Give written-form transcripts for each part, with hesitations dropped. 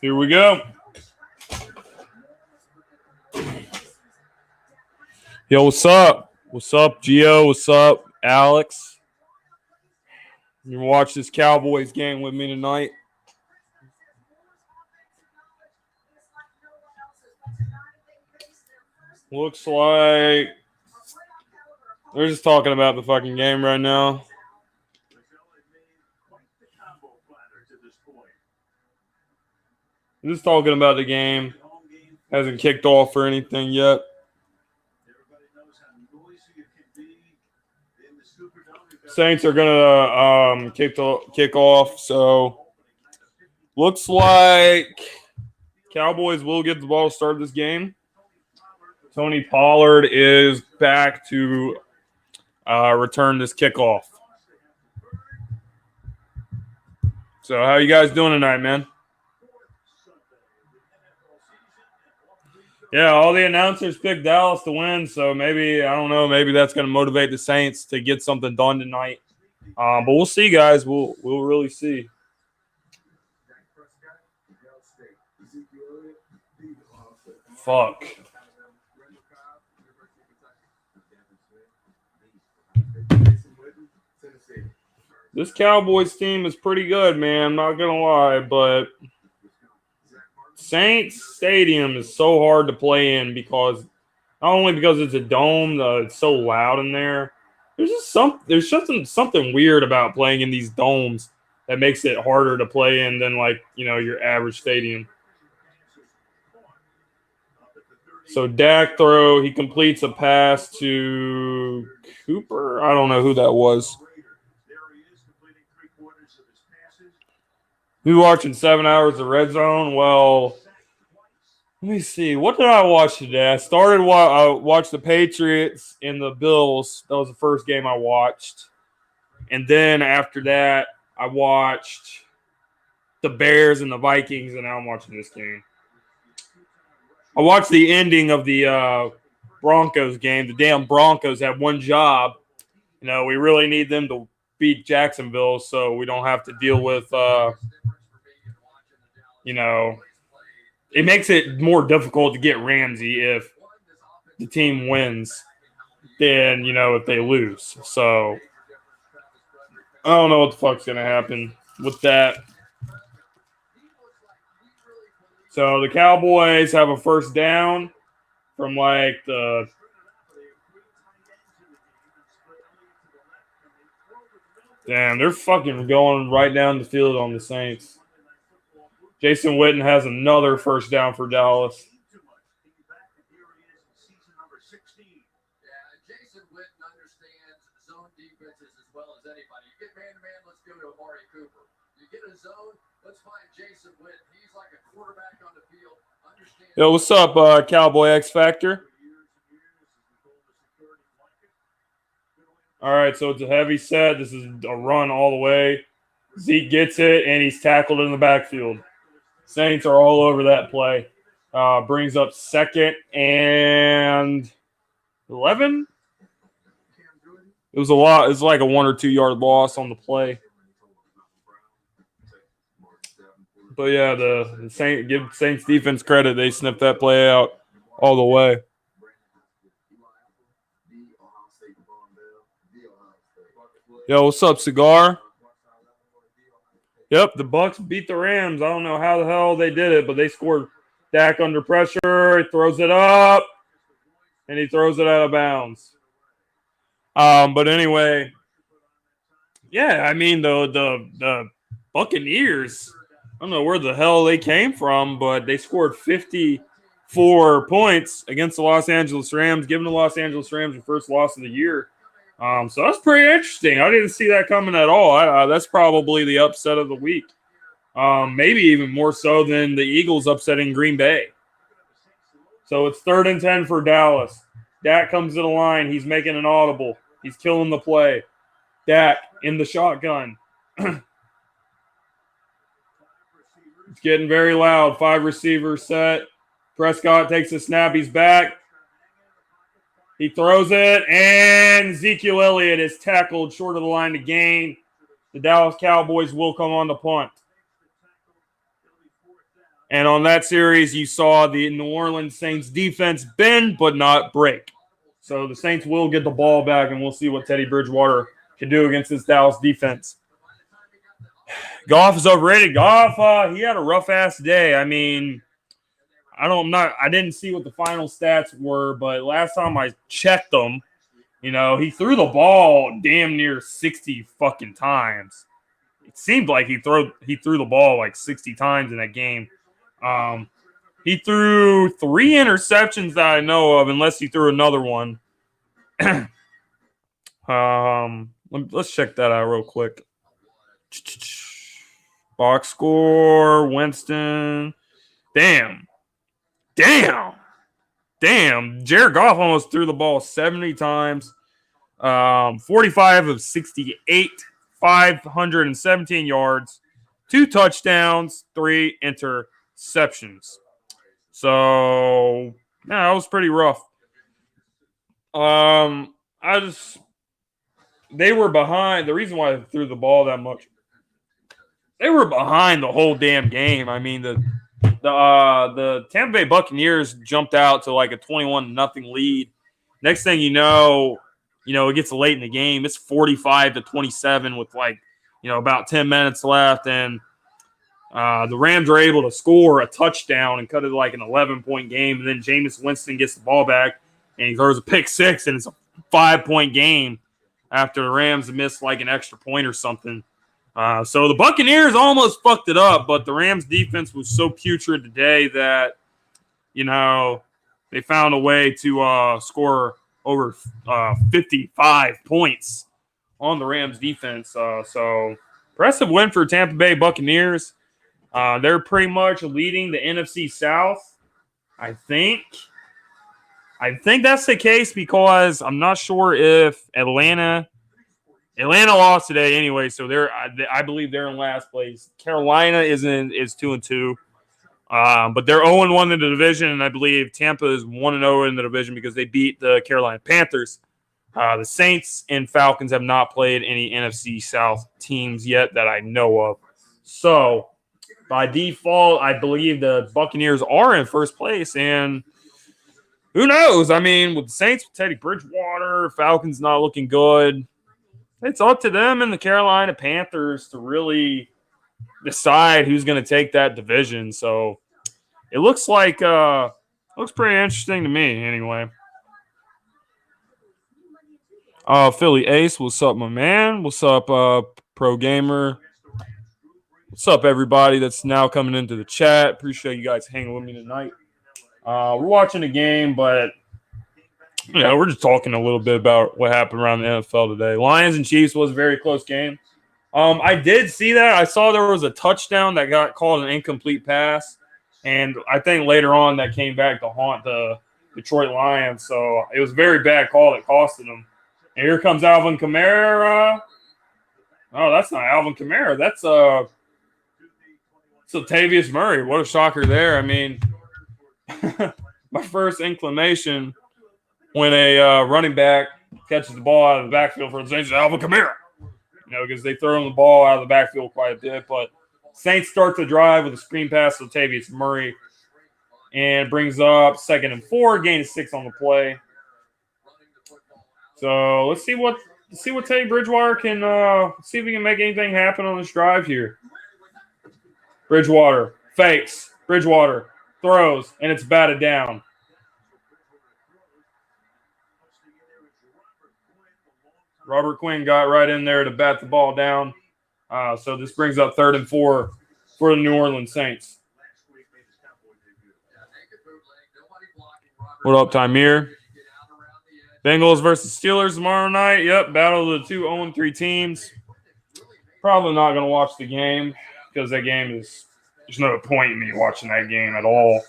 Here we go. Yo, what's up? What's up, Gio? What's up, Alex? You watch this Cowboys game with me tonight? Looks like they're just talking about the fucking game right now. Just talking about the game. Hasn't kicked off or anything yet. Saints are gonna kick off. So looks like Cowboys will get the ball to start this game. Tony Pollard is back to return this kickoff. So how you guys doing tonight, man? Yeah, all the announcers picked Dallas to win, so maybe, I don't know, maybe that's going to motivate the Saints to get something done tonight. But we'll see, guys. We'll really see. Fuck. This Cowboys team is pretty good, man. I'm not going to lie, but Saints Stadium is so hard to play in because not only because it's a dome, it's so loud in there. There's just something weird about playing in these domes that makes it harder to play in than your average stadium. So Dak he completes a pass to Cooper. I don't know who that was. We watching 7 hours of Red Zone. Well, let me see. What did I watch today? I watched the Patriots and the Bills. That was the first game I watched. And then after that, I watched the Bears and the Vikings, and now I'm watching this game. I watched the ending of the Broncos game. The damn Broncos have one job. We really need them to beat Jacksonville so we don't have to deal with it makes it more difficult to get Ramsey if the team wins than, if they lose. So I don't know what the fuck's going to happen with that. So the Cowboys have a first down from the damn, they're fucking going right down the field on the Saints. Jason Witten has another first down for Dallas. Jason Witten understands zone defenses as well as anybody. You get man-to-man, let's go to Amari Cooper. You get a zone, let's find Jason Witten. He's like a quarterback on the field. Yo, what's up, Cowboy X Factor? All right, so it's a heavy set. This is a run all the way. Zeke gets it, and he's tackled in the backfield. Saints are all over that play. Brings up 2nd and 11. It was a lot. It's like a 1 or 2 yard loss on the play. But yeah, the Saints defense credit. They sniffed that play out all the way. Yo, what's up, Cigar? Yep, the Bucks beat the Rams. I don't know how the hell they did it, but they scored. Dak under pressure. He throws it up, and he throws it out of bounds. But anyway, yeah, I mean the Buccaneers. I don't know where the hell they came from, but they scored 54 points against the Los Angeles Rams, giving the Los Angeles Rams the first loss of the year. So that's pretty interesting. I didn't see that coming at all. That's probably the upset of the week. Maybe even more so than the Eagles upsetting Green Bay. So it's 3rd and 10 for Dallas. Dak comes to the line. He's making an audible. He's killing the play. Dak in the shotgun. It's getting very loud. 5 receivers set. Prescott takes a snap. He's back. He throws it, and Ezekiel Elliott is tackled short of the line to gain. The Dallas Cowboys will come on the punt. And on that series, you saw the New Orleans Saints defense bend but not break. So the Saints will get the ball back, and we'll see what Teddy Bridgewater can do against this Dallas defense. Goff is overrated. Goff, he had a rough-ass day. I mean, I didn't see what the final stats were, but last time I checked them, he threw the ball damn near 60 fucking times. It seemed like he threw the ball like 60 times in that game. He threw 3 interceptions that I know of, unless he threw another one. Let's check that out real quick. Box score, Winston. Damn. Jared Goff almost threw the ball 70 times. 45 of 68, 517 yards, 2 touchdowns, 3 interceptions. So, yeah, that was pretty rough. They were behind. The reason why they threw the ball that much, they were behind the whole damn game. I mean, the Tampa Bay Buccaneers jumped out to like a 21-0 lead. Next thing you know, it gets late in the game. It's 45-27 with about 10 minutes left, and the Rams are able to score a touchdown and cut it like an 11-point game. And then Jameis Winston gets the ball back, and he throws a pick six, and it's a 5-point game after the Rams missed like an extra point or something. So the Buccaneers almost fucked it up, but the Rams defense was so putrid today that, they found a way to score over 55 points on the Rams defense. So impressive win for Tampa Bay Buccaneers. They're pretty much leading the NFC South. I think that's the case because I'm not sure if Atlanta lost today anyway, so I believe they're in last place. Carolina is 2-2, but they're 0-1 in the division, and I believe Tampa is 1-0 in the division because they beat the Carolina Panthers. The Saints and Falcons have not played any NFC South teams yet that I know of. So by default, I believe the Buccaneers are in first place, and who knows? I mean, with the Saints, with Teddy Bridgewater, Falcons not looking good. It's up to them and the Carolina Panthers to really decide who's going to take that division. So it looks pretty interesting to me anyway. Philly Ace, what's up, my man? What's up, Pro Gamer? What's up, everybody that's now coming into the chat? Appreciate you guys hanging with me tonight. We're watching the game, but we're just talking a little bit about what happened around the NFL today. Lions and Chiefs was a very close game. I did see that. I saw there was a touchdown that got called an incomplete pass, and I think later on that came back to haunt the Detroit Lions. So it was a very bad call that costed them. And here comes Alvin Kamara. Oh, that's not Alvin Kamara. That's Latavius Murray. What a shocker there. I mean, my first inclination when a running back catches the ball out of the backfield for the Saints is Alvin Kamara. Because they throw him the ball out of the backfield quite a bit. But Saints start the drive with a screen pass to Latavius Murray and brings up 2nd and 4, gain of 6 on the play. So let's see what Teddy Bridgewater can see if we can make anything happen on this drive here. Bridgewater fakes. Bridgewater throws, and it's batted down. Robert Quinn got right in there to bat the ball down. So this brings up 3rd and 4 for the New Orleans Saints. What up, Tymir? Bengals versus Steelers tomorrow night. Yep, battle of the 2 0-3 teams. Probably not going to watch the game because that game there's no point in me watching that game at all.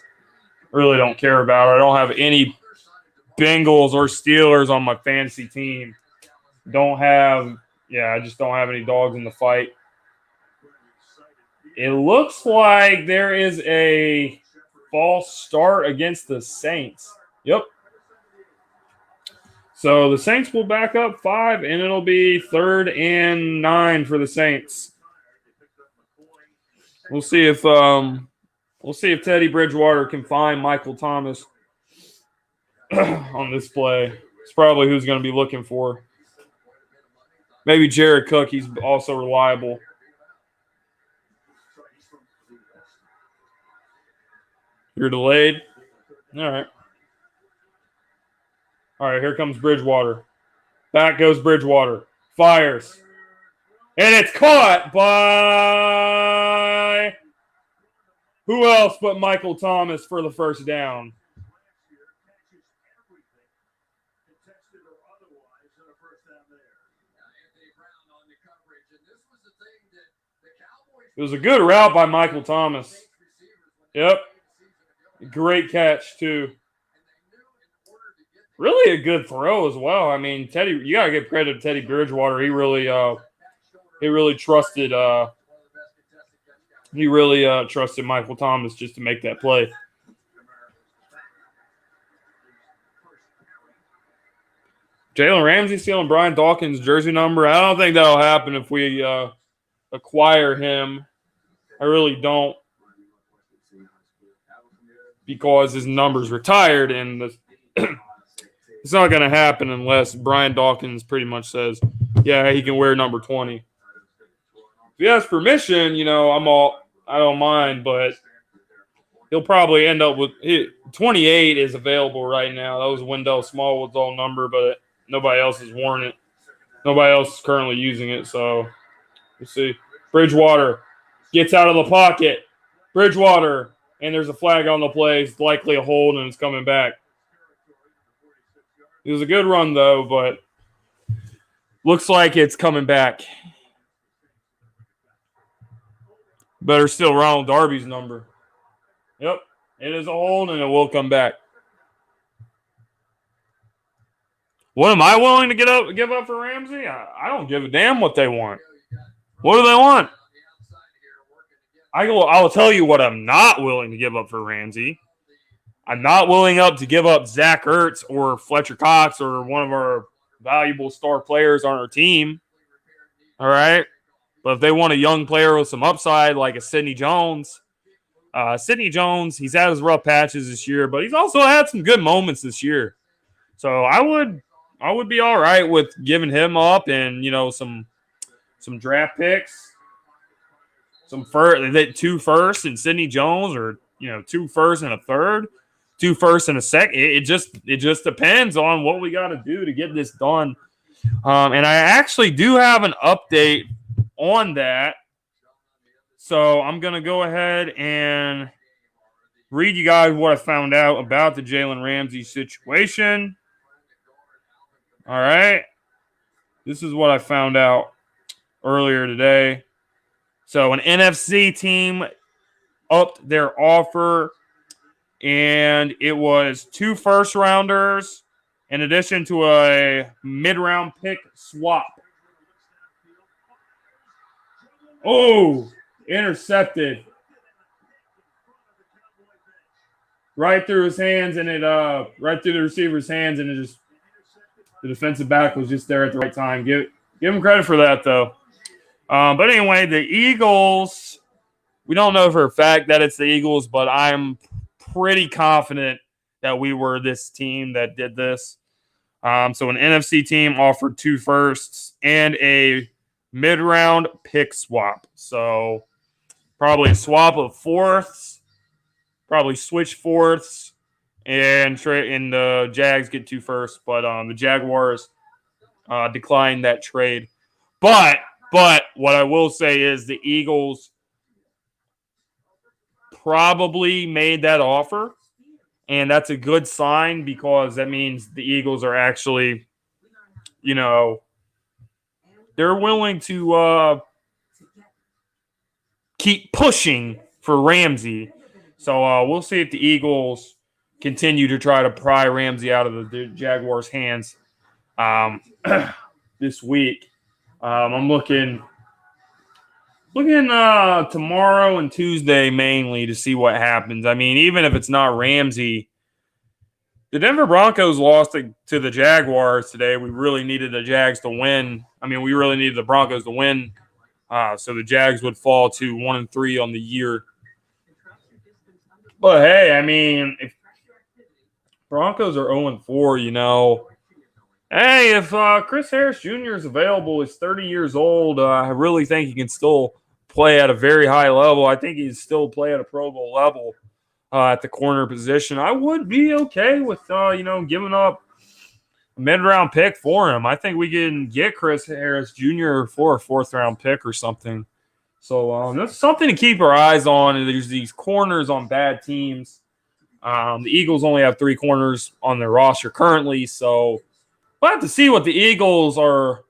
Really don't care about it. I don't have any Bengals or Steelers on my fantasy team. I just don't have any dogs in the fight. It looks like there is a false start against the Saints. Yep. So the Saints will back up 5, and it'll be 3rd and 9 for the Saints. We'll see if Teddy Bridgewater can find Michael Thomas on this play. It's probably who's going to be looking for. Maybe Jared Cook. He's also reliable. You're delayed. All right. All right, here comes Bridgewater. Back goes Bridgewater. Fires. And it's caught by who else but Michael Thomas for the first down. It was a good route by Michael Thomas. Yep. Great catch, too. Really a good throw as well. I mean, Teddy, you got to give credit to Teddy Bridgewater. He really trusted trusted Michael Thomas just to make that play. Jalen Ramsey stealing Brian Dawkins' jersey number. I don't think that'll happen if we acquire him. I really don't, because his number's retired, and it's not going to happen unless Brian Dawkins pretty much says, yeah, he can wear number 20. If he has permission, I don't mind, but he'll probably end up with 28 is available right now. That was Wendell Smallwood's old number, but nobody else has worn it. Nobody else is currently using it, so we'll see. Bridgewater gets out of the pocket. Bridgewater, and there's a flag on the play. It's likely a hold, and it's coming back. It was a good run, though, but looks like it's coming back. Better still Ronald Darby's number. Yep, it is a hold, and it will come back. What am I willing to give up for Ramsey? I don't give a damn what they want. What do they want? I'll tell you what I'm not willing to give up for Ramsey. I'm not willing to give up Zach Ertz or Fletcher Cox or one of our valuable star players on our team. All right? But if they want a young player with some upside like a Sidney Jones, he's had his rough patches this year, but he's also had some good moments this year. So I would be all right with giving him up and, some draft picks. Two firsts and Sidney Jones, or 2 firsts and a third, 2 firsts and a second. It just depends on what we got to do to get this done. And I actually do have an update on that, so I'm gonna go ahead and read you guys what I found out about the Jalen Ramsey situation. All right, this is what I found out earlier today. So an NFC team upped their offer, and it was 2 first-rounders in addition to a mid-round pick swap. Oh, intercepted. Right through his hands, and right through the receiver's hands, and the defensive back was just there at the right time. Give him credit for that, though. But anyway, the Eagles, we don't know for a fact that it's the Eagles, but I'm pretty confident that we were this team that did this. So an NFC team offered 2 firsts and a mid-round pick swap. So probably a swap of fourths, probably switch fourths, and the Jags get 2 firsts. But the Jaguars declined that trade. But what I will say is the Eagles probably made that offer, and that's a good sign because that means the Eagles are actually, they're willing to keep pushing for Ramsey. So we'll see if the Eagles continue to try to pry Ramsey out of the Jaguars' hands. this week. I'm looking tomorrow and Tuesday mainly to see what happens. I mean, even if it's not Ramsey, the Denver Broncos lost to the Jaguars today. We really needed the Jags to win. I mean, we really needed the Broncos to win, so the Jags would fall to 1-3 on the year. But hey, I mean, if Broncos are 0-4, hey, if Chris Harris Jr. is available, he's 30 years old. I really think he can still play at a very high level. I think he's still play at a Pro Bowl level at the corner position. I would be okay with, giving up a mid-round pick for him. I think we can get Chris Harris Jr. for a fourth-round pick or something. So that's something to keep our eyes on. And there's these corners on bad teams. The Eagles only have 3 corners on their roster currently, so we'll have to see what the Eagles are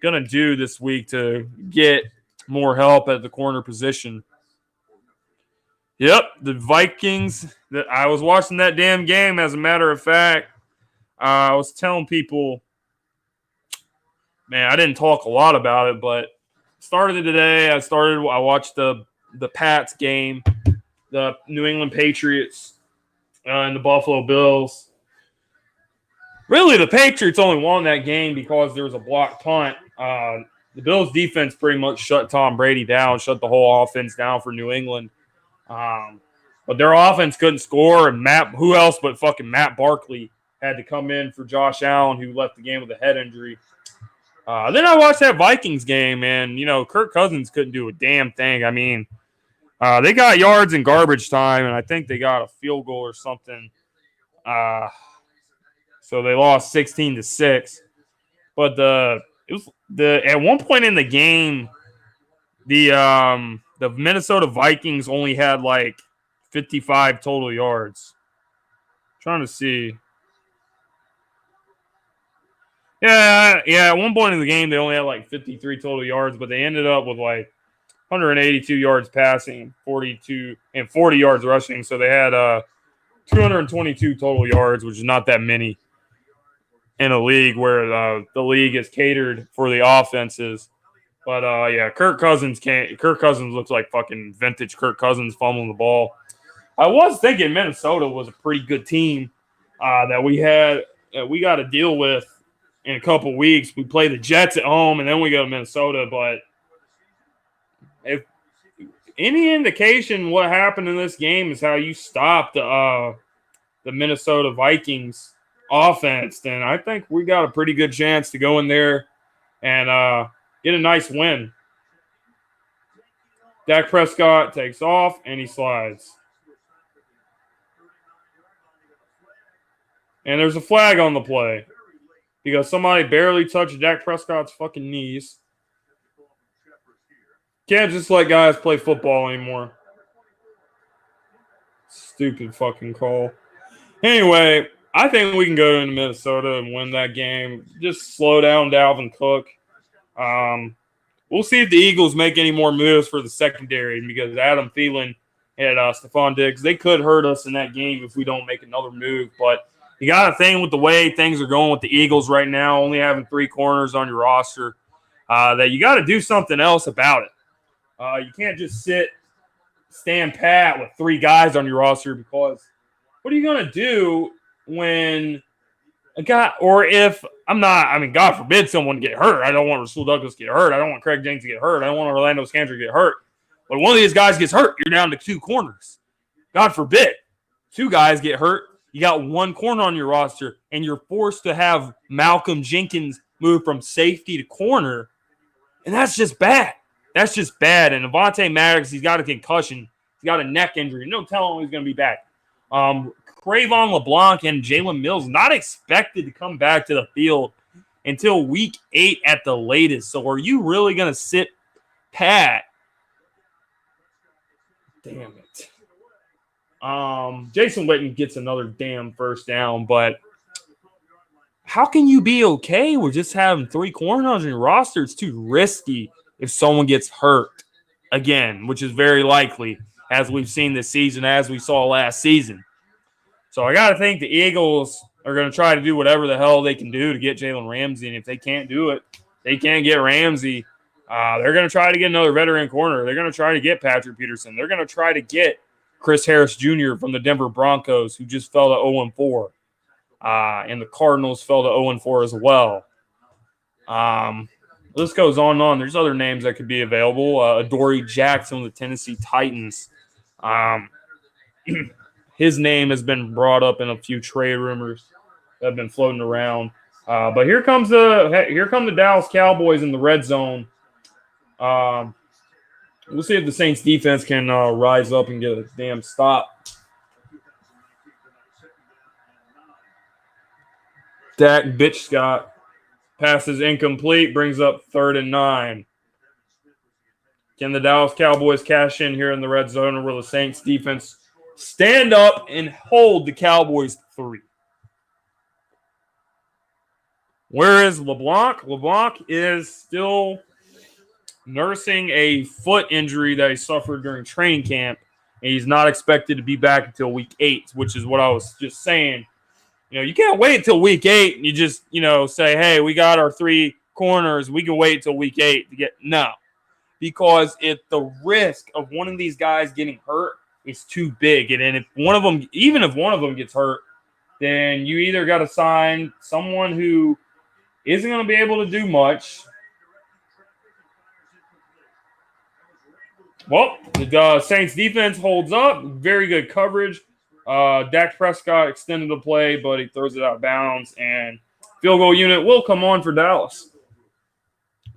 going to do this week to get more help at the corner position. Yep, the Vikings. I was watching that damn game, as a matter of fact. I was telling people, man, I didn't talk a lot about it, but started today. I watched the Pats game, the New England Patriots and the Buffalo Bills. Really, the Patriots only won that game because there was a blocked punt. The Bills' defense pretty much shut Tom Brady down, shut the whole offense down for New England. But their offense couldn't score, and who else but fucking Matt Barkley had to come in for Josh Allen, who left the game with a head injury. Then I watched that Vikings game, and, Kirk Cousins couldn't do a damn thing. I mean, they got yards in garbage time, and I think they got a field goal or something. So they lost 16-6. But at one point in the game, the Minnesota Vikings only had like 55 total yards. Trying to see. Yeah. At one point in the game, they only had like 53 total yards, but they ended up with like 182 yards passing, 40 yards rushing. So they had 222 total yards, which is not that many in a league where the league is catered for the offenses. But Kirk Cousins looks like fucking vintage Kirk Cousins fumbling the ball. I was thinking Minnesota was a pretty good team that we got to deal with in a couple weeks. We play the Jets at home, and then we go to Minnesota. But if any indication what happened in this game is how you stopped the Minnesota Vikings offense, then I think we got a pretty good chance to go in there and get a nice win. Dak Prescott takes off, and he slides. And there's a flag on the play because somebody barely touched Dak Prescott's fucking knees. Can't just let guys play football anymore. Stupid fucking call. Anyway, I think we can go into Minnesota and win that game. Just slow down Dalvin Cook. We'll see if the Eagles make any more moves for the secondary because Adam Thielen and Stephon Diggs, they could hurt us in that game if we don't make another move. But you got to think with the way things are going with the Eagles right now, only having 3 corners on your roster, that you got to do something else about it. You can't just stand pat with 3 guys on your roster because what are you going to do when a guy, or if God forbid someone get hurt. I don't want Rasul Douglas to get hurt. I don't want Craig James to get hurt. I don't want Orlando Scandrick to get hurt. But one of these guys gets hurt, you're down to 2 corners. God forbid 2 guys get hurt. You got 1 corner on your roster, and you're forced to have Malcolm Jenkins move from safety to corner, and that's just bad. That's just bad. And Avonte Maddox, he's got a concussion. He's got a neck injury. No telling when he's going to be back. Cravon LeBlanc and Jalen Mills not expected to come back to the field until week 8 at the latest. So are you really going to sit pat? Damn it. Jason Witten gets another damn first down, but how can you be okay with just having 3 corners on your roster? It's too risky if someone gets hurt again, which is very likely, as we've seen this season, as we saw last season. So I got to think the Eagles are going to try to do whatever the hell they can do to get Jalen Ramsey. And if they can't do it, they can't get Ramsey. They're going to try to get another veteran corner. They're going to try to get Patrick Peterson. They're going to try to get Chris Harris Jr. from the Denver Broncos, who just fell to 0-4. And the Cardinals fell to 0-4 as well. This goes on and on. There's other names that could be available. Adoree Jackson of the Tennessee Titans. His name has been brought up in a few trade rumors that have been floating around. But here come the Dallas Cowboys in the red zone. We'll see if the Saints defense can rise up and get a damn stop. Dak Bitchcott passes incomplete, brings up 3rd and 9. Can the Dallas Cowboys cash in here in the red zone, or will the Saints defense stand up and hold the Cowboys 3? Where is LeBlanc? LeBlanc is still nursing a foot injury that he suffered during training camp, and he's not expected to be back until week 8, which is what I was just saying. You can't wait until week 8 and you just, say, hey, we got our 3 corners. We can wait until week 8 to get – no. Because if the risk of one of these guys getting hurt is too big, and if one of them gets hurt, then you either got to sign someone who isn't going to be able to do much. Well, the Saints defense holds up. Very good coverage. Dak Prescott extended the play, but he throws it out of bounds, and field goal unit will come on for Dallas.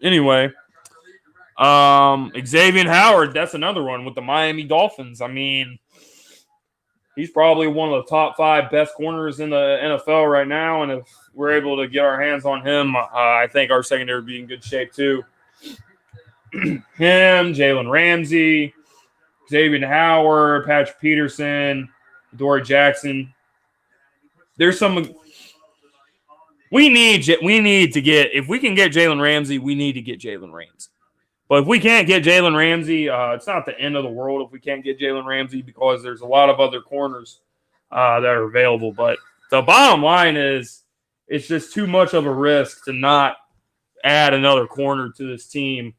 Anyway, Xavier Howard, that's another one with the Miami Dolphins. I mean, he's probably one of the top 5 best corners in the NFL right now, and if we're able to get our hands on him, I think our secondary would be in good shape too. Him, Jalen Ramsey, Xavier Howard, Patrick Peterson, Adoree Jackson. There's some we need to get, if we can get Jalen Ramsey, we need to get Jalen Ramsey. But if we can't get Jalen Ramsey, it's not the end of the world if we can't get Jalen Ramsey, because there's a lot of other corners that are available. But the bottom line is it's just too much of a risk to not add another corner to this team,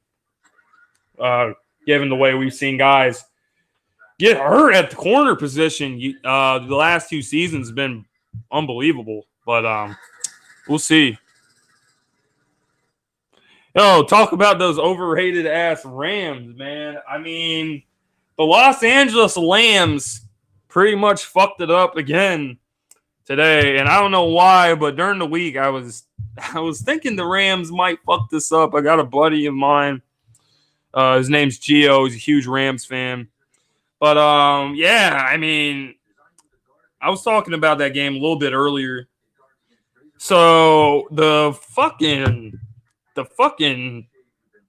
given the way we've seen guys get hurt at the corner position. The last 2 seasons have been unbelievable, but we'll see. Talk about those overrated-ass Rams, man. I mean, the Los Angeles Lambs pretty much fucked it up again today, and I don't know why, but during the week I was thinking the Rams might fuck this up. I got a buddy of mine. His name's Gio. He's a huge Rams fan. But, yeah, I mean, I was talking about that game a little bit earlier. So the fucking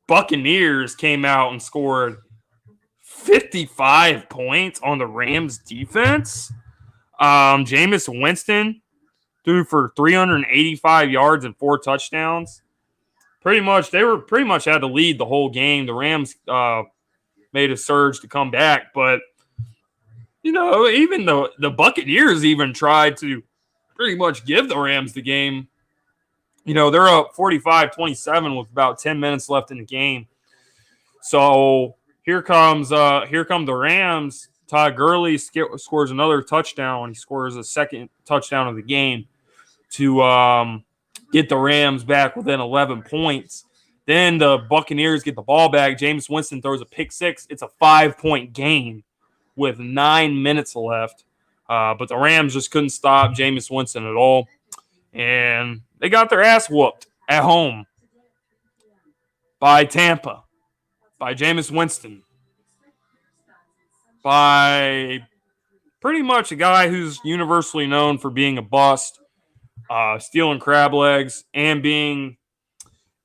Buccaneers came out and scored 55 points on the Rams defense. Jameis Winston threw for 385 yards and 4 touchdowns. They pretty much had to lead the whole game. The Rams made a surge to come back, but even the Buccaneers even tried to pretty much give the Rams the game. They're up 45-27 with about 10 minutes left in the game. So here come the Rams. Todd Gurley scores another touchdown. He scores a second touchdown of the game to get the Rams back within 11 points. Then the Buccaneers get the ball back. Jameis Winston throws a pick 6. It's a 5-point game with 9 minutes left. But the Rams just couldn't stop Jameis Winston at all. And they got their ass whooped at home by Tampa, by Jameis Winston, by pretty much a guy who's universally known for being a bust, stealing crab legs, and being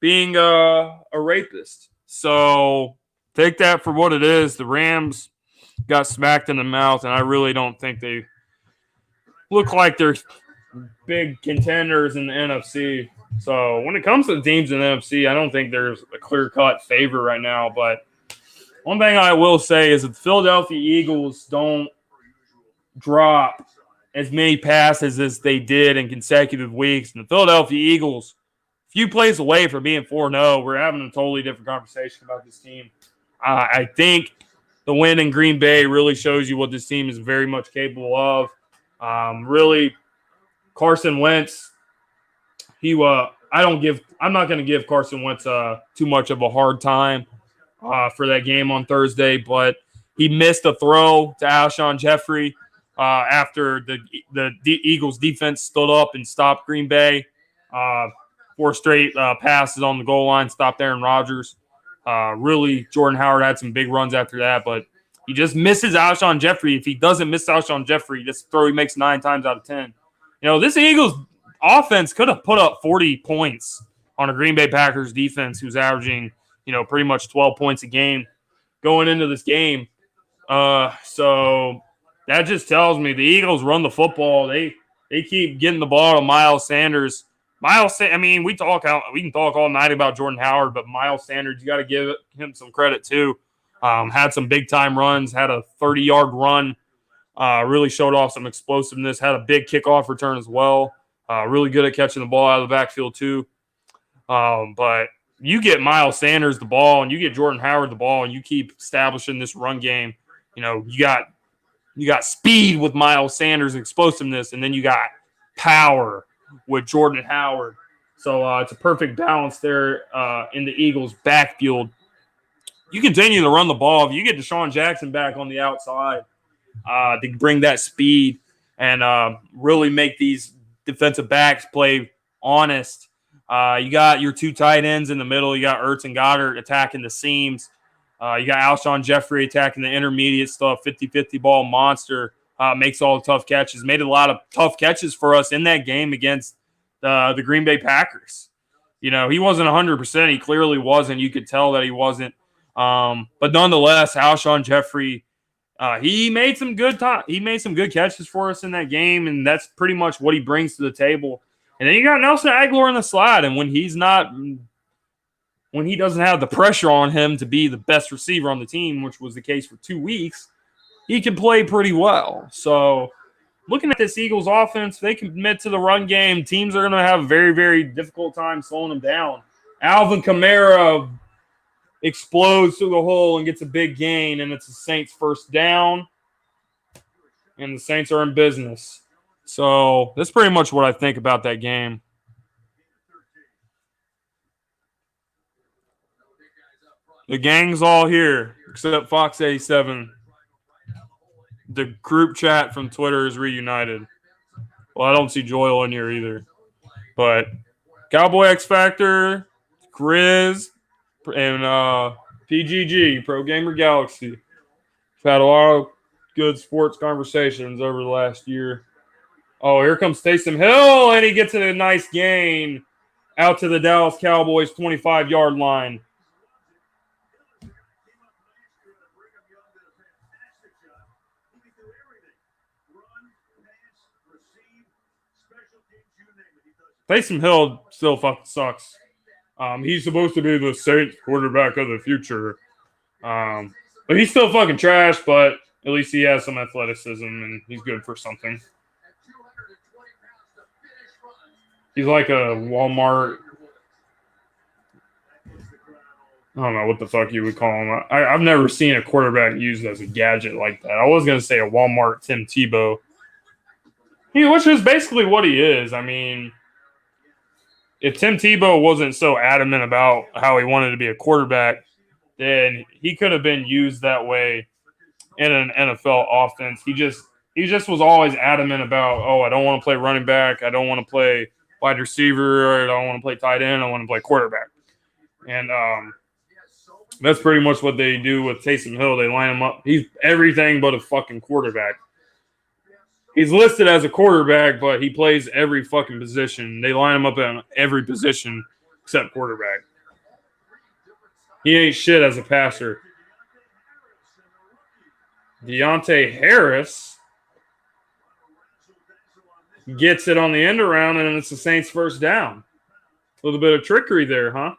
a rapist. So take that for what it is. The Rams got smacked in the mouth, and I really don't think they look like they're big contenders in the NFC. So when it comes to the teams in the NFC, I don't think there's a clear-cut favor right now. But one thing I will say is if the Philadelphia Eagles don't drop as many passes as they did in consecutive weeks. And the Philadelphia Eagles, a few plays away from being 4-0, we're having a totally different conversation about this team. I think the win in Green Bay really shows you what this team is very much capable of. Really, Carson Wentz, I'm not going to give Carson Wentz too much of a hard time for that game on Thursday, but he missed a throw to Alshon Jeffrey after the Eagles defense stood up and stopped Green Bay. 4 straight passes on the goal line, stopped Aaron Rodgers. Really, Jordan Howard had some big runs after that, but he just misses Alshon Jeffrey. If he doesn't miss Alshon Jeffrey, this throw he makes 9 times out of 10. This Eagles offense could have put up 40 points on a Green Bay Packers defense who's averaging, pretty much 12 points a game going into this game. So that just tells me the Eagles run the football. They keep getting the ball to Miles Sanders. We can talk all night about Jordan Howard, but Miles Sanders, you got to give him some credit too. Had some big time runs, had a 30-yard run, really showed off some explosiveness, had a big kickoff return as well. Really good at catching the ball out of the backfield too. But you get Miles Sanders the ball and you get Jordan Howard the ball and you keep establishing this run game. You got speed with Miles Sanders, explosiveness, and then you got power with Jordan Howard. So it's a perfect balance there in the Eagles' backfield. You continue to run the ball. If you get Deshaun Jackson back on the outside to bring that speed and really make these defensive backs play honest. You got your 2 tight ends in the middle. You got Ertz and Goddard attacking the seams. You got Alshon Jeffrey attacking the intermediate stuff, 50-50 ball monster, makes all the tough catches. Made a lot of tough catches for us in that game against the Green Bay Packers. He wasn't 100%. He clearly wasn't. You could tell that he wasn't. But nonetheless, Alshon Jeffrey, he made some good catches for us in that game, and that's pretty much what he brings to the table. And then you got Nelson Aguilar in the slot, and when he doesn't have the pressure on him to be the best receiver on the team, which was the case for 2 weeks, he can play pretty well. So looking at this Eagles offense, they can commit to the run game. Teams are going to have a very, very difficult time slowing them down. Alvin Kamara explodes through the hole and gets a big gain, and it's the Saints' first down, and the Saints are in business. So that's pretty much what I think about that game. The gang's all here, except Fox 87. The group chat from Twitter is reunited. Well, I don't see Joel in here either. But Cowboy X Factor, Grizz, and PGG, Pro Gamer Galaxy. We've had a lot of good sports conversations over the last year. Oh, here comes Taysom Hill, and he gets a nice gain out to the Dallas Cowboys 25-yard line. Taysom Hill still fucking sucks. He's supposed to be the Saints quarterback of the future. But he's still fucking trash, but at least he has some athleticism, and he's good for something. He's like a Walmart. I don't know what the fuck you would call him. I've never seen a quarterback used as a gadget like that. I was going to say a Walmart Tim Tebow. Which is basically what he is. I mean, if Tim Tebow wasn't so adamant about how he wanted to be a quarterback, then he could have been used that way in an NFL offense. He just was always adamant about, I don't want to play running back. I don't want to play wide receiver. I don't want to play tight end. I want to play quarterback. And that's pretty much what they do with Taysom Hill. They line him up. He's everything but a fucking quarterback. He's listed as a quarterback, but he plays every fucking position. They line him up in every position except quarterback. He ain't shit as a passer. Deontay Harris gets it on the end around, and it's the Saints' first down. A little bit of trickery there, huh?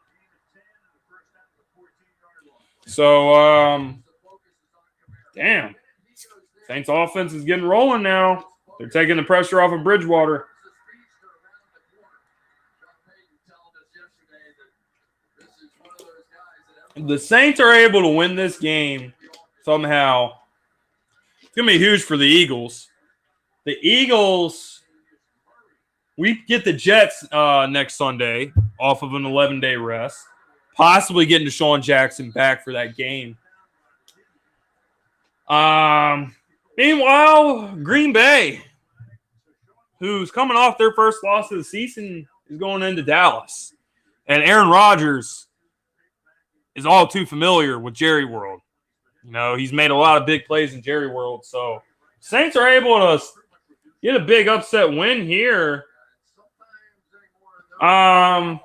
So, damn. Saints offense is getting rolling now. They're taking the pressure off of Bridgewater. The Saints are able to win this game somehow. It's going to be huge for the Eagles. The Eagles, we get the Jets next Sunday off of an 11-day rest, possibly getting Deshaun Jackson back for that game. Meanwhile, Green Bay, who's coming off their first loss of the season, is going into Dallas. And Aaron Rodgers is all too familiar with Jerry World. You know, he's made a lot of big plays in Jerry World. So Saints are able to get a big upset win here. The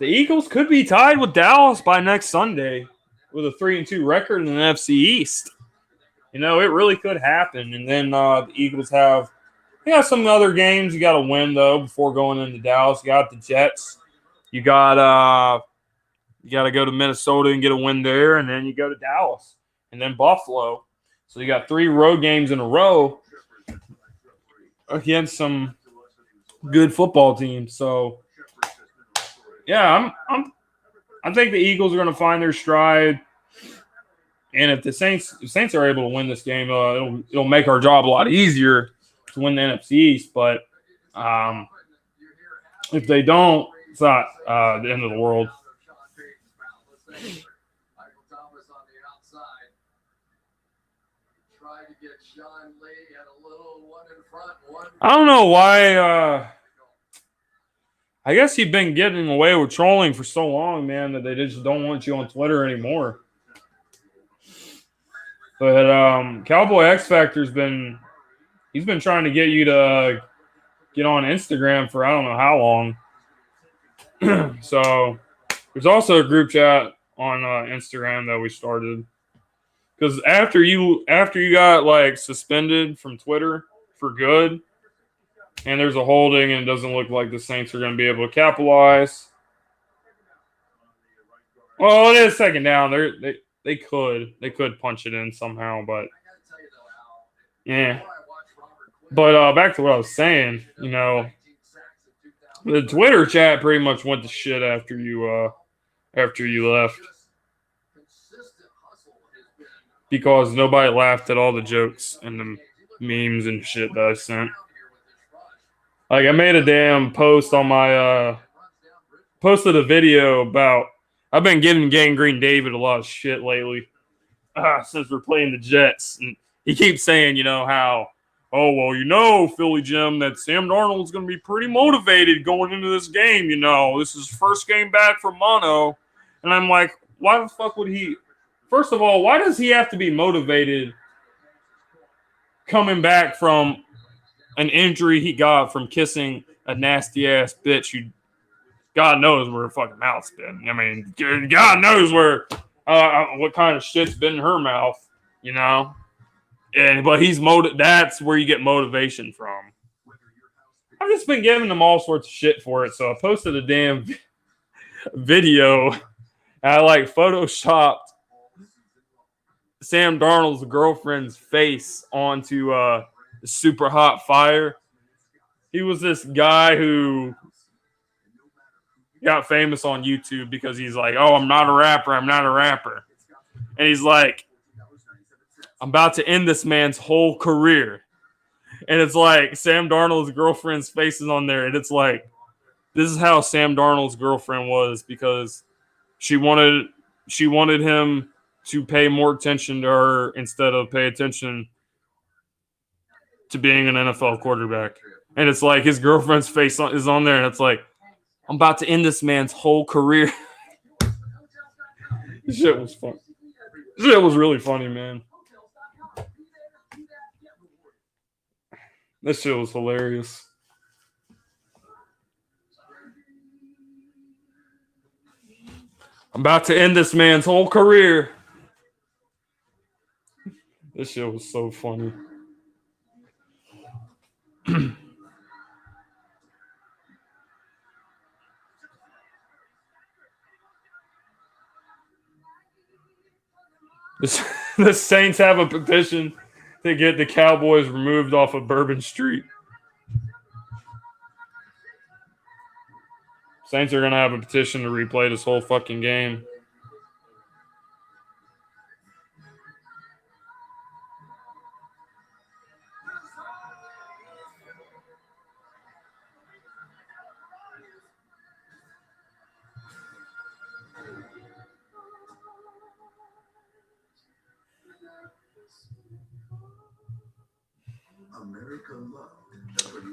Eagles could be tied with Dallas by next Sunday with a 3-2 record in the NFC East. You know, it really could happen. And then the Eagles have some other games you got to win, though, before going into Dallas. You got the Jets. You got to go to Minnesota and get a win there, and then you go to Dallas and then Buffalo. So you got 3 road games in a row against some good football teams. So, yeah, I think the Eagles are going to find their stride. And if the Saints are able to win this game, it'll make our job a lot easier to win the NFC East. But if they don't, it's not the end of the world. I don't know why. I guess you've been getting away with trolling for so long, man, that they just don't want you on Twitter anymore. But Cowboy X Factor's been trying to get you to get on Instagram for I don't know how long. So there's also a group chat on Instagram that we started. Because after you got like suspended from Twitter for good, and there's a holding, and it doesn't look like the Saints are going to be able to capitalize. Well, it is second down. They could punch it in somehow, but yeah. But back to what I was saying, you know, the Twitter chat pretty much went to shit after you left. Because nobody laughed at all the jokes and the memes and shit that I sent. Like, I made a damn post on my posted a video about I've been giving Gangrene David a lot of shit lately since we're playing the Jets. And he keeps saying, you know, how, oh, well, you know, Philly Jim, that Sam Darnold's going to be pretty motivated going into this game. You know, this is his first game back from mono. And I'm like, why the fuck would he? First of all, why does he have to be motivated coming back from an injury he got from kissing a nasty-ass bitch who God knows where her fucking mouth's been. I mean, God knows where what kind of shit's been in her mouth, you know? But he's that's where you get motivation from. I've just been giving him all sorts of shit for it, so I posted a damn video. I like photoshopped Sam Darnold's girlfriend's face onto the Super Hot Fire. He was this guy who got famous on YouTube because he's like, oh, I'm not a rapper. And he's like, I'm about to end this man's whole career. And it's like Sam Darnold's girlfriend's face is on there. And it's like, this is how Sam Darnold's girlfriend was because she wanted him to pay more attention to her instead of pay attention to being an NFL quarterback. And it's like his girlfriend's face is on there, and it's like, I'm about to end this man's whole career. This shit was fun. This shit was really funny, man. This shit was hilarious. I'm about to end this man's whole career. This shit was so funny. The Saints have a petition to get the Cowboys removed off of Bourbon Street. Saints are going to have a petition to replay this whole fucking game.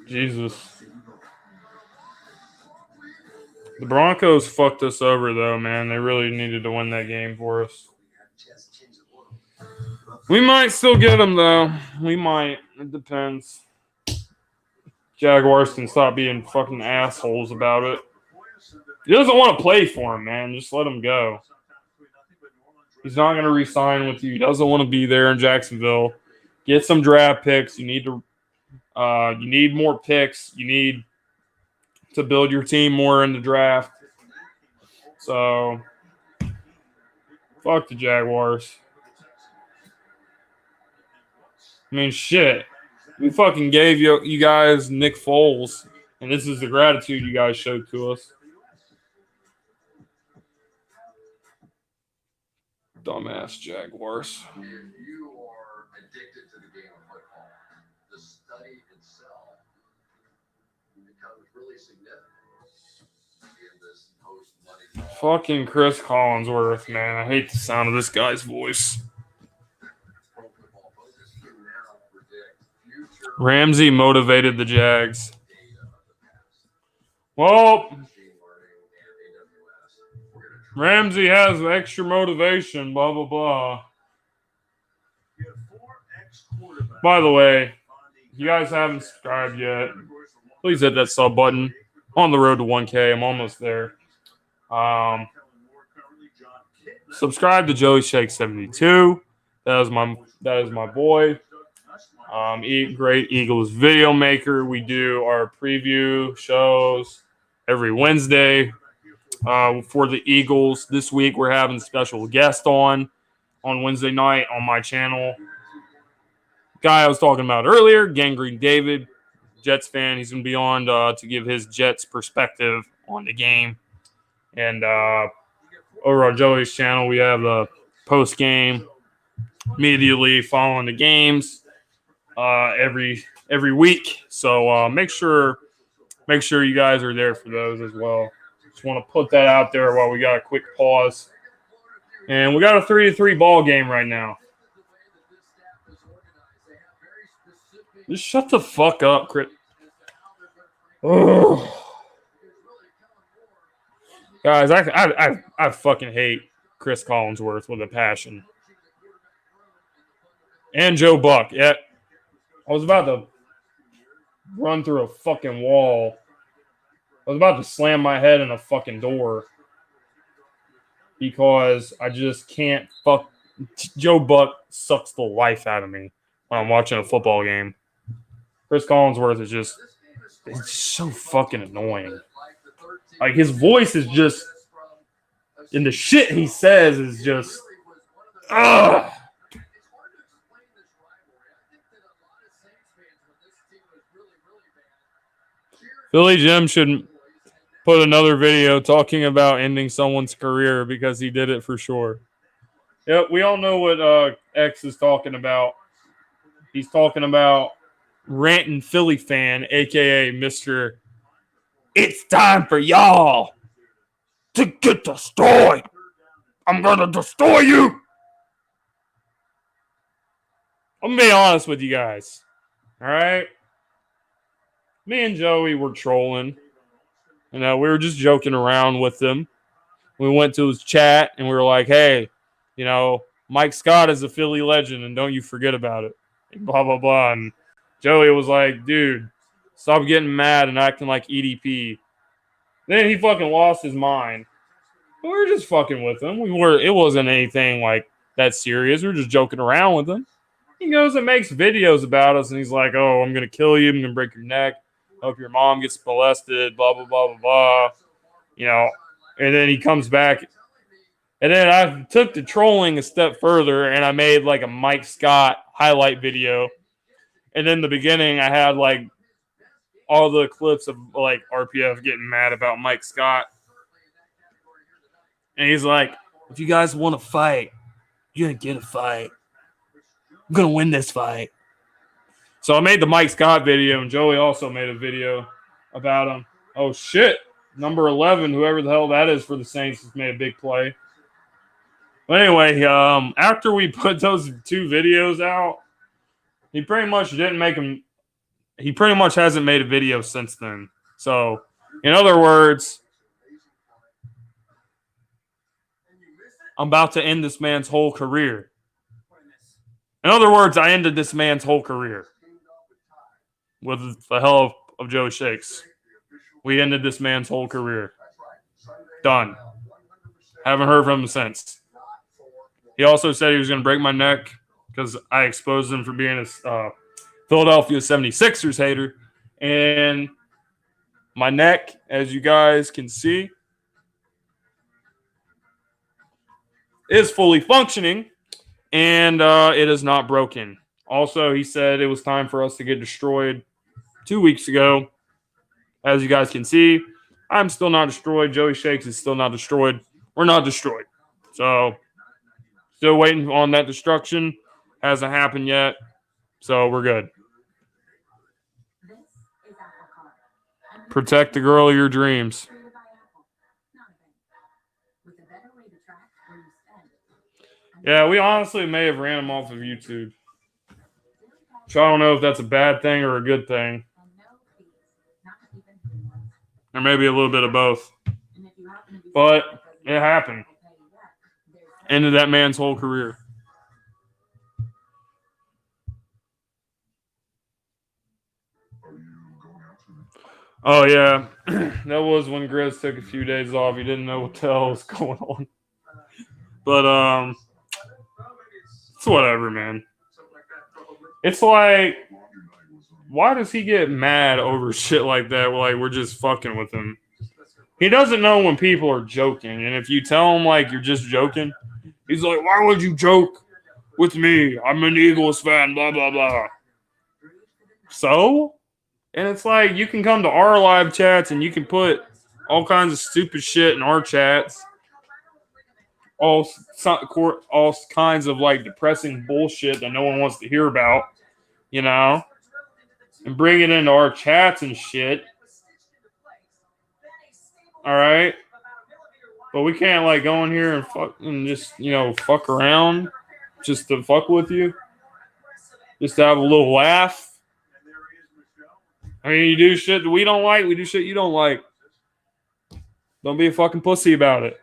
Jesus. The Broncos fucked us over, though, man. They really needed to win that game for us. We might still get them, though. We might. It depends. Jaguars can stop being fucking assholes about it. He doesn't want to play for him, man. Just let him go. He's not going to re-sign with you. He doesn't want to be there in Jacksonville. Get some draft picks. You need more picks. You need to build your team more in the draft. So, fuck the Jaguars. I mean, shit. We fucking gave you guys Nick Foles, and this is the gratitude you guys showed to us. Dumbass Jaguars. If you are addicted to the game of football, the study itself becomes really significant in this post-money. Fucking Chris Collinsworth, man. I hate the sound of this guy's voice. Ramsey motivated the Jags. Well, Ramsey has extra motivation, blah, blah, blah. By the way, if you guys haven't subscribed yet, please hit that sub button. On the road to 1K. I'm almost there. Subscribe to Joey Shake 72. That is my boy. Great Eagles video maker. We do our preview shows every Wednesday for the Eagles. This week we're having a special guest on Wednesday night on my channel. Guy I was talking about earlier, Gangrene David, Jets fan. He's going to be on to give his Jets perspective on the game. And over on Joey's channel, we have the post game immediately following the games. Every week, so make sure you guys are there for those as well. Just want to put that out there while we got a quick pause, and we got a 3-3 ball game right now. Just shut the fuck up, Crit. Ugh. Guys, I fucking hate Chris Collinsworth with a passion, and Joe Buck. Yeah. I was about to run through a fucking wall. I was about to slam my head in a fucking door because I just can't fuck. Joe Buck sucks the life out of me when I'm watching a football game. Chris Collinsworth is just so fucking annoying. Like, his voice is just, and the shit he says is just, ugh. Billy Jim should put another video talking about ending someone's career because he did it for sure. Yep, we all know what X is talking about. He's talking about ranting Philly fan, a.k.a. Mr. It's time for y'all to get destroyed. I'm going to destroy you. I'm going to be honest with you guys. All right? Me and Joey were trolling. We were just joking around with him. We went to his chat and we were like, hey, Mike Scott is a Philly legend and don't you forget about it. And blah, blah, blah. And Joey was like, dude, stop getting mad and acting like EDP. Then he fucking lost his mind. We were just fucking with him. It wasn't anything like that serious. We were just joking around with him. He goes and makes videos about us and he's like, oh, I'm going to kill you. I'm going to break your neck. Hope your mom gets molested, blah, blah, blah, blah, blah. And then he comes back And then I took the trolling a step further, and I made like a Mike Scott highlight video. And in the beginning, I had like all the clips of like RPF getting mad about Mike Scott. And he's like, if you guys want to fight, you're going to get a fight. I'm going to win this fight. So I made the Mike Scott video, and Joey also made a video about him. Oh, shit. Number 11, whoever the hell that is for the Saints, has made a big play. But anyway, after we put those 2 videos out, he pretty much didn't make them. He pretty much hasn't made a video since then. So, in other words, I'm about to end this man's whole career. In other words, I ended this man's whole career with the help of Joe Shakes. We ended this man's whole career. Done. Haven't heard from him since. He also said he was going to break my neck because I exposed him for being a Philadelphia 76ers hater. And my neck, as you guys can see, is fully functioning, and it is not broken. Also, he said it was time for us to get destroyed 2 weeks ago. As you guys can see, I'm still not destroyed. Joey Shakes is still not destroyed. We're not destroyed. So, still waiting on that destruction. Hasn't happened yet. So, we're good. Protect the girl of your dreams. Yeah, we honestly may have ran him off of YouTube. So I don't know if that's a bad thing or a good thing. Or maybe a little bit of both. But it happened. Ended that man's whole career. Oh, yeah. That was when Grizz took a few days off. He didn't know what the hell was going on. But, it's whatever, man. It's like, why does he get mad over shit like that? Like, we're just fucking with him. He doesn't know when people are joking. And if you tell him, like, you're just joking, he's like, why would you joke with me? I'm an Eagles fan, blah, blah, blah. So? And it's like, you can come to our live chats and you can put all kinds of stupid shit in our chats. All kinds of, like, depressing bullshit that no one wants to hear about, you know? And bring it into our chats and shit. All right? But we can't, like, go in here and fuck and just, you know, fuck around just to fuck with you. Just to have a little laugh. I mean, you do shit that we don't like. We do shit you don't like. Don't be a fucking pussy about it.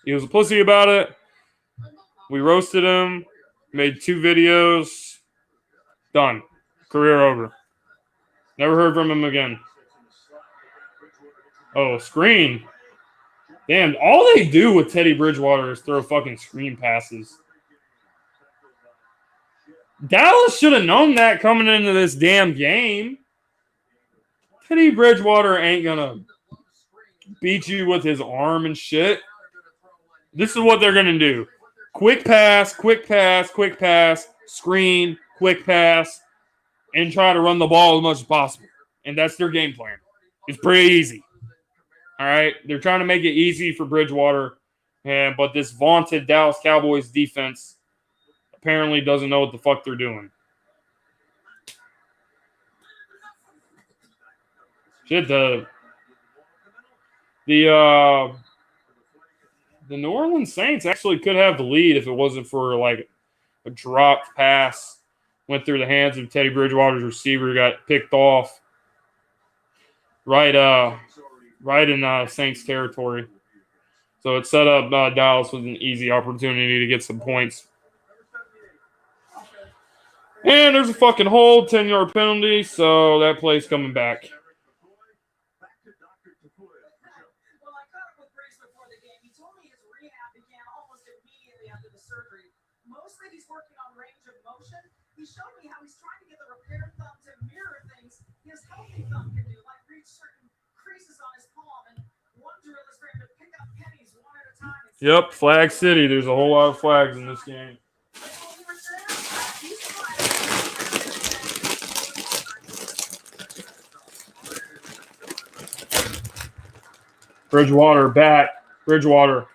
He was a pussy about it. We roasted him. Made 2 videos. Done. Career over. Never heard from him again. Oh, screen. Damn, all they do with Teddy Bridgewater is throw fucking screen passes. Dallas should have known that coming into this damn game. Teddy Bridgewater ain't gonna beat you with his arm and shit. This is what they're gonna do. Quick pass, quick pass, quick pass, screen, quick pass, and try to run the ball as much as possible. And that's their game plan. It's pretty easy. All right? They're trying to make it easy for Bridgewater, but this vaunted Dallas Cowboys defense apparently doesn't know what the fuck they're doing. Shit, the New Orleans Saints actually could have the lead if it wasn't for, like, a dropped pass. Went through the hands of Teddy Bridgewater's receiver, got picked off right in Saints territory. So it set up Dallas with an easy opportunity to get some points. And there's a fucking hold, 10-yard penalty, so that play's coming back. Mostly he's working on range of motion. He showed me how he's trying to get the repaired thumb to mirror things his healthy thumb can do, like reach certain creases on his palm. And one drill is for him to pick up pennies one at a time and Yep, Flag City. There's a whole lot of flags in this game. Bridgewater back. Bridgewater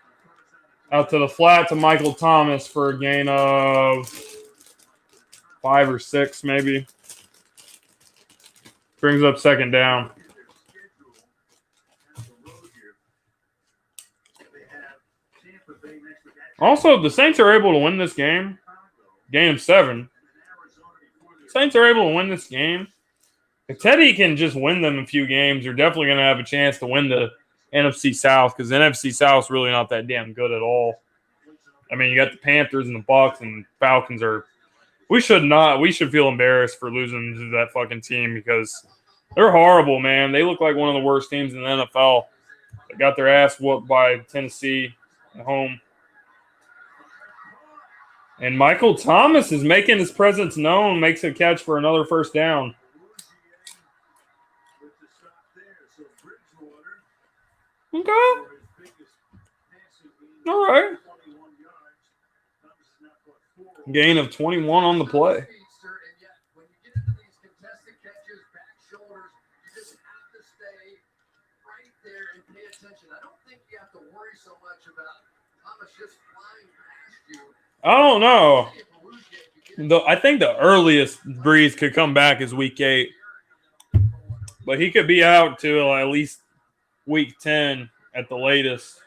out to the flat to Michael Thomas for a gain of 5 or 6, maybe. Brings up second down. Also, the Saints are able to win this game. Game 7. Saints are able to win this game. If Teddy can just win them a few games, they're definitely going to have a chance to win the NFC South because the NFC South is really not that damn good at all. I mean, you got the Panthers and the Bucs and Falcons are. We should feel embarrassed for losing to that fucking team because they're horrible, man. They look like one of the worst teams in the NFL. They got their ass whooped by Tennessee at home. And Michael Thomas is making his presence known, makes a catch for another first down. Okay. All right. Gain of 21 on the play. I don't know. I think the earliest Breeze could come back is week 8. But he could be out till at least week 10 at the latest.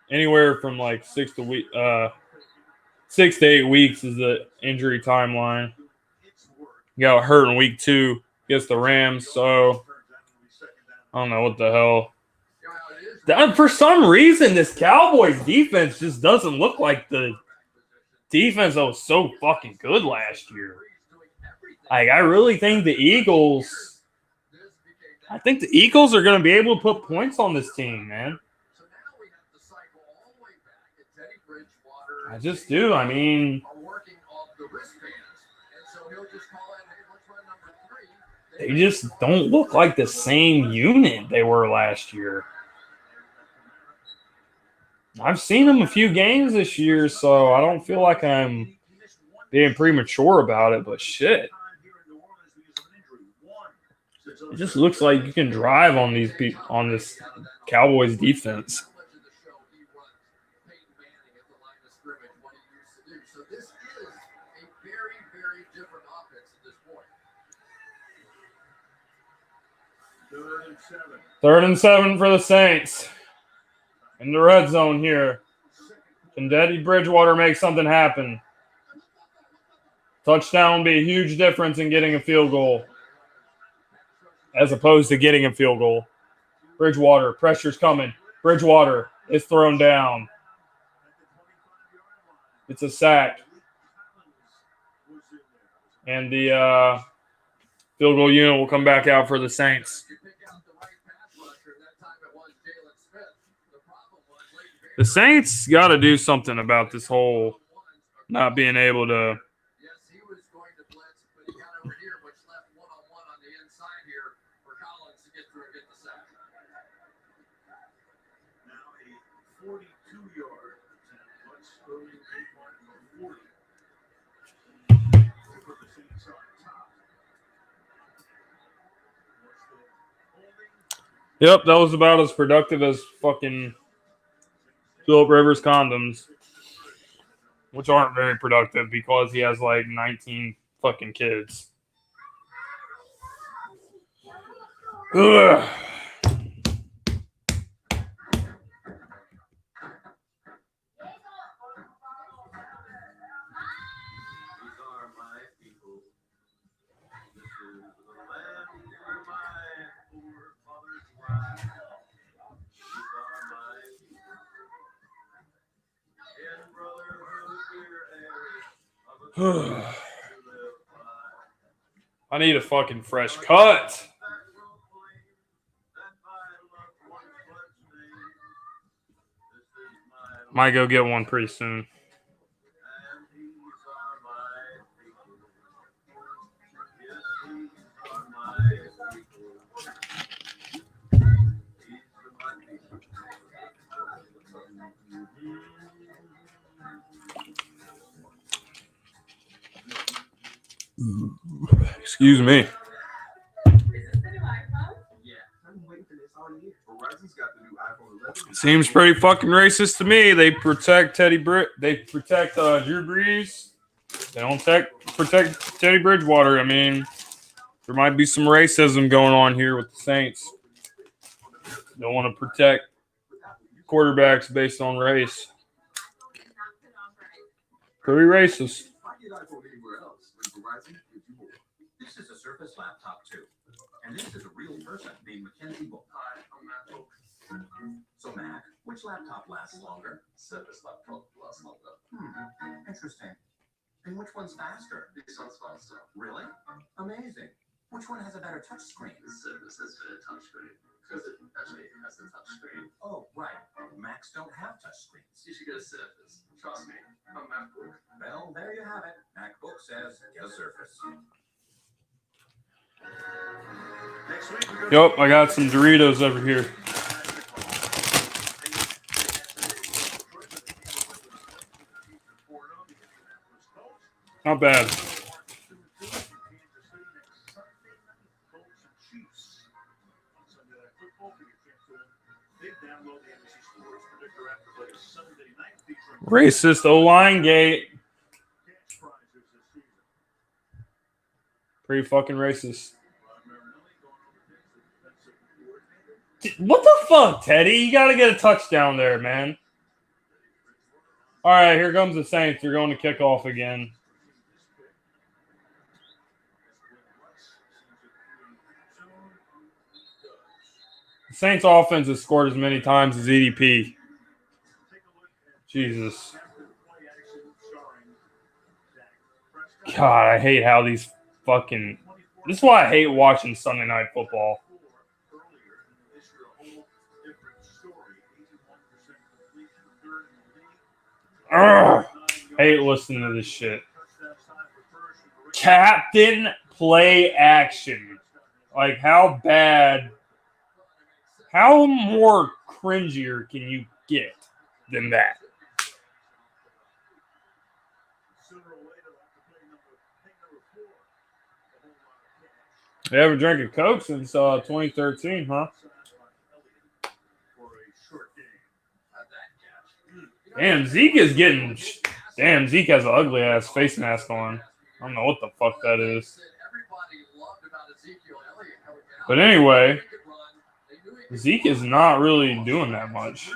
Anywhere from like 6 to 8 weeks is the injury timeline. He got hurt in week 2 against the Rams, so I don't know what the hell. For some reason, this Cowboys defense just doesn't look like the defense that was so fucking good last year. Like, I really think the Eagles are going to be able to put points on this team, man. I just do. I mean, they just don't look like the same unit they were last year. I've seen them a few games this year, so I don't feel like I'm being premature about it, but shit. It just looks like you can drive on these people on this Cowboys defense. Third and 7 for the Saints. In the red zone here. Can Teddy Bridgewater make something happen? Touchdown would be a huge difference in getting a field goal as opposed to getting a field goal. Bridgewater, pressure's coming. Bridgewater is thrown down. It's a sack. And the field goal unit will come back out for the Saints. The Saints got to do something about this whole not being able to. Yep, that was about as productive as fucking Phillip Rivers condoms, which aren't very productive because he has like 19 fucking kids. Ugh. I need a fucking fresh cut. Might go get one pretty soon. Excuse me. Seems pretty fucking racist to me. They protect They protect Drew Brees. They don't protect Teddy Bridgewater. I mean, there might be some racism going on here with the Saints. They want to protect quarterbacks based on race. Pretty racist. This is a Surface Laptop 2, and this is a real person named Mackenzie Book. Hi, I'm Matt Book. So, Matt, which laptop lasts longer? Surface Laptop lasts longer. Interesting. And which one's faster? This one's faster. Really? Amazing. Which one has a better touch screen? The Surface has better touch screen. Because it actually has a touch screen. Oh, right. Macs don't have touch screens. You should get a Surface. Trust me, I'm MacBook. Well, there you have it. MacBook says get a Surface. Yep, I got some Doritos over here. Not bad. Racist O-line gate. Pretty fucking racist. What the fuck, Teddy? You got to get a touchdown there, man. All right, here comes the Saints. They're going to kick off again. The Saints offense has scored as many times as EDP. Jesus. God, I hate how these fucking... This is why I hate watching Sunday Night Football. Ugh, hate listening to this shit. Captain play action. Like, how bad... How more cringier can you get than that? They haven't drank a Coke since 2013, huh? Damn, Zeke is getting... Damn, Zeke has an ugly-ass face mask on. I don't know what the fuck that is. But anyway, Zeke is not really doing that much.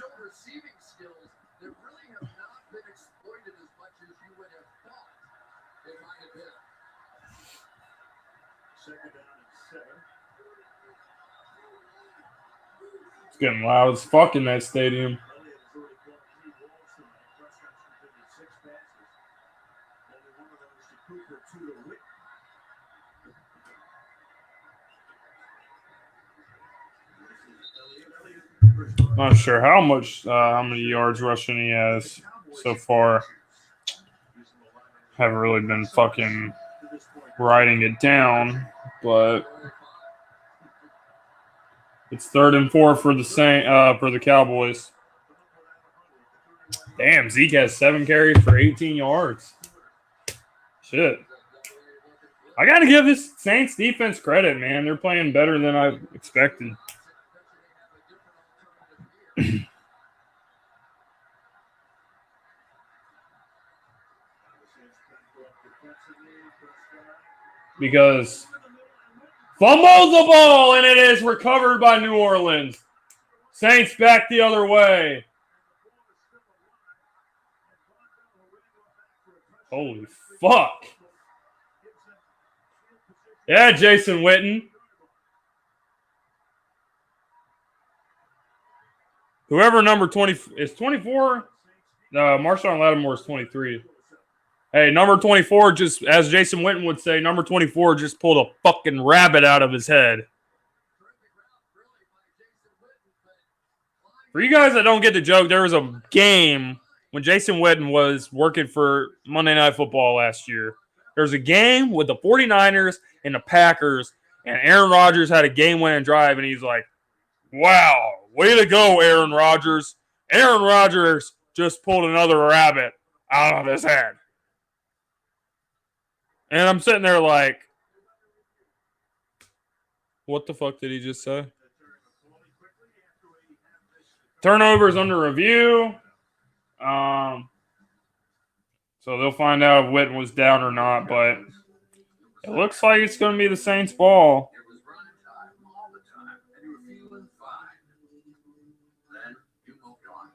It's getting loud as fuck in that stadium. Not sure how many yards rushing he has so far. Haven't really been fucking writing it down, but it's 3rd and 4 for the Cowboys. Damn, Zeke has 7 carries for 18 yards. Shit. I got to give this Saints defense credit, man. They're playing better than I expected. Because fumbles the ball, and it is recovered by New Orleans. Saints back the other way. Holy fuck. Yeah, Jason Witten. Whoever number 20 is 24. Marshawn Lattimore is 23. Hey, number 24 just, as Jason Witten would say, number 24 just pulled a fucking rabbit out of his head. For you guys that don't get the joke, there was a game when Jason Witten was working for Monday Night Football last year. There was a game with the 49ers and the Packers, and Aaron Rodgers had a game-winning drive, and he's like, wow, way to go, Aaron Rodgers. Aaron Rodgers just pulled another rabbit out of his head. And I'm sitting there like, what the fuck did he just say? Turnovers under review. So they'll find out if Witten was down or not, but it looks like it's going to be the Saints' ball. It was running time all the time, and you were feeling fine. Then you moved on.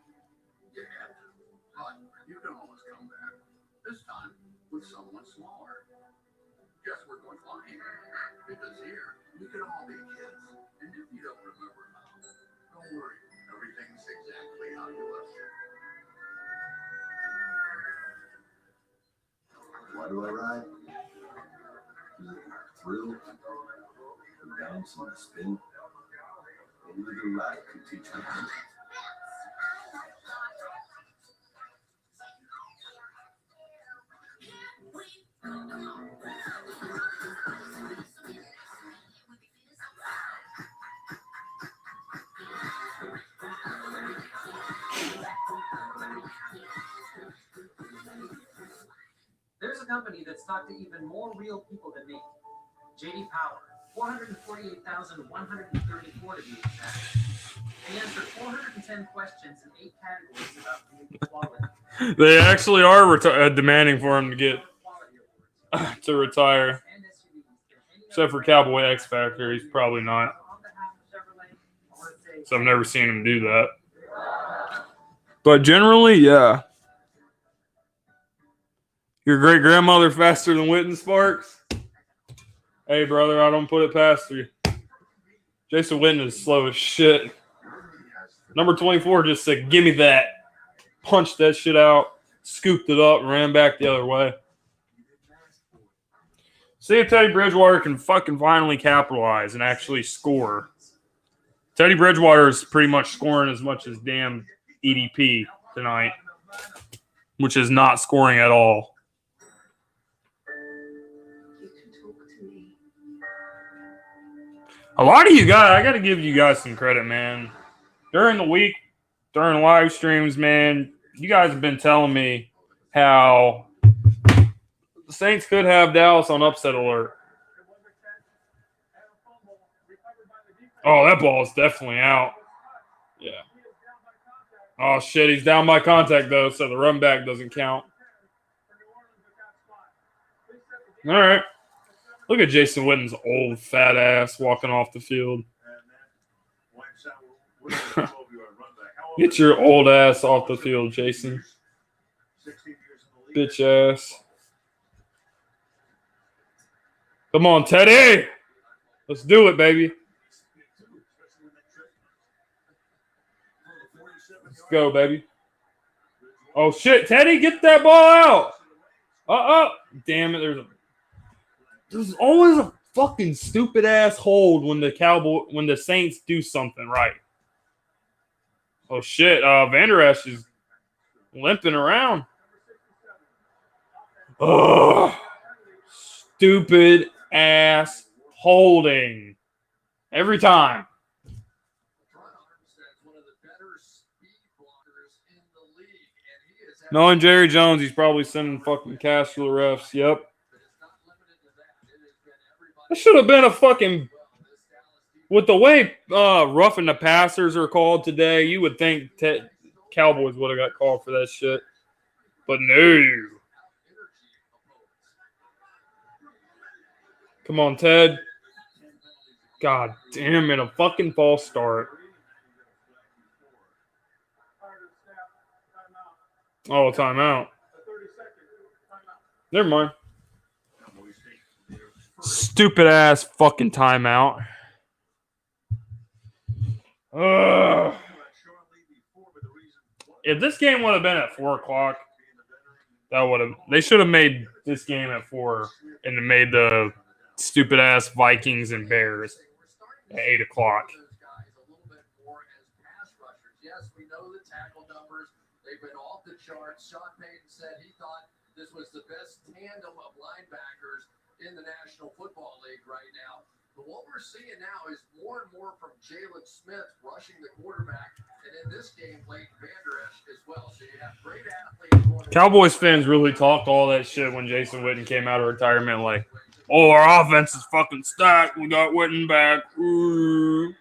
You had to, but you can always come back. This time with someone smaller. Guess we're going flying. Because here, we can all be kids. And if you don't remember how, don't worry. Everything's exactly how you left it. Why do I ride? Thrill, the bounce and the spin. Only the ride can teach me. There's a company that's talked to even more real people than me. JD Power, 448,134 to be exact. They answered 410 questions in 8 categories about quality. They actually are demanding for him to get to retire. Except for Cowboy X Factor, he's probably not. So I've never seen him do that. But generally, yeah. Your great grandmother faster than Witten Sparks? Hey, brother, I don't put it past you. Jason Witten is slow as shit. Number 24 just said, give me that. Punched that shit out, scooped it up, and ran back the other way. See if Teddy Bridgewater can fucking finally capitalize and actually score. Teddy Bridgewater is pretty much scoring as much as damn EDP tonight, which is not scoring at all. A lot of you guys, I got to give you guys some credit, man. During the week, during live streams, man, you guys have been telling me how the Saints could have Dallas on upset alert. Oh, that ball is definitely out. Yeah. Oh, shit, he's down by contact, though, so the run back doesn't count. All right. Look at Jason Witten's old fat ass walking off the field. Get your old ass off the field, Jason. Bitch ass. Come on, Teddy. Let's do it, baby. Let's go, baby. Oh, shit. Teddy, get that ball out. Damn it. There's always a fucking stupid ass hold when the Saints do something right. Oh shit, Vander Esch is limping around. Ugh. Stupid ass holding. Every time. Knowing Jerry Jones, he's probably sending fucking cash to the refs. Yep. That should have been a fucking... With the way roughing the passers are called today, you would think Cowboys would have got called for that shit. But no. Come on, Ted. God damn it, a fucking false start. Oh, timeout. Never mind. Stupid ass fucking timeout. Ugh. If this game would have been at 4 o'clock, they should have made this game at 4 and made the stupid ass Vikings and Bears at 8 o'clock. Yes, we know the tackle numbers. They've been off the charts. Sean Payton said he thought this was the best tandem of linebackers in the National Football League right now. But what we're seeing now is more and more from Jalen Smith rushing the quarterback, and in this game, Leighton Vander Esch as well. So you have great athletes going. Cowboys fans really talked all that shit when Jason Witten came out of retirement. Like, oh, our offense is fucking stacked. We got Witten back. Ooh.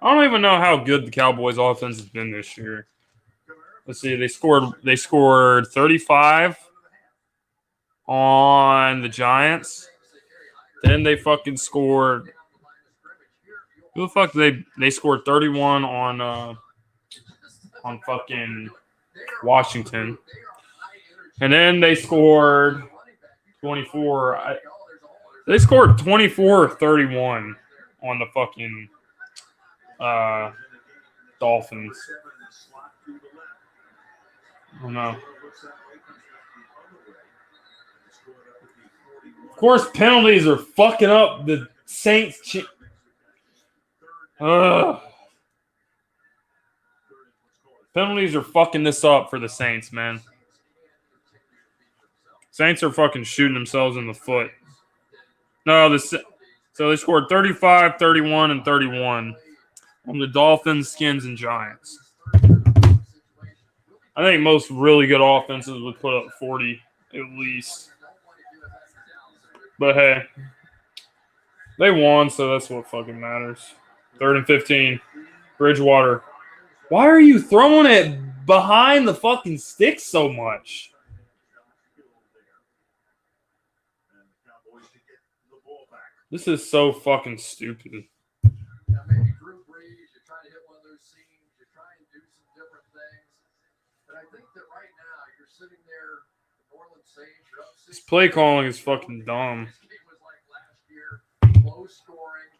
I don't even know how good the Cowboys offense has been this year. Let's see. They scored 35 on the Giants. Then they fucking scored. Who the fuck they scored 31 on fucking Washington. And then they scored 24. They scored 24-31 on the fucking Dolphins. I don't know. Of course, penalties are fucking up the Saints. Penalties are fucking this up for the Saints, man. Saints are fucking shooting themselves in the foot. No, so they scored 35, 31, and 31 on the Dolphins, Skins, and Giants. I think most really good offenses would put up 40 at least. But hey, they won, so that's what fucking matters. 3rd and 15. Bridgewater. Why are you throwing it behind the fucking sticks so much? This is so fucking stupid. Yeah, maybe group reads, you're trying to hit one of those seams, you're trying to do some different things. But I think that right now, you're sitting there, the New Orleans Saints, you're up 6. This play calling is fucking dumb. This game was like last year, low scoring,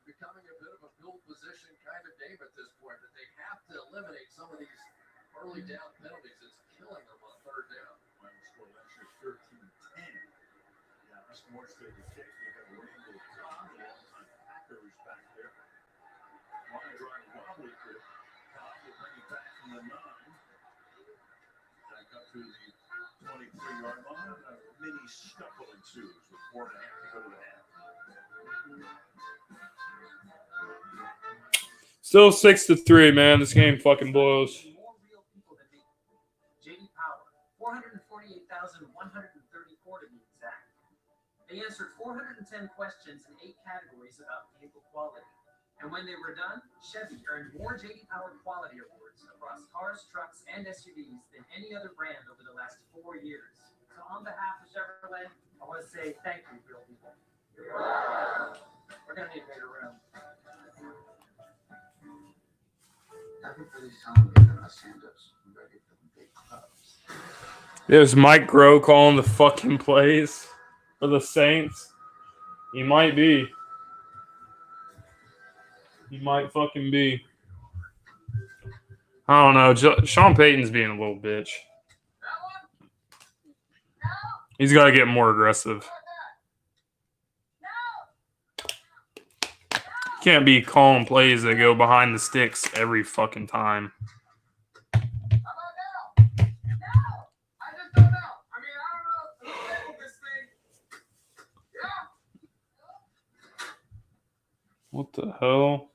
becoming a bit of a field position kind of game at this point. That they have to eliminate some of these early down penalties. It's killing them on 3rd down. Final score last year 13-10. Yeah, that's more than the kick. They got Randall Cobb, the all-time Packers back there. Line drive wobbly to Cobb will bring it back from the 9. Back up to the 23-yard line. A mini scuffle ensues with 4.5 to go to the half. Still 6-3, man. This game fucking blows. More real people than me. J.D. Power, 448,134 to be exact. They answered 410 questions in 8 categories about vehicle quality. And when they were done, Chevy earned more J.D. Power quality awards across cars, trucks, and SUVs than any other brand over the last 4 years. So on behalf of Chevrolet, I want to say thank you, real people. We're going to need a bigger room. Everybody's telling me they're not Santos. I'm ready for the big clubs. There's Mike Groh calling the fucking plays for the Saints. He might be. He might fucking be. I don't know. Sean Payton's being a little bitch. He's got to get more aggressive. Can't be calling plays that go behind the sticks every fucking time. How about now? No, I just don't know. I mean, I don't know if this thing. Yeah. What the hell?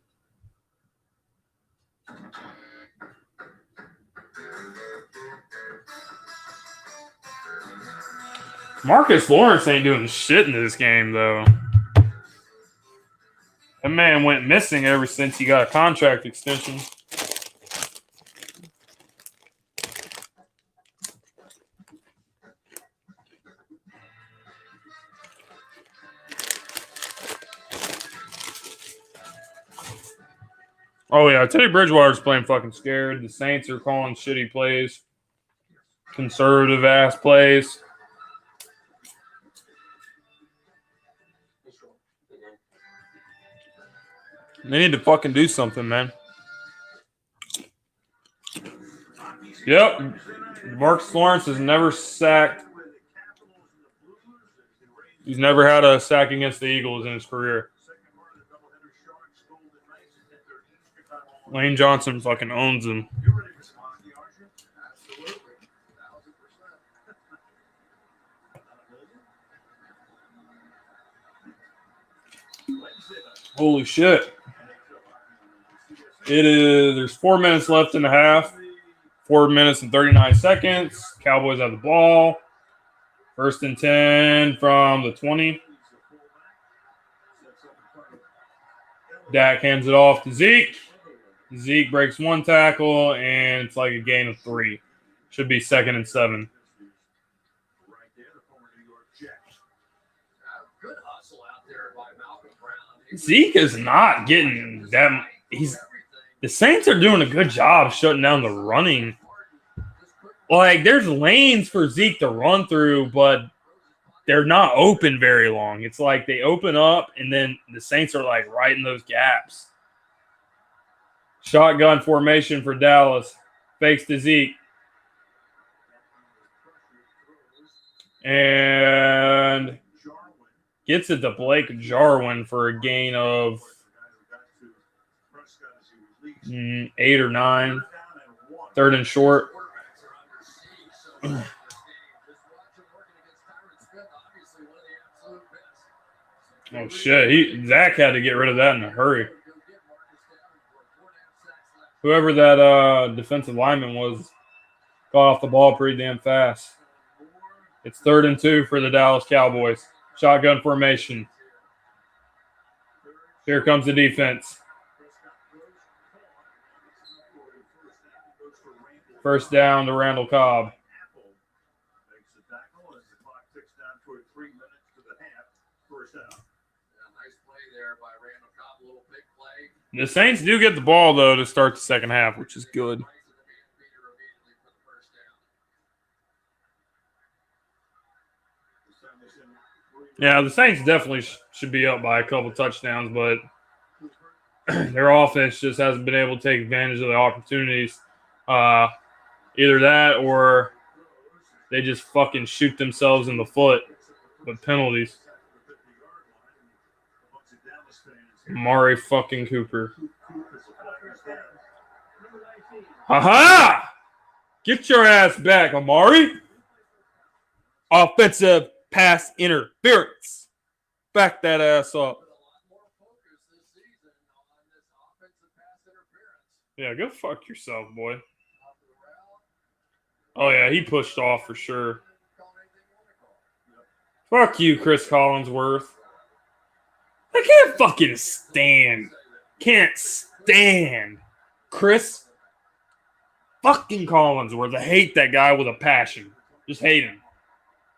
Marcus Lawrence ain't doing shit in this game, though. That man went missing ever since he got a contract extension. Oh, yeah. Teddy Bridgewater's playing fucking scared. The Saints are calling shitty plays. Conservative-ass plays. They need to fucking do something, man. Yep. Marcus Lawrence has never sacked. He's never had a sack against the Eagles in his career. Lane Johnson fucking owns him. Holy shit. There's 4 minutes left in the half. 4 minutes and 39 seconds. Cowboys have the ball. 1st and 10 from the 20. Dak hands it off to Zeke. Zeke breaks 1 tackle, and it's like a gain of 3. Should be 2nd and 7. Good hustle out there by Malcolm Brown. Zeke is not getting that. The Saints are doing a good job shutting down the running. Like, there's lanes for Zeke to run through, but they're not open very long. It's like they open up, and then the Saints are like right in those gaps. Shotgun formation for Dallas. Fakes to Zeke. And gets it to Blake Jarwin for a gain of 8 or 9. 3rd and short. Oh, shit. Zach had to get rid of that in a hurry. Whoever that defensive lineman was got off the ball pretty damn fast. It's 3rd and 2 for the Dallas Cowboys. Shotgun formation. Here comes the defense. 1st down to Randall Cobb. The Saints do get the ball, though, to start the second half, which is good. Yeah, the Saints definitely should be up by a couple touchdowns, but their offense just hasn't been able to take advantage of the opportunities. Either that or they just fucking shoot themselves in the foot with penalties. Amari fucking Cooper. Ha-ha! Get your ass back, Amari. Offensive pass interference. Back that ass up. Yeah, go fuck yourself, boy. Oh, yeah, he pushed off for sure. Fuck you, Chris Collinsworth. I can't fucking stand. Can't stand Chris fucking Collinsworth. I hate that guy with a passion. Just hate him.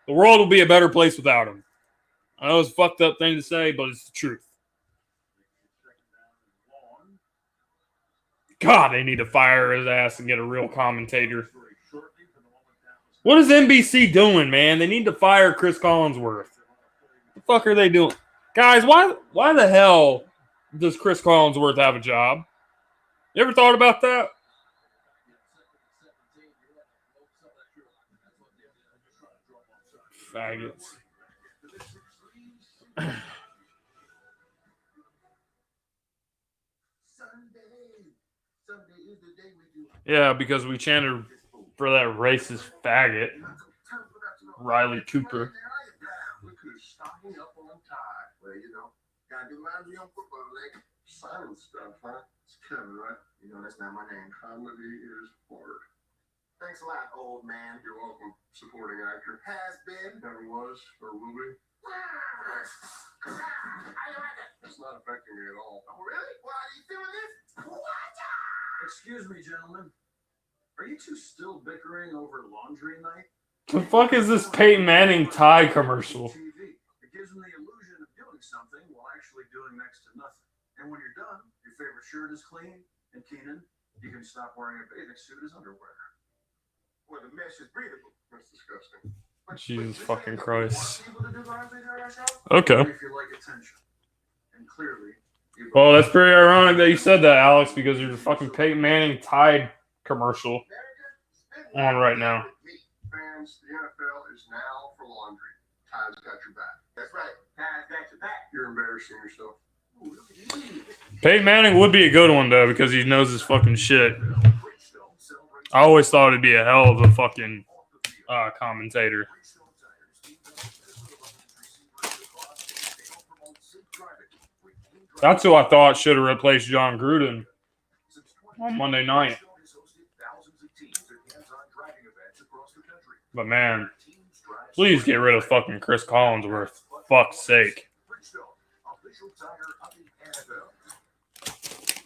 The world will be a better place without him. I know it's a fucked up thing to say, but it's the truth. God, they need to fire his ass and get a real commentator. What is NBC doing, man? They need to fire Chris Collinsworth. What the fuck are they doing? Guys, why the hell does Chris Collinsworth have a job? You ever thought about that? Faggots. Yeah, because we chanted for that racist faggot, Riley Cooper. Well, you know, gotta do laundry on football leg. Silent stuff, huh? It's Kevin, right? You know, that's not my name. Comedy is hard. Thanks a lot, old man. You're welcome. Supporting actor. Has been. Never was or will be. It's not affecting me at all. Oh, really? Why are you doing this? Excuse me, gentlemen. Are you two still bickering over laundry night? The fuck is this Peyton Manning tie commercial? TV. It gives them the illusion of doing something while actually doing next to nothing. And when you're done, your favorite shirt is clean, and Keenan, you can stop wearing a bathing suit as underwear. Well, the mesh is breathable. That's disgusting. Jesus fucking Christ. People to do laundry there ourselves? Okay. If you like attention. And clearly, you Well, that's pretty ironic that you said that, Alex, because there's a fucking Peyton Manning Tide commercial on right now. Fans, the NFL is now for laundry. Tide's got your back. That's right. Tide's got your back. You're embarrassing yourself. Peyton Manning would be a good one, though, because he knows his fucking shit. I always thought it'd be a hell of a fucking commentator. That's who I thought should have replaced John Gruden on Monday night. But man, please get rid of fucking Chris Collinsworth. Fuck's sake.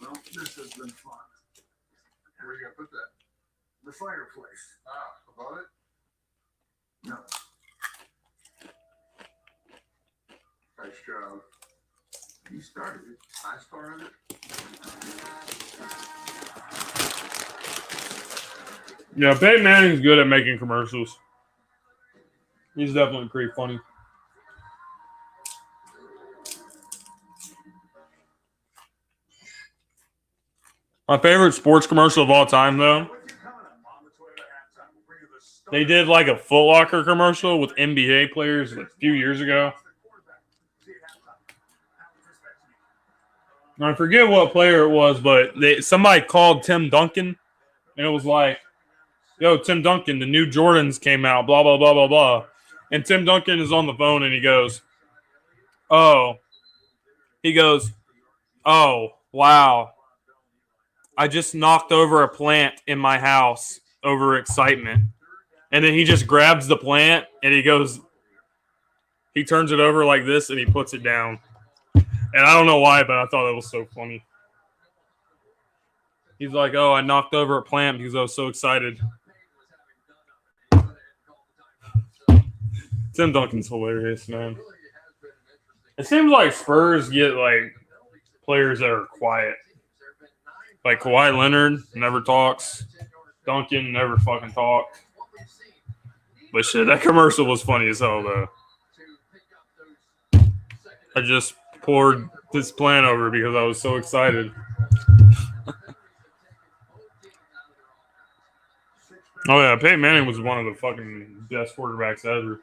Well, this has been fun. Where are you gonna put that? The fireplace. Above it? No. Nice job. You started it. I started it. Yeah, Peyton Manning's good at making commercials. He's definitely pretty funny. My favorite sports commercial of all time, though, they did like a Foot Locker commercial with NBA players a few years ago. I forget what player it was, but somebody called Tim Duncan, and it was like, yo, Tim Duncan, the new Jordans came out, blah, blah, blah, blah, blah. And Tim Duncan is on the phone, and he goes, oh, wow. I just knocked over a plant in my house over excitement. And then he just grabs the plant, and he turns it over like this, and he puts it down. And I don't know why, but I thought it was so funny. He's like, oh, I knocked over a plant because I was so excited. Tim Duncan's hilarious, man. It seems like Spurs get, like, players that are quiet. Like Kawhi Leonard never talks. Duncan never fucking talked. But shit, that commercial was funny as hell, though. I just poured this plant over because I was so excited. Oh, yeah, Peyton Manning was one of the fucking best quarterbacks ever.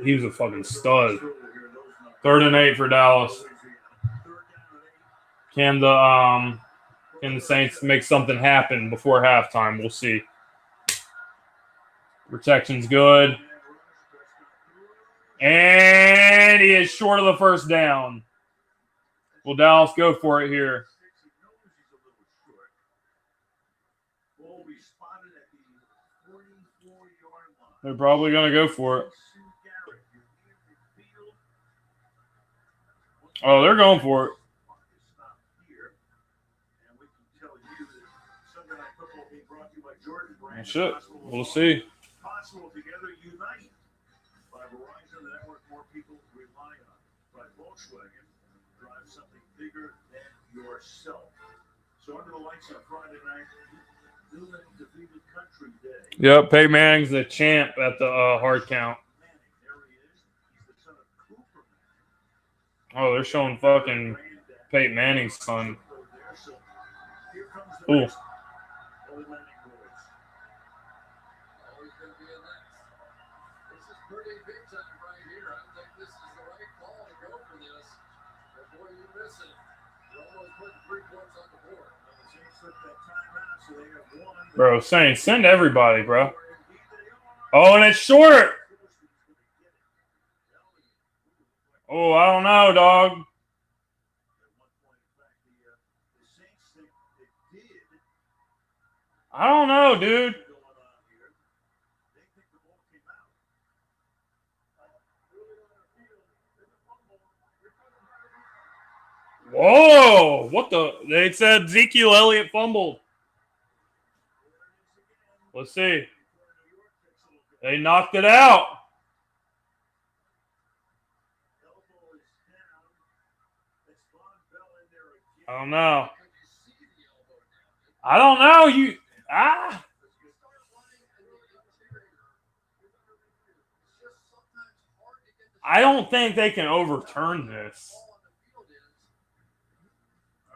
He was a fucking stud. 3rd and 8 for Dallas. Can the Saints make something happen before halftime? We'll see. Protection's good. And he is short of the first down. Will Dallas go for it here? They're probably going to go for it. Oh, they're going for it. Well, shit. We'll see. Yep, Peyton Manning's the champ at the hard count. Oh, they're showing fucking Peyton Manning's son. Ooh. Bro, Saints, send everybody, bro. Oh, and it's short. Oh, I don't know, dog. I don't know, dude. Whoa, what the? They said Ezekiel Elliott fumbled. Let's see. They knocked it out. I don't know. I don't know. I don't think they can overturn this.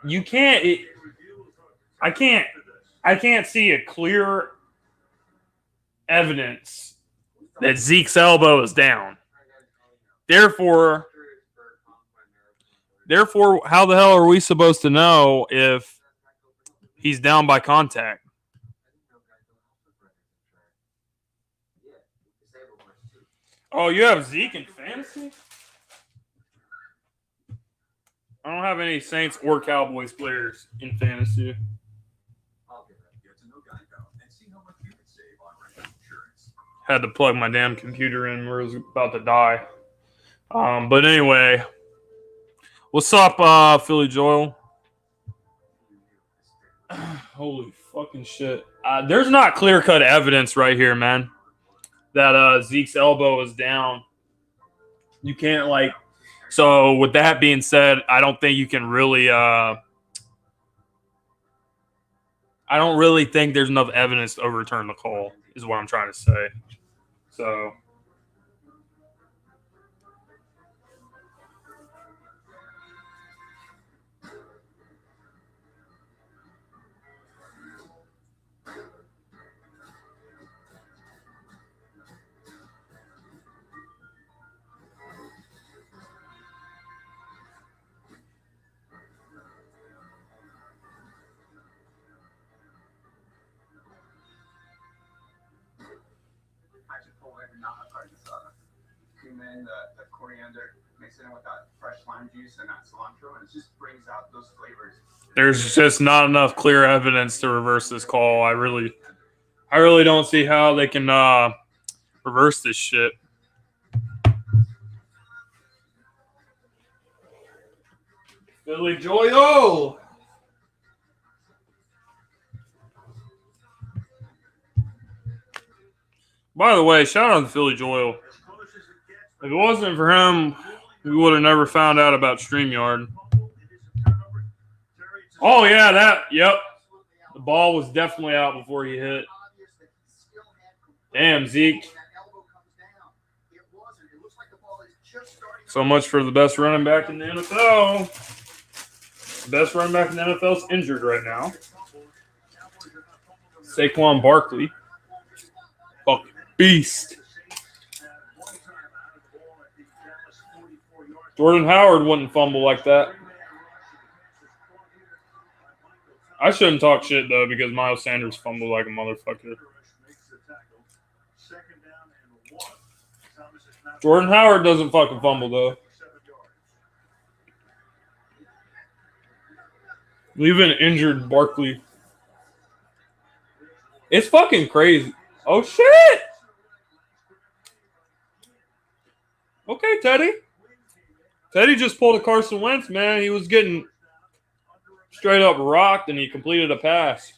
You can't. I can't see a clear evidence that Zeke's elbow is down. Therefore, how the hell are we supposed to know if he's down by contact? Oh, you have Zeke in fantasy? I don't have any Saints or Cowboys players in fantasy. I'll get to know Geico and see how much you can save on rental insurance. Had to plug my damn computer in where it was about to die. But anyway, what's up, Philly Joel? Holy fucking shit. There's not clear-cut evidence right here, man, that Zeke's elbow is down. You can't, like... So, with that being said, I don't think you can really... I don't really think there's enough evidence to overturn the call, is what I'm trying to say. So... I should pull in not a part of cumin, the coriander, mix it in with that fresh lime juice and that cilantro, and it just brings out those flavors. There's just not enough clear evidence to reverse this call. I really don't see how they can reverse this shit. Philly Joyo! By the way, shout out to Philly Joyo. If it wasn't for him, we would have never found out about StreamYard. Oh, yeah, yep. The ball was definitely out before he hit. Damn, Zeke. So much for the best running back in the NFL. The best running back in the NFL is injured right now. Saquon Barkley. Fucking beast. Jordan Howard wouldn't fumble like that. I shouldn't talk shit, though, because Miles Sanders fumbled like a motherfucker. Jordan Howard doesn't fucking fumble, though. Leave an injured Barkley. It's fucking crazy. Oh, shit! Okay, Teddy. Teddy just pulled a Carson Wentz, man. He was getting straight up rocked, and he completed a pass.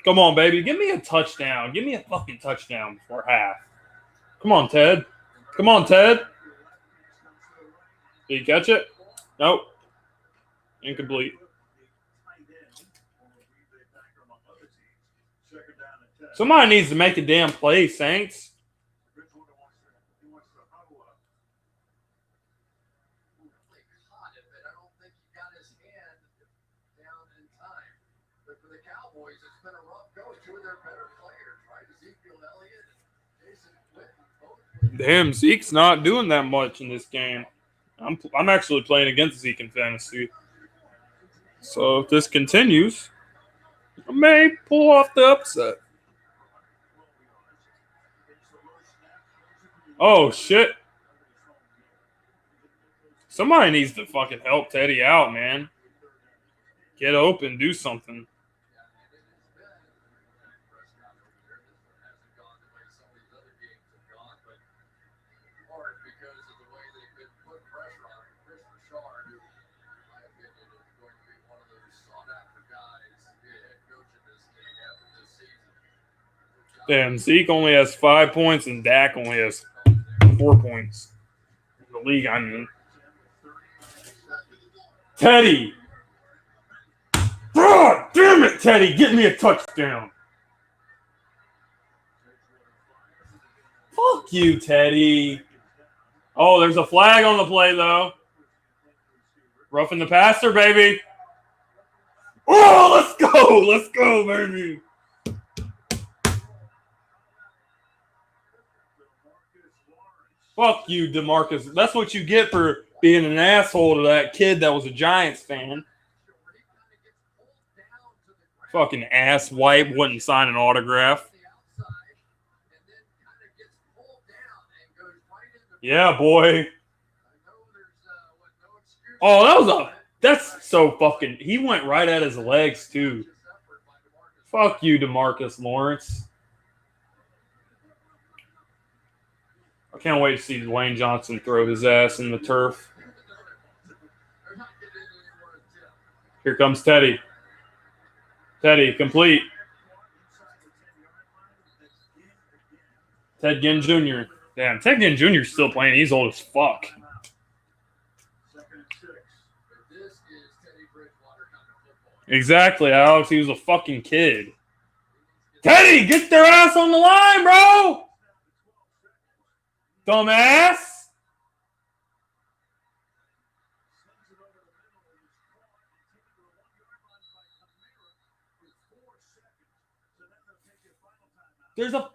Come on, baby. Give me a touchdown. Give me a fucking touchdown before half. Come on, Ted. Come on, Ted. Did he catch it? Nope. Incomplete. Somebody needs to make a damn play, Saints. But for the Cowboys, it's been a rough go. Two of their better players, right? Ezekiel Elliott and Jason Witten. Damn, Zeke's not doing that much in this game. I'm actually playing against Zeke in fantasy. So if this continues, I may pull off the upset. Oh, shit. Somebody needs to fucking help Teddy out, man. Get open, do something. Damn, Zeke only has 5 points and Dak only has 4 points. The league, I mean. Teddy! God damn it, Teddy! Get me a touchdown! Fuck you, Teddy. Oh, there's a flag on the play, though. Roughing the passer, baby. Oh, let's go! Let's go, baby! Fuck you, DeMarcus. That's what you get for being an asshole to that kid that was a Giants fan. Fucking ass wipe wouldn't sign an autograph. Yeah, boy. Oh, that's so fucking. He went right at his legs too. Fuck you, DeMarcus Lawrence. I can't wait to see Dwayne Johnson throw his ass in the turf. Here comes Teddy. Teddy, complete. Ted Ginn Jr. Damn, Ted Ginn Jr. is still playing. He's old as fuck. Exactly, Alex. He was a fucking kid. Teddy, get their ass on the line, bro! Dumbass! There's a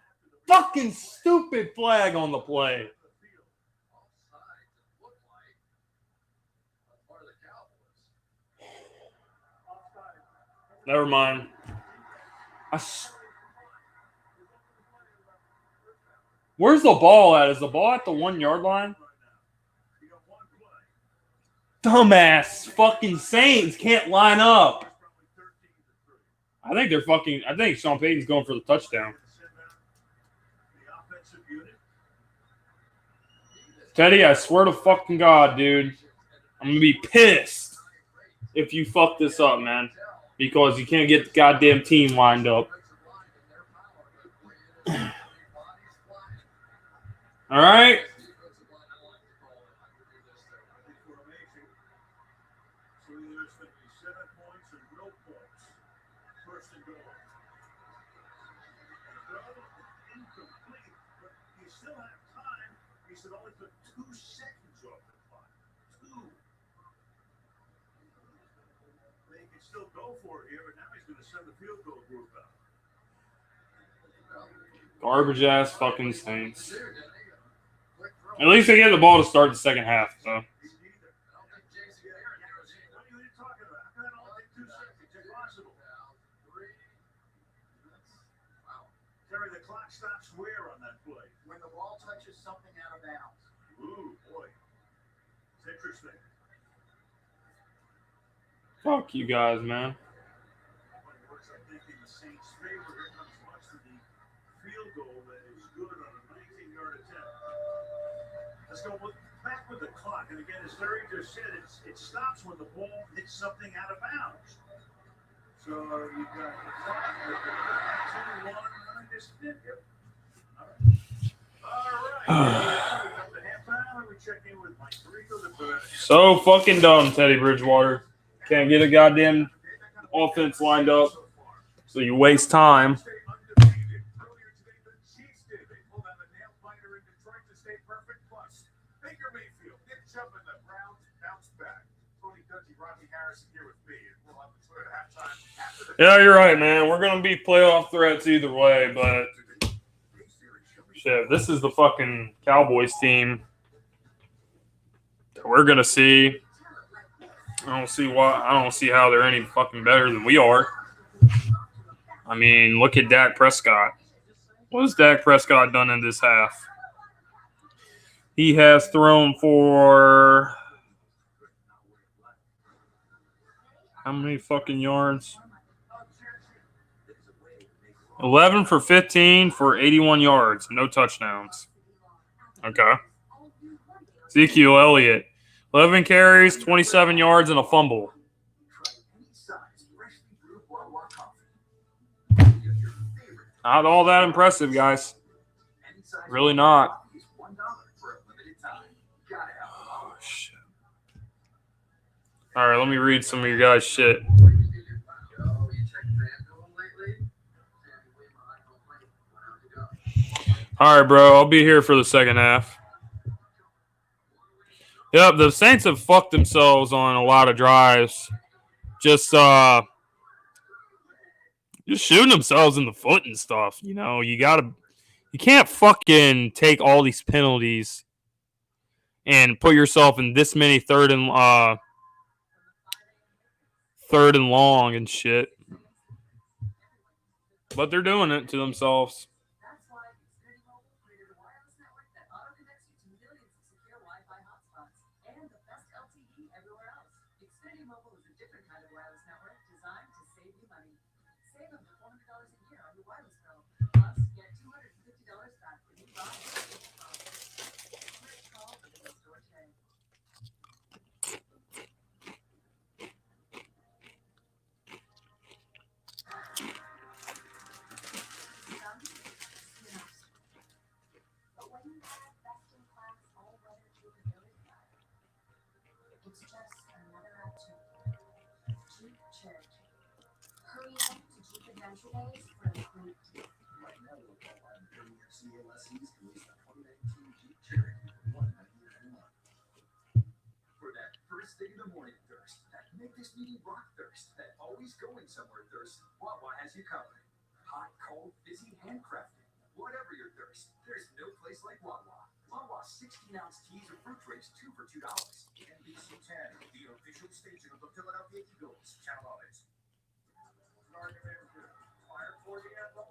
fucking stupid flag on the play. Never mind. Where's the ball at? Is the ball at the 1 yard line? Dumbass fucking Saints can't line up. I think Sean Payton's going for the touchdown. Teddy, I swear to fucking God, dude. I'm going to be pissed if you fuck this up, man. Because you can't get the goddamn team lined up. All right? Garbage ass fucking Saints. At least they get the ball to start the second half, though. Terry, the clock stops where on that play? When the ball touches something out of bounds. Ooh, boy. It's interesting. Fuck you guys, man. Let's go back with the clock. And again, as Terry just said, it stops when the ball hits something out of bounds. So you've got the clock with the 2-1. Just did it. All right. We come to halftime and we check in with Mike Tirico. So fucking dumb, Teddy Bridgewater. Can't get a goddamn offense lined up. So you waste time. Yeah, you're right, man. We're gonna be playoff threats either way, but shit, this is the fucking Cowboys team that we're gonna see. I don't see how they're any fucking better than we are. I mean, look at Dak Prescott. What has Dak Prescott done in this half? He has thrown for how many fucking yards? 11 for 15 for 81 yards. No touchdowns. Okay. Ezekiel Elliott. 11 carries, 27 yards, and a fumble. Not all that impressive, guys. Really not. Oh, shit. All right, let me read some of your guys' shit. All right, bro. I'll be here for the second half. Yep, the Saints have fucked themselves on a lot of drives. Just shooting themselves in the foot and stuff. You know, you can't fucking take all these penalties and put yourself in this many third and long and shit. But they're doing it to themselves. money. Save them $400 a year on your wireless bill. Plus, get $250 back when you buy a Sprint phone. Call the Google store today. But when you have best-in-class all-weather capability, it's just another opportunity. Jeep Cherokee. Hurry up to Jeep Adventure Days for a great deal. Right now, we'll call our WFCA lessees can use the 2019 Jeep Cherokee for $199 a month. For that first thing in the morning thirst, that make this meeting rock thirst, that always going somewhere thirst, Wawa has you covered. Hot, cold, fizzy, handcrafted. Whatever your thirst, there's no place like Wawa. Wawa's 16-ounce teas or fruit drinks, 2 for $2. NBC 10, the official station of the Philadelphia Eagles. Channel on it. Fire for the anthem.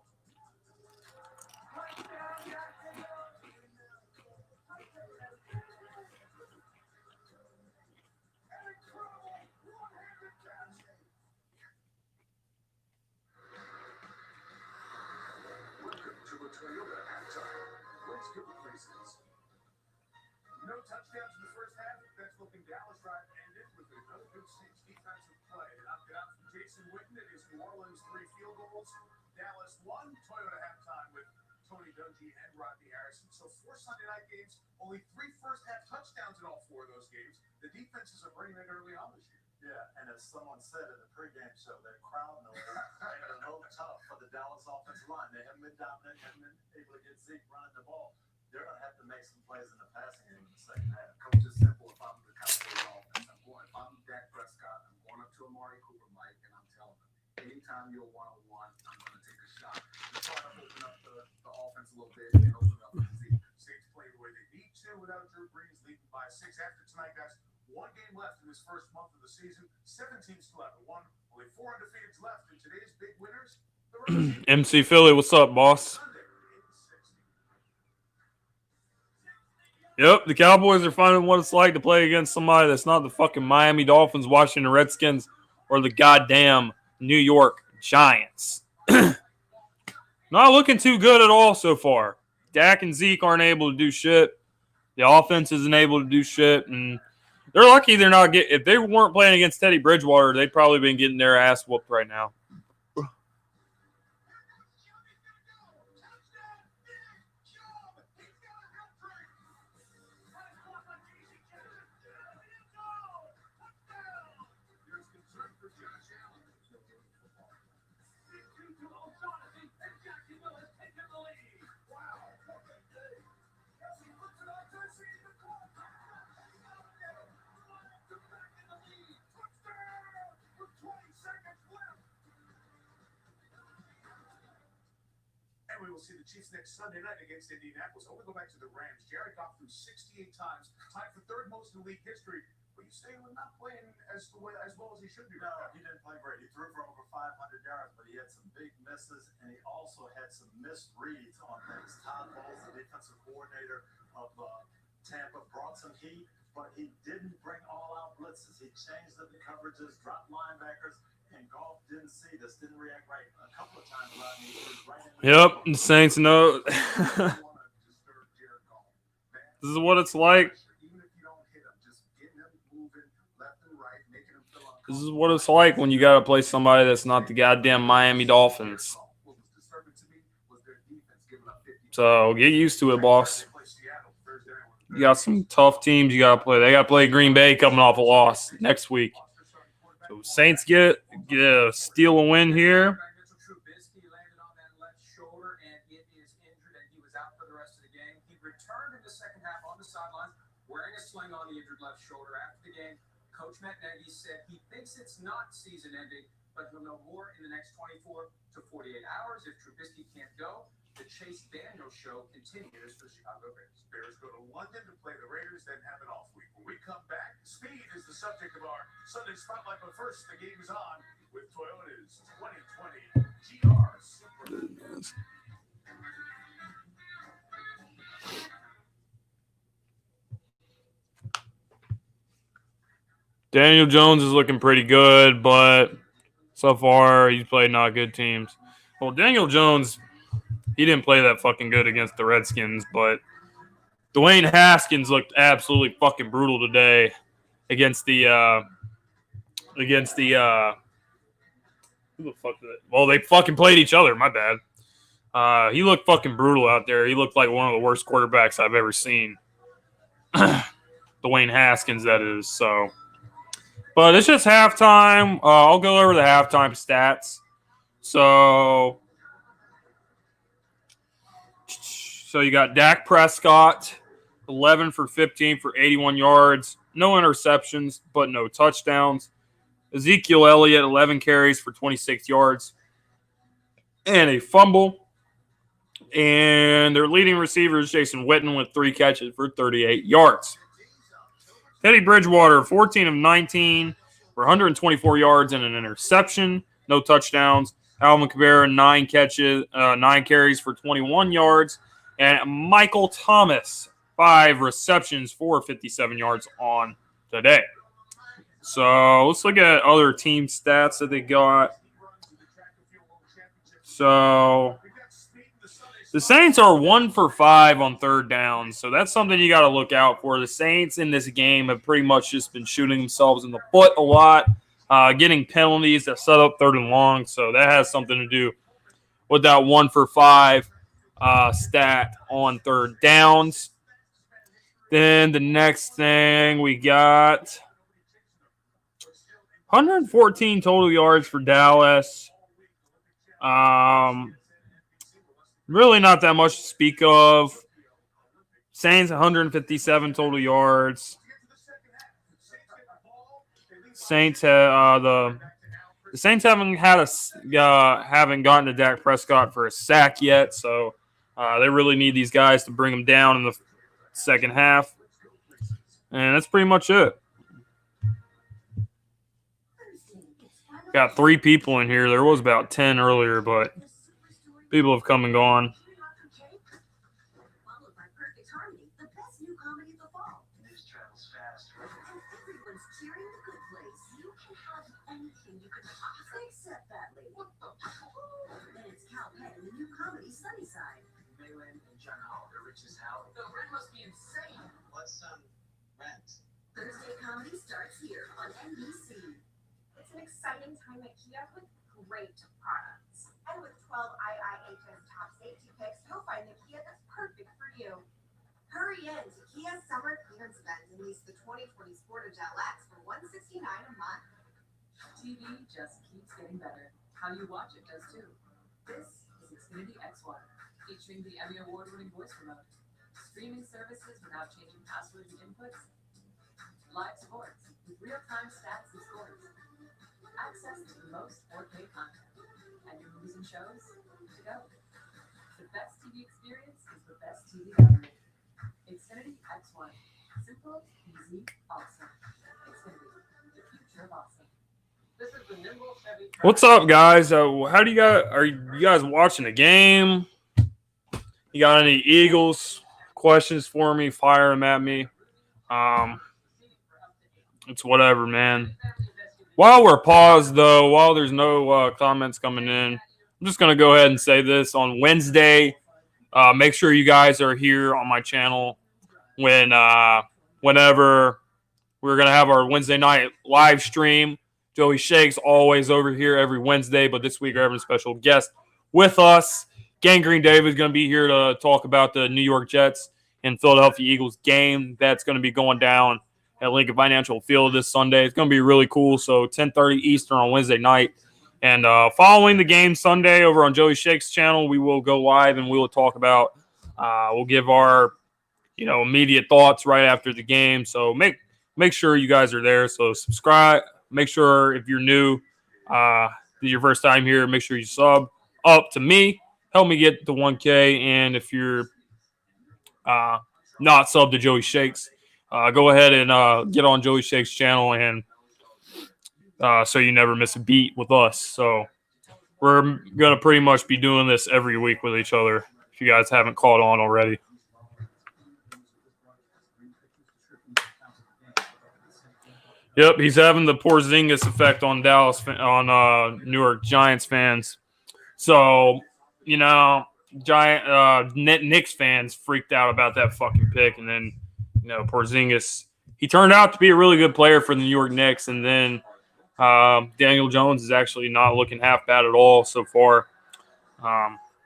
Welcome to a Toyota halftime. Let's go places. No touchdowns in the first half. That's looking Dallas drive ended with another good Saints defensive play. Knocked it out from Jason Witten at his New Orleans 3 field goals. Dallas won. Toyota halftime with Tony Dungy and Rodney Harrison. So 4 Sunday night games, only 3 first half touchdowns in all 4 of those games. The defenses are bringing it early on this year. Yeah, and as someone said in the pregame show, that crowd noise made it a little tough for the Dallas offensive line. They haven't been dominant, haven't been able to get Zeke running the ball. They're going to have to make some plays in the passing game in the second half. Coach is simple. If I'm the Cowboys offense, if I'm Dak Prescott, I'm going up to Amari Cooper, Mike, and I'm telling him, anytime you're one-on-one, I'm going to take a shot. Just try to open up the offense a little bit and open up the Zeke. Saints play the way they need to without Drew Brees leading by 6 after tonight, guys. 1 game left in this first month of the season. 7 teams still haven't won. Only 4 undefeateds left. And today's big winners, the MC Philly, what's up, boss? Sunday, 8-60. Yep, the Cowboys are finding what it's like to play against somebody that's not the fucking Miami Dolphins, Washington Redskins, or the goddamn New York Giants. Not looking too good at all so far. Dak and Zeke aren't able to do shit. The offense isn't able to do shit, and they're lucky they're not getting. If they weren't playing against Teddy Bridgewater, they'd probably been getting their ass whooped right now. And we will see the Chiefs next Sunday night against Indianapolis. I want to go back to the Rams. Jared Goff threw 68 times, tied for 3rd most in league history. But you say we're not playing as well as he should be. No, he didn't play great. He threw for over 500 yards, but he had some big misses, and he also had some missed reads on things. Todd Bowles, the defensive coordinator of Tampa, brought some heat, but he didn't bring all-out blitzes. He changed the coverages, dropped linebackers, and Goff didn't see this, didn't react right. A couple of times, Rodney, he was right in the Yep, the Saints know. This is what it's like. This is what it's like when you got to play somebody that's not the goddamn Miami Dolphins. So get used to it, boss. You got some tough teams you got to play. They got to play Green Bay coming off a loss next week. So Saints steal a win here. Trubisky landed on that left shoulder, and it is injured, and he was out for the rest of the game. He returned in the second half on the sidelines, wearing a sling on the injured left shoulder. After the game, Coach Matt Nagy said he thinks it's not season-ending, but he'll know more in the next 24 to 48 hours. If Trubisky can't go, the Chase Daniel show continues for the Chicago Bears. Bears go to London to play the Raiders, then have an off week. When we come back, speed is the subject of our Sunday Spotlight. But first, the game is on with Toyota's 2020 GR Super. Daniel Jones is looking pretty good, but So far, he's played not good teams. Well, Daniel Jones, he didn't play that fucking good against the Redskins, but Dwayne Haskins looked absolutely fucking brutal today against the who the fuck did it? Well, they fucking played each other. My bad. He looked fucking brutal out there. He looked like one of the worst quarterbacks I've ever seen. Dwayne Haskins, that is. So, but it's just halftime. I'll go over the halftime stats. So you got Dak Prescott, 11 for 15 for 81 yards, no interceptions, but no touchdowns. Ezekiel Elliott, 11 carries for 26 yards and a fumble. And their leading receiver is Jason Witten with 3 catches for 38 yards. Teddy Bridgewater, 14 of 19 for 124 yards and an interception, no touchdowns. Alvin Kamara, 9 carries for 21 yards. And Michael Thomas, 5 receptions for 57 yards on today. So let's look at other team stats that they got. So the Saints are 1 for 5 on third down. So that's something you got to look out for. The Saints in this game have pretty much just been shooting themselves in the foot a lot, getting penalties that set up third and long. So that has something to do with that 1 for 5 stat on third downs. Then the next thing we got 114 total yards for Dallas. Really not that much to speak of. Saints 157 total yards. Saints the Saints haven't gotten to Dak Prescott for a sack yet, so they really need these guys to bring them down in the second half. And that's pretty much it. Got 3 people in here. There was about 10 earlier, but people have come and gone. Followed by Perfect Harmony, the best new comedy of the fall. News travels fast. Everyone's cheering the good place. You can have anything you could possibly except that lady. Then it's Cal Penn and the new comedy Sunnyside. Maylin and John Hall, the richest house. The rent must be insane. What's rent? Thursday comedy starts here on NBC. It's an exciting time at Kia with great products. And with 12 IIHS top safety picks, you'll find the Kia that's perfect for you. Hurry in to Kia's summer clearance event and lease the 2020 Sportage LX for $169 a month. TV just keeps getting better. How you watch it does too. This is Xfinity X1, featuring the Emmy Award-winning voice remote. Streaming services without changing passwords and inputs. Live sports with real-time stats and scores. Access to the most 4K content. And your movies and shows to go. The best TV experience is the best TV ever. Xfinity X1. Simple, easy, awesome. Xfinity, the future of awesome. This is the nimble Chevy. What's up, guys? How do you guys are you guys watching the game? You got any Eagles questions for me? Fire them at me. It's whatever, man. While we're paused, though, while there's no comments coming in, I'm just going to go ahead and say this. On Wednesday, make sure you guys are here on my channel whenever we're going to have our Wednesday night live stream. Joey Shakes always over here every Wednesday, but this week we're having a special guest with us. Gangrene David is going to be here to talk about the New York Jets and Philadelphia Eagles game that's going to be going down at Lincoln Financial Field this Sunday. It's going to be really cool. So 10:30 Eastern on Wednesday night. And following the game Sunday over on Joey Shake's channel, we will go live and we will talk about, we'll give our, immediate thoughts right after the game. So make sure you guys are there. So subscribe. Make sure if you're new, this is your first time here, make sure you sub up to me. Help me get to 1K. And if you're not sub to Joey Shakes, go ahead and get on Joey Shake's channel and so you never miss a beat with us. So we're going to pretty much be doing this every week with each other if you guys haven't caught on already. Yep, he's having the Porzingis effect on New York Giants fans. So, Knicks fans freaked out about that fucking pick, and then Porzingis, he turned out to be a really good player for the New York Knicks, and then Daniel Jones is actually not looking half bad at all so far.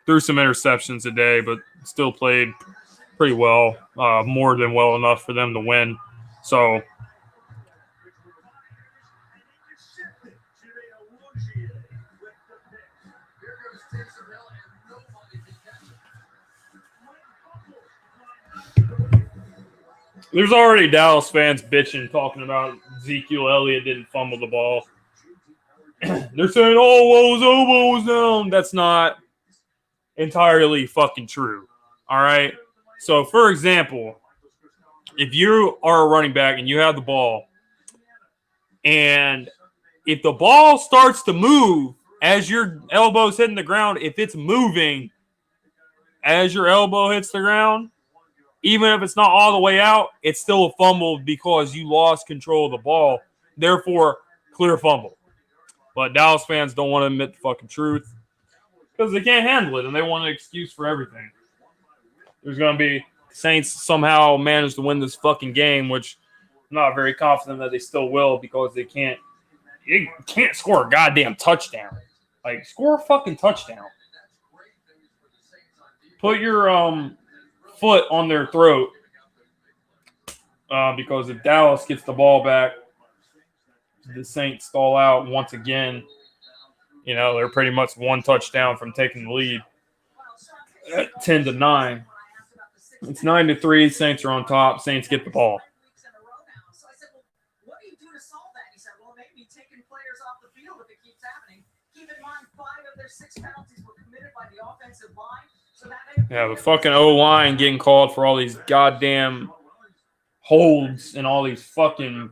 Threw some interceptions today, but still played pretty well, more than well enough for them to win. So. There's already Dallas fans bitching, talking about Ezekiel Elliott didn't fumble the ball. They're saying, oh, well, his elbow was down. That's not entirely fucking true. All right? So, for example, if you are a running back and you have the ball, and if the ball starts to move as your elbow's hitting the ground, if it's moving as your elbow hits the ground, even if it's not all the way out, it's still a fumble because you lost control of the ball. Therefore, clear fumble. But Dallas fans don't want to admit the fucking truth because they can't handle it, and they want an excuse for everything. There's going to be Saints somehow manage to win this fucking game, which I'm not very confident that they still will because they can't score a goddamn touchdown. Like, score a fucking touchdown. Put your foot on their throat, because if Dallas gets the ball back, the Saints stall out once again. They're pretty much one touchdown from taking the lead at 10-9. It's 9-3. Saints are on top. Saints get the ball. So I said, well, what do you do to solve that? He said, well, maybe taking players off the field if it keeps happening. Keep in mind, 5 of their 6 penalties were committed by the offensive line. So that the fucking O-line getting called for all these goddamn holds and all these fucking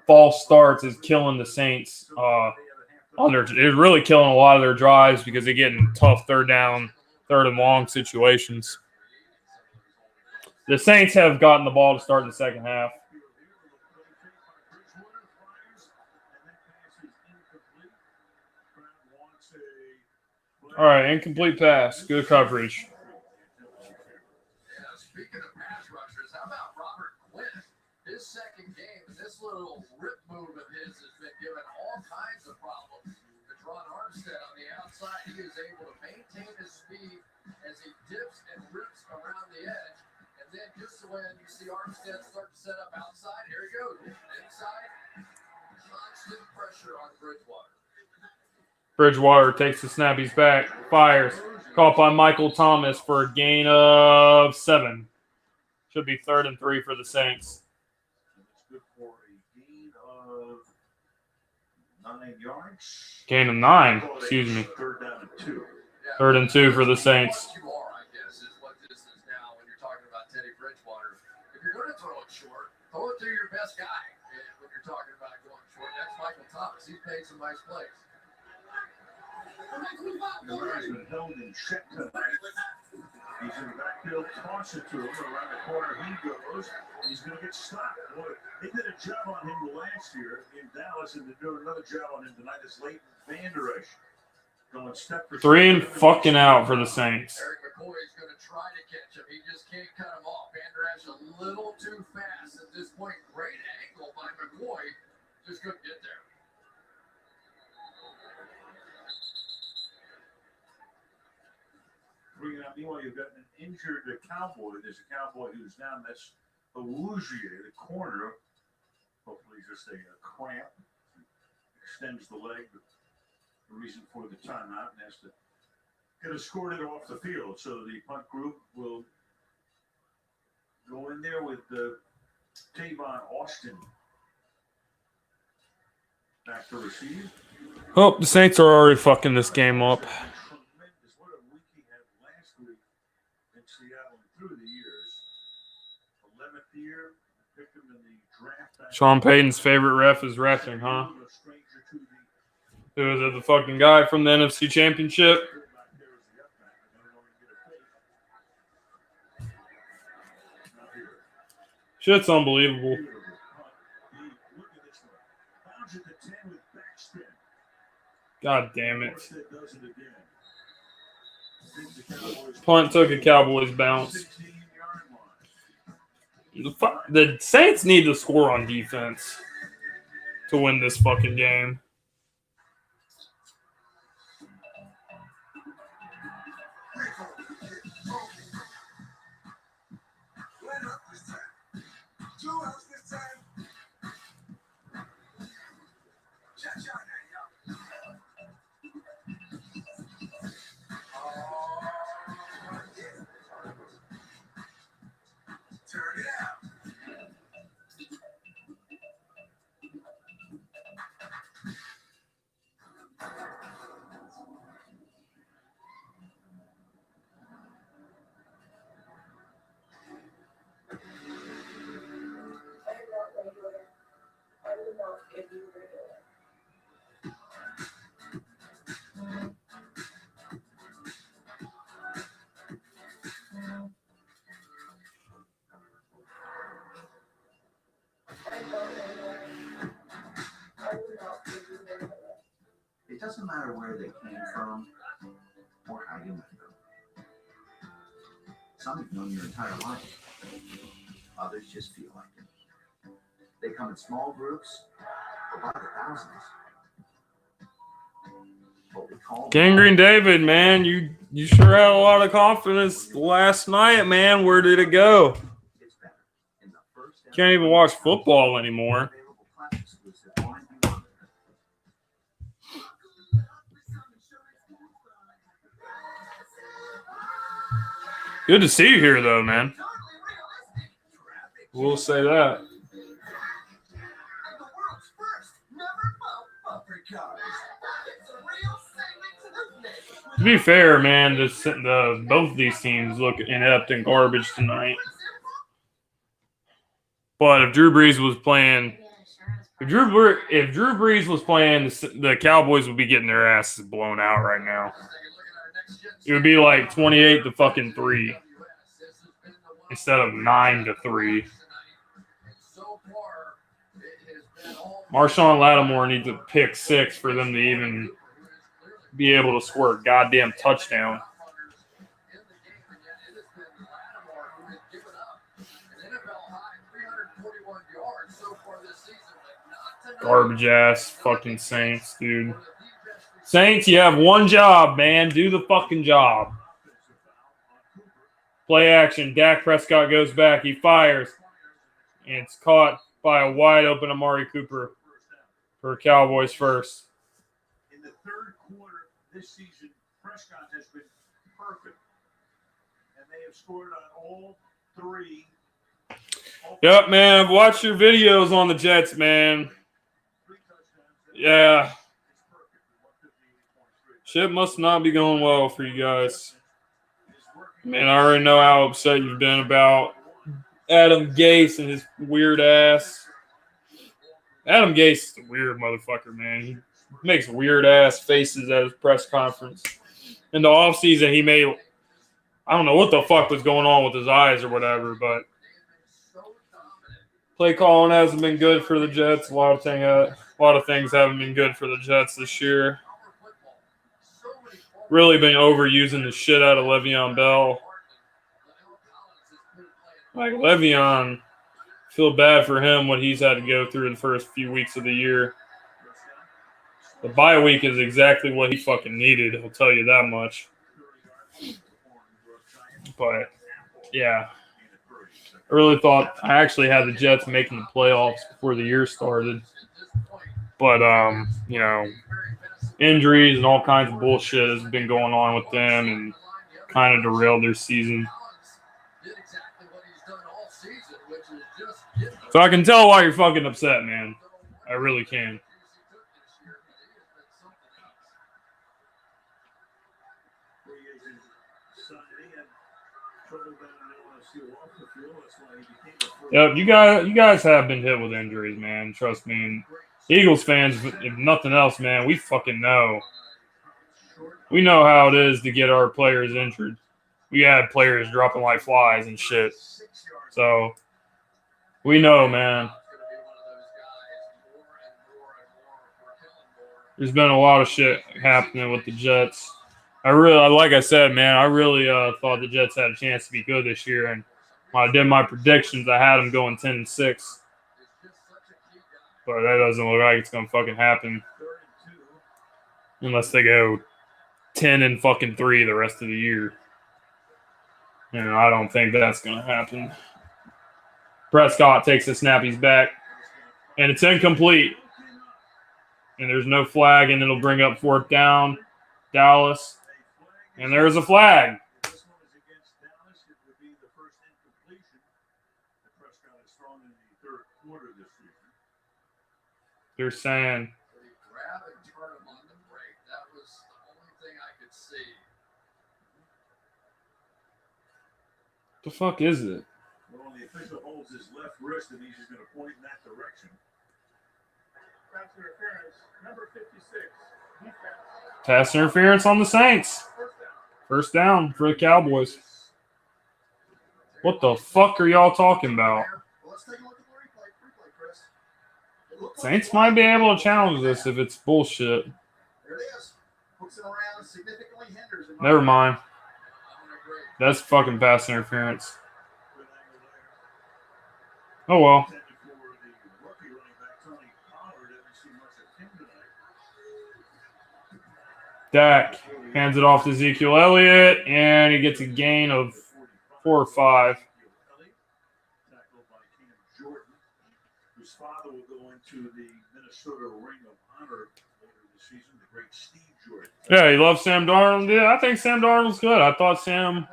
false starts is killing the Saints. It's really killing a lot of their drives because they get in tough third and long situations. The Saints have gotten the ball to start in the second half. All right, incomplete pass. Good coverage. Speaking of pass rushers, how about Robert Quinn? His second game, this little rip move of his has been given all kinds of problems. De'Tron Armstead on the outside, he is able to maintain his speed as he dips and rips around the edge. And then just when you see Armstead start to set up outside, here he goes, inside. Constant pressure on Bridgewater. Bridgewater takes the snap. He's back. Fires. Caught by Michael Thomas for a gain of 7. Should be 3rd and 3 for the Saints. Good for a gain of 9 yards. Gain of 9. Excuse me. 3rd down and 2. 3rd and 2 for the Saints. You are, I guess, is what this is now when you're talking about Teddy Bridgewater. If you're going to throw it short, throw it to your best guy. And when you're talking about going short, that's Michael Thomas. He's made some nice plays. The man's been held in check tonight. He's in the backfield, toss it to him. Around the corner he goes, and he's going to get stopped. Boy, they did a job on him last year in Dallas, and they're doing another job on him tonight. It's Leighton Vander Esch going step for 3 and fucking out for the Saints. Eric McCoy is going to try to catch him. He just can't cut him off. Vander Esch a little too fast at this point. Great angle by McCoy. Just couldn't get there. Meanwhile, you've got an injured Cowboy. There's a Cowboy who's down. That's Awuzie, the corner. Hopefully, just a cramp. Extends the leg. The reason for the timeout, and has to get escorted off the field. So the punt group will go in there with Tavon Austin back to receive. Oh, the Saints are already fucking this game up. Sean Payton's favorite ref is reffing, huh? Who is it? The fucking guy from the NFC Championship? Shit's unbelievable. Launch at the 10 with backspin. God damn it. Armstead does it again. Sends the Cowboys Punt took a Cowboys bounce. 16-yard line. The Saints need to score on defense to win this fucking game. Turn it out. It doesn't matter where they came from or how you met them. Some you've known your entire life. Others just feel like it. They come in small groups or by the thousands. What we call Gangrene David, man, you sure had a lot of confidence last night, man. Where did it go? it's better. In the first Can't even watch football anymore. available class exclusive wine you want. Good to see you here, though, man. We'll say that. To be fair, man, both of these teams look inept and garbage tonight. But if Drew Brees was playing, the Cowboys would be getting their asses blown out right now. It would be like 28-3 instead of 9-3. Marshawn Lattimore needs a pick 6 for them to even be able to score a goddamn touchdown. Garbage ass fucking Saints, dude. Saints, you have one job, man. Do the fucking job. Play action. Dak Prescott goes back. He fires. And it's caught by a wide open Amari Cooper for Cowboys first. In the third quarter this season, Prescott has been perfect. And they have scored on all three. Yep, man. I've watched your videos on the Jets, man. Yeah. Shit must not be going well for you guys. Man, I already know how upset you've been about Adam Gase and his weird ass. Adam Gase is a weird motherfucker, man. He makes weird ass faces at his press conference. In the offseason, he made, I don't know what the fuck was going on with his eyes or whatever, but play calling hasn't been good for the Jets. A lot of things haven't been good for the Jets this year. Really been overusing the shit out of Le'Veon Bell. Like, Le'Veon, feel bad for him what he's had to go through the first few weeks of the year. The bye week is exactly what he fucking needed, I'll tell you that much. But, yeah. I really thought I actually had the Jets making the playoffs before the year started. But, you know, injuries and all kinds of bullshit has been going on with them and kind of derailed their season. So I can tell why you're fucking upset, man. I really can. Yep, you guys have been hit with injuries, man. Trust me. And Eagles fans, if nothing else, man, we fucking know. We know how it is to get our players injured. We had players dropping like flies and shit. So we know, man. There's been a lot of shit happening with the Jets. Like I said, man, I really thought the Jets had a chance to be good this year. And when I did my predictions, I had them going 10-6. But that doesn't look like it's gonna fucking happen unless they go 10-3 the rest of the year. And I don't think that's gonna happen. Prescott takes a snap, he's back, and it's incomplete. And there's no flag, and it'll bring up 4th down, Dallas. And there's a flag. This one is against Dallas. It would be the first incompletion that Prescott has thrown in the third quarter this season. They're saying. They grab and turn him on the break. That was the only thing I could see. The fuck is it? Well, the official holds his left wrist and he's just going to point in that direction. Pass interference, number 56. Defense. Pass interference on the Saints. First down for the Cowboys. What the fuck are y'all talking about? Let's take a look at the replay, Chris. Saints might be able to challenge this if it's bullshit. There it is. Hooks it around, significantly hinders him. Never mind. That's fucking pass interference. Oh well. Dak hands it off to Ezekiel Elliott, and he gets a gain of 4 or 5. His father will go into the Minnesota Ring of Honor later this season, the great Steve Jordan. Yeah, he loves Sam Darnold. Yeah, I think Sam Darnold's good. I thought Sam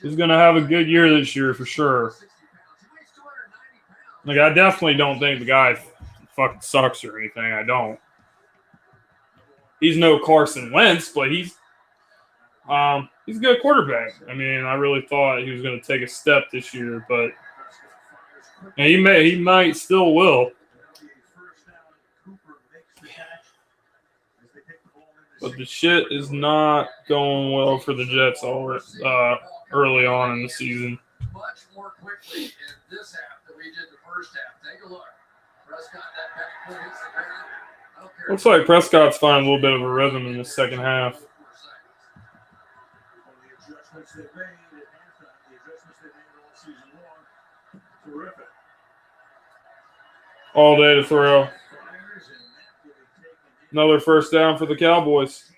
was going to have a good year this year for sure. Like, I definitely don't think the guy fucking sucks or anything. I don't. He's no Carson Wentz, but he's a good quarterback. I mean, I really thought he was going to take a step this year, but and he might still will. But the shit is not going well for the Jets early on in the season. Much more quickly in this half than we did the first half. Take a look. Prescott, that back foot hits the ground. Looks like Prescott's finding a little bit of a rhythm in the second half. The adjustments they made at halftime, the adjustments they made all season long, terrific. All day to throw. Another first down for the Cowboys. Yeah,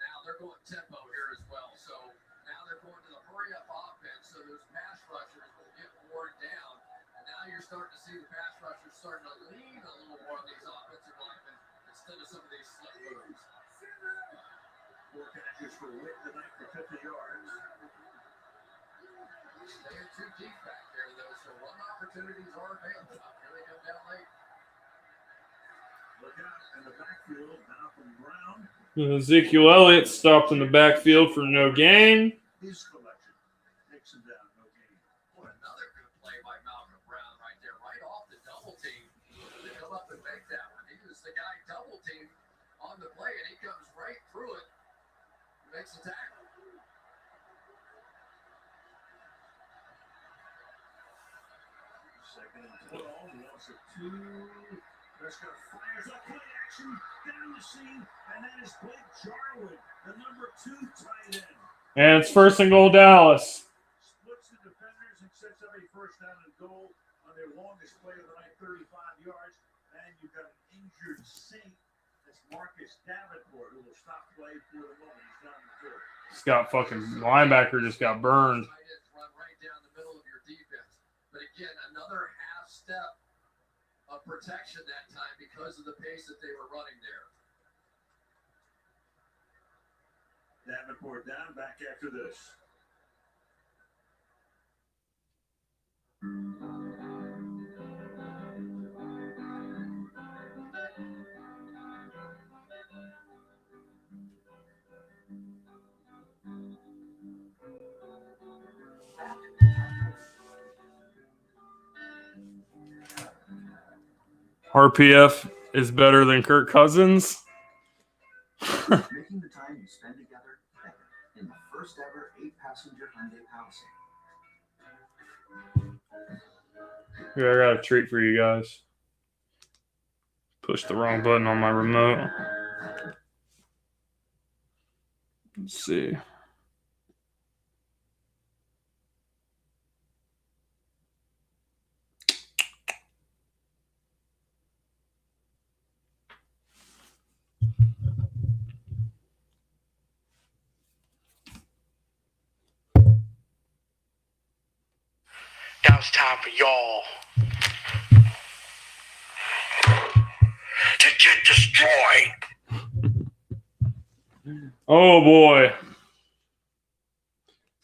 now they're going tempo here as well. So now they're going to the hurry-up offense. So those pass rushers will get worn down. And now you're starting to see the pass rushers starting to lean a little more on these offensive linemen instead of some of these slip moves. 4 catches for Witt tonight for 50 yards. Staying too deep back there, though, so run opportunities are available. Here they come down late. Look out in the backfield, Malcolm Brown. Ezekiel Elliott stopped in the backfield for no gain. His collection takes him down, no gain. Boy, another good play by Malcolm Brown right there, right off the double team. They come up and make that one. He was the guy double team on the play, and he comes right through it. Makes the tackle. Second and 12, loss of 2. Prescott fires up play action down the seam, and that is Blake Jarwin, the number 2 tight end. And it's first and goal, Dallas. Splits the defenders and sets up a first down and goal on their longest play of the night, 35 yards. And you've got an injured Saint. That's Marcus Davenport, who will stop play for the moment. He's down the field. He's got fucking linebacker just got burned. Run right down the middle of your defense. But again, another half step of protection that time because of the pace that they were running there. Davenport down, back after this. RPF is better than Kirk Cousins. Making the time you spend together better in the first ever 8-passenger Hyundai Palisade. Here, I got a treat for you guys. Push the wrong button on my remote. Let's see. Now it's time for y'all to get destroyed. Oh boy.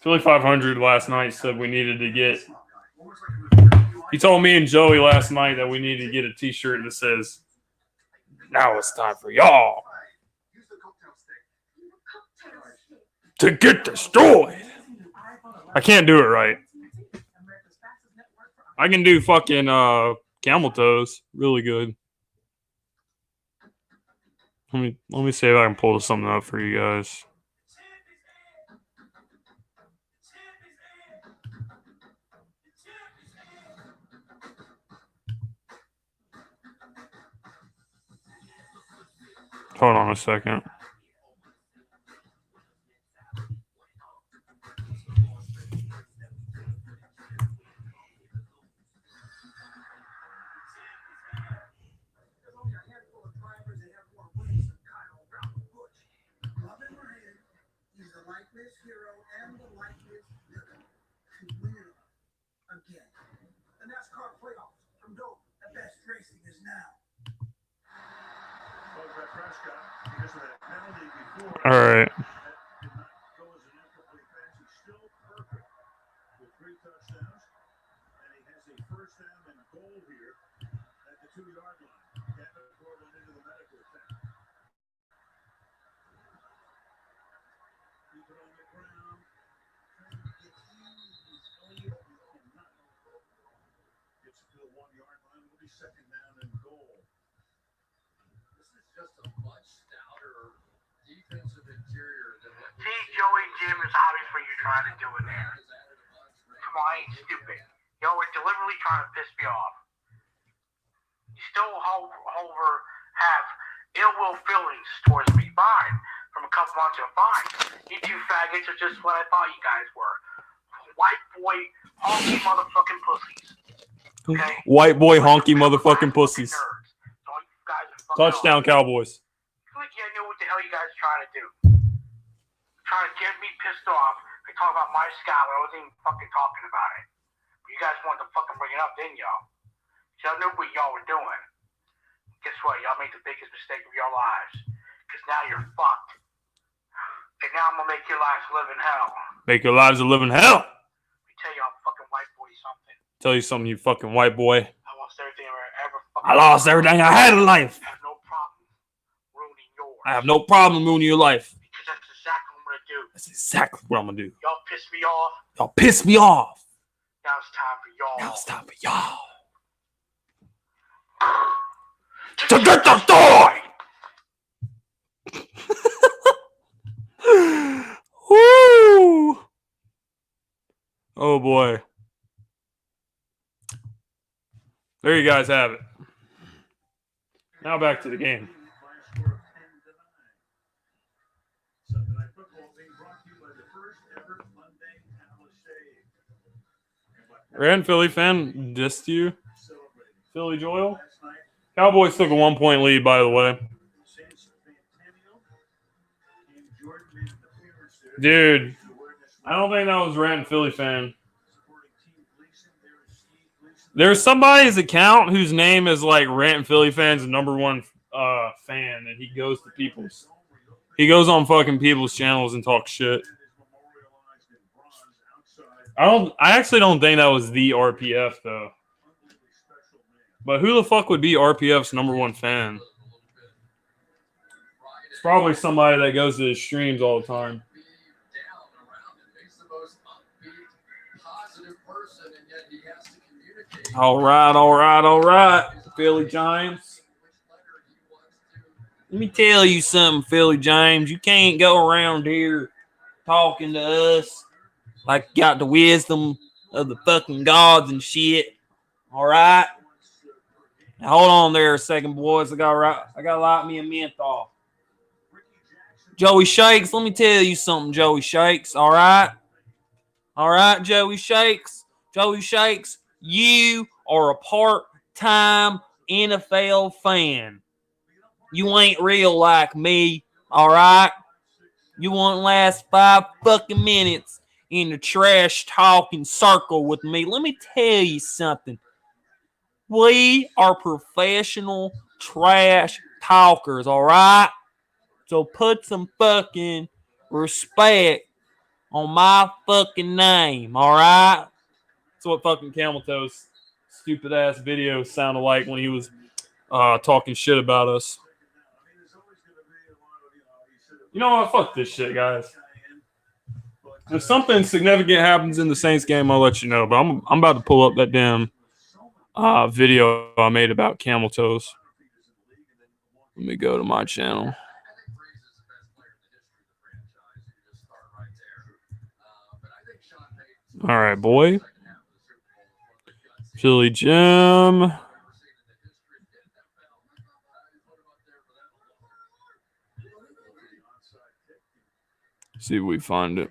Philly 500 last night said we needed to get. He told me and Joey last night that we needed to get a T-shirt that says, "Now it's time for y'all to get destroyed." I can't do it right. I can do fucking camel toes really good. Let me see if I can pull something up for you guys. Hold on a second. The NASCAR playoffs from Dope. The best racing is now. All right. Second down and goal. This is just a much stouter defensive interior than what See, Joey Jim is obviously you're trying to do it there. Come on, I ain't stupid. Y'all were deliberately trying to piss me off. You still, however, have ill will feelings towards me. Fine. From a couple months ago, fine. You two faggots are just what I thought you guys were. White boy, honky motherfucking pussies. Okay? White boy honky motherfucking pussies. Touchdown, Cowboys. I feel like you know what the hell you guys are trying to do. Trying to get me pissed off. They talk about my scalp. I wasn't even fucking talking about it. But you guys wanted to fucking bring it up, didn't y'all? Y'all knew what y'all were doing. Guess what? Y'all made the biggest mistake of your lives. Because now you're fucked. And now I'm going to make your lives live in hell. Make your lives a living hell. Let me tell y'all fucking white boy something. Tell you something, you fucking white boy. I lost everything I lost everything I had in life. I have no problem ruining yours. I have no problem ruining your life. Because that's exactly what I'm going to do. That's exactly what I'm going to do. Y'all piss me off. Y'all piss me off. Now it's time for y'all. Now it's time for y'all to get destroyed. Woo! Oh boy. There you guys have it. Now back to the game. Rand Philly fan dissed you. Philly Joel. Cowboys took a 1-point lead, by the way. Dude, I don't think that was Rand Philly fan. There's somebody's account whose name is like Rant Philly fans #1 fan, and he goes on fucking people's channels and talks shit. I actually don't think that was the RPF though. But who the fuck would be RPF's #1 fan? It's probably somebody that goes to his streams all the time. All right. Philly Giants. Let me tell you something, Philly James. You can't go around here talking to us like you got the wisdom of the fucking gods and shit. All right? Hold on there a second, boys. I got light me a menthol. Joey Shakes, let me tell you something, Joey Shakes. All right, Joey Shakes. Joey Shakes, you are a part-time NFL fan. You ain't real like me. All right, you won't last 5 fucking minutes in the trash talking circle with me. Let me tell you something. We are professional trash talkers, all right? So put some fucking respect on my fucking name, all right? That's what fucking Camel Toe's stupid ass video sounded like when he was talking shit about us. You know what? Fuck this shit, guys. If something significant happens in the Saints game, I'll let you know. But I'm about to pull up that damn video I made about Camel Toes. Let me go to my channel. All right, boy. Philly Jim. See if we find it.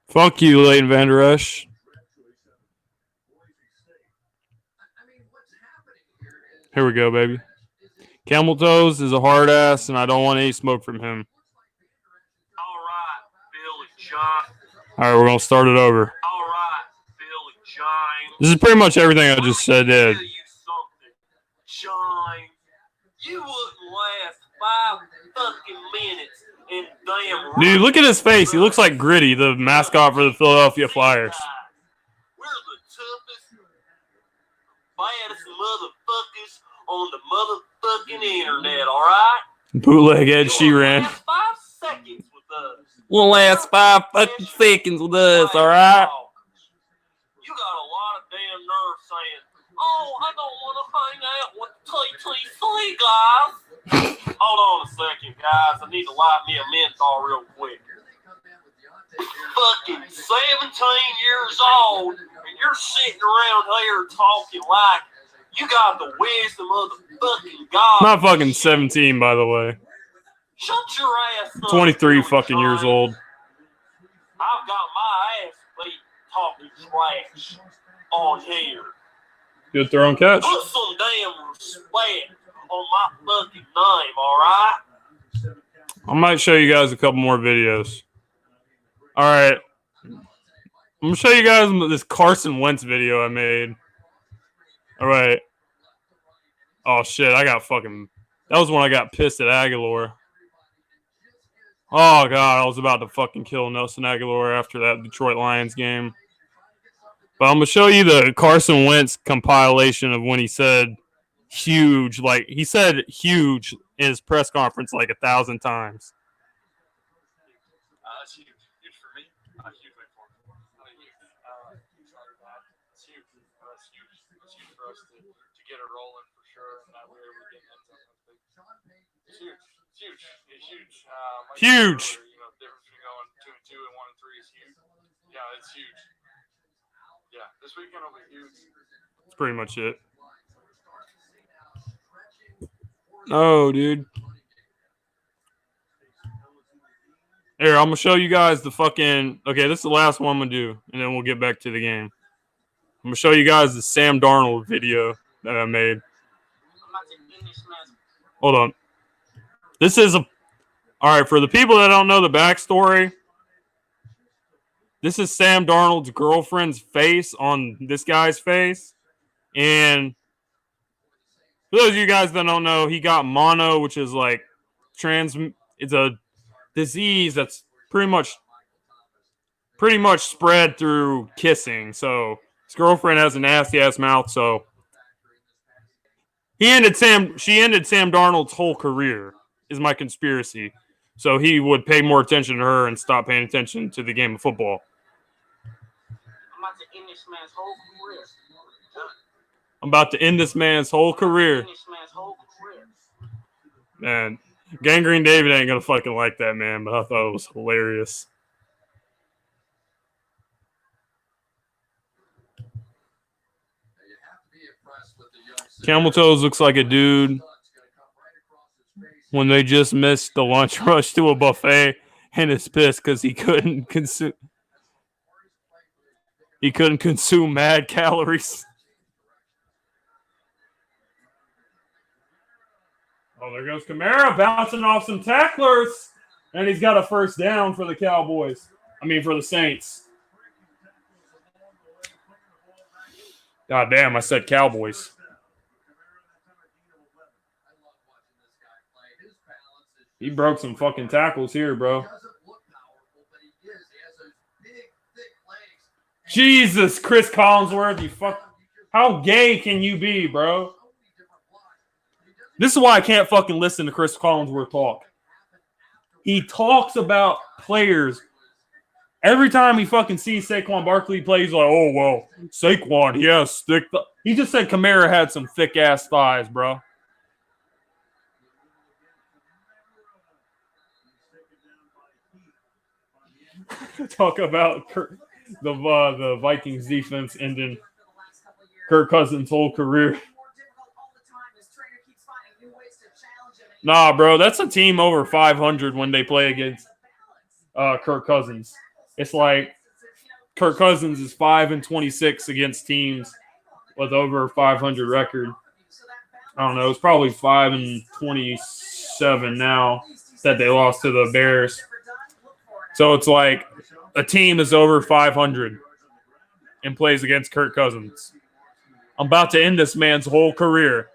Fuck you, Leighton Vander Esch. Here we go, baby. Camel Toes is a hard ass, and I don't want any smoke from him. All right, Billy John. All right, we're gonna start it over. All right, Billy John. This is pretty much everything I just said. Tell you something, John. You wouldn't last 5 fucking minutes in damn. Dude, look at his face. He looks like Gritty, the mascot for the Philadelphia Flyers. We're the toughest, baddest motherfuckers on the motherfucking internet, all right? Bootleg Ed Sheeran. 5 seconds with us. We'll last 5 fucking seconds with us, all right? You got a lot of damn nerve saying, "Oh, I don't want to hang out with TTC guys." Hold on a second, guys. I need to light me a menthol real quick. Fucking 17 years old, and you're sitting around here talking like you got the wisdom of the fucking God. Not fucking 17, by the way. Shut your ass up. 23 fucking years old. I've got my ass beat talking trash on here. Good throw and catch. Put some damn respect on my fucking name, all right? I might show you guys a couple more videos. All right. I'm going to show you guys this Carson Wentz video I made. All right. Oh, shit. That was when I got pissed at Aguilar. Oh, God. I was about to fucking kill Nelson Aguilar after that Detroit Lions game. But I'm going to show you the Carson Wentz compilation of when he said huge. Like, he said huge in his press conference like 1,000 times. That's huge. Huge for me. Huge for me. It's huge. That's huge. It's huge for us to get it rolling for sure. And that way we get into something. It's huge. It's huge. It's huge. Huge. You know, the difference between going 2-2 and 1-3 is huge. Yeah, it's huge. Yeah, this weekend will be huge. That's pretty much it. Oh, dude. Here, I'm going to show you guys the fucking... Okay, this is the last one I'm going to do, and then we'll get back to the game. I'm going to show you guys the Sam Darnold video that I made. Hold on. This is a... All right, for the people that don't know the backstory, this is Sam Darnold's girlfriend's face on this guy's face. And for those of you guys that don't know, he got mono, which is like it's a disease that's pretty much spread through kissing. So his girlfriend has a nasty ass mouth, so she ended Sam Darnold's whole career, is my conspiracy. So he would pay more attention to her and stop paying attention to the game of football. I'm about to end this man's whole career. I'm about to end this man's whole career. Man, Gangrene David ain't gonna fucking like that, man. But I thought it was hilarious. Camel Toes looks like a dude when they just missed the lunch rush to a buffet and is pissed because he couldn't consume mad calories. Oh, there goes Kamara bouncing off some tacklers, and he's got a first down for the Cowboys. I mean, for the Saints. God damn, I said Cowboys. He broke some fucking tackles here, bro. Jesus, Chris Collinsworth, you fuck. How gay can you be, bro? This is why I can't fucking listen to Chris Collinsworth talk. He talks about players. Every time he fucking sees Saquon Barkley play, he's like, oh, well, Saquon, he has thick thighs. He just said Kamara had some thick-ass thighs, bro. Talk about the Vikings defense ending Kirk Cousins' whole career. Nah, bro, that's a team over 500 when they play against Kirk Cousins. It's like Kirk Cousins is 5-26 against teams with over 500 record. I don't know. It's probably 5-27 now that they lost to the Bears. So it's like a team is over 500 and plays against Kirk Cousins. I'm about to end this man's whole career.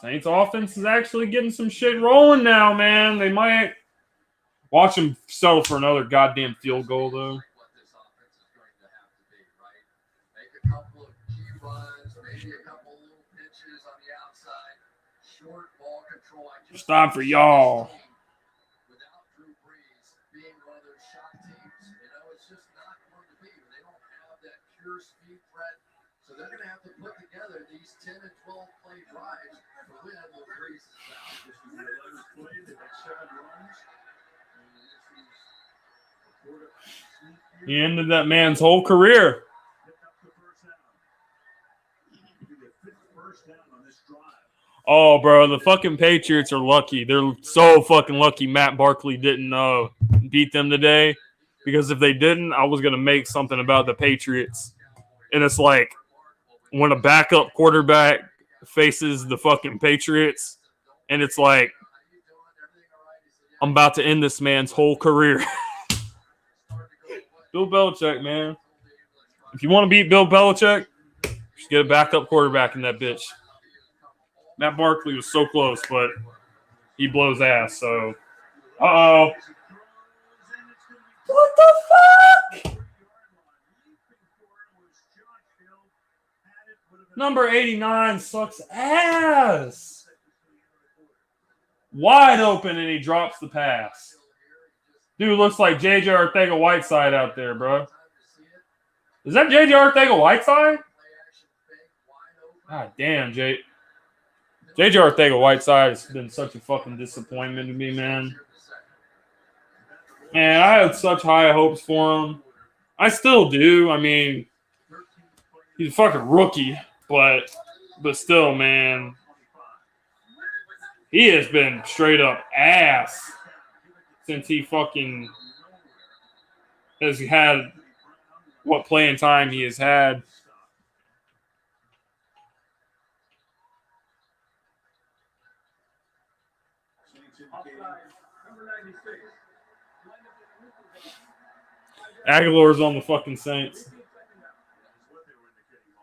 Saints offense is actually getting some shit rolling now, man. They might watch them settle for another goddamn field goal, though. Just time for y'all. So they're going to have to put together these 10 and 12 play drives to win those races out. This is the 11th play. They've had 7 runs. He ended that man's whole career. Oh, bro, the fucking Patriots are lucky. They're so fucking lucky Matt Barkley didn't beat them today. Because if they didn't, I was going to make something about the Patriots. And it's like, when a backup quarterback faces the fucking Patriots, and it's like, I'm about to end this man's whole career. Bill Belichick, man. If you want to beat Bill Belichick, just get a backup quarterback in that bitch. Matt Barkley was so close, but he blows ass, so. Uh-oh. What the fuck? Number 89 sucks ass. Wide open, and he drops the pass. Dude looks like J.J. Arcega-Whiteside out there, bro. Is that J.J. Arcega-Whiteside? God damn, J.J. Arcega-Whiteside has been such a fucking disappointment to me, man. Man, I had such high hopes for him. I still do. I mean, he's a fucking rookie, but still, man. He has been straight up ass since he fucking has had what playing time he has had. Aguilar's on the fucking Saints.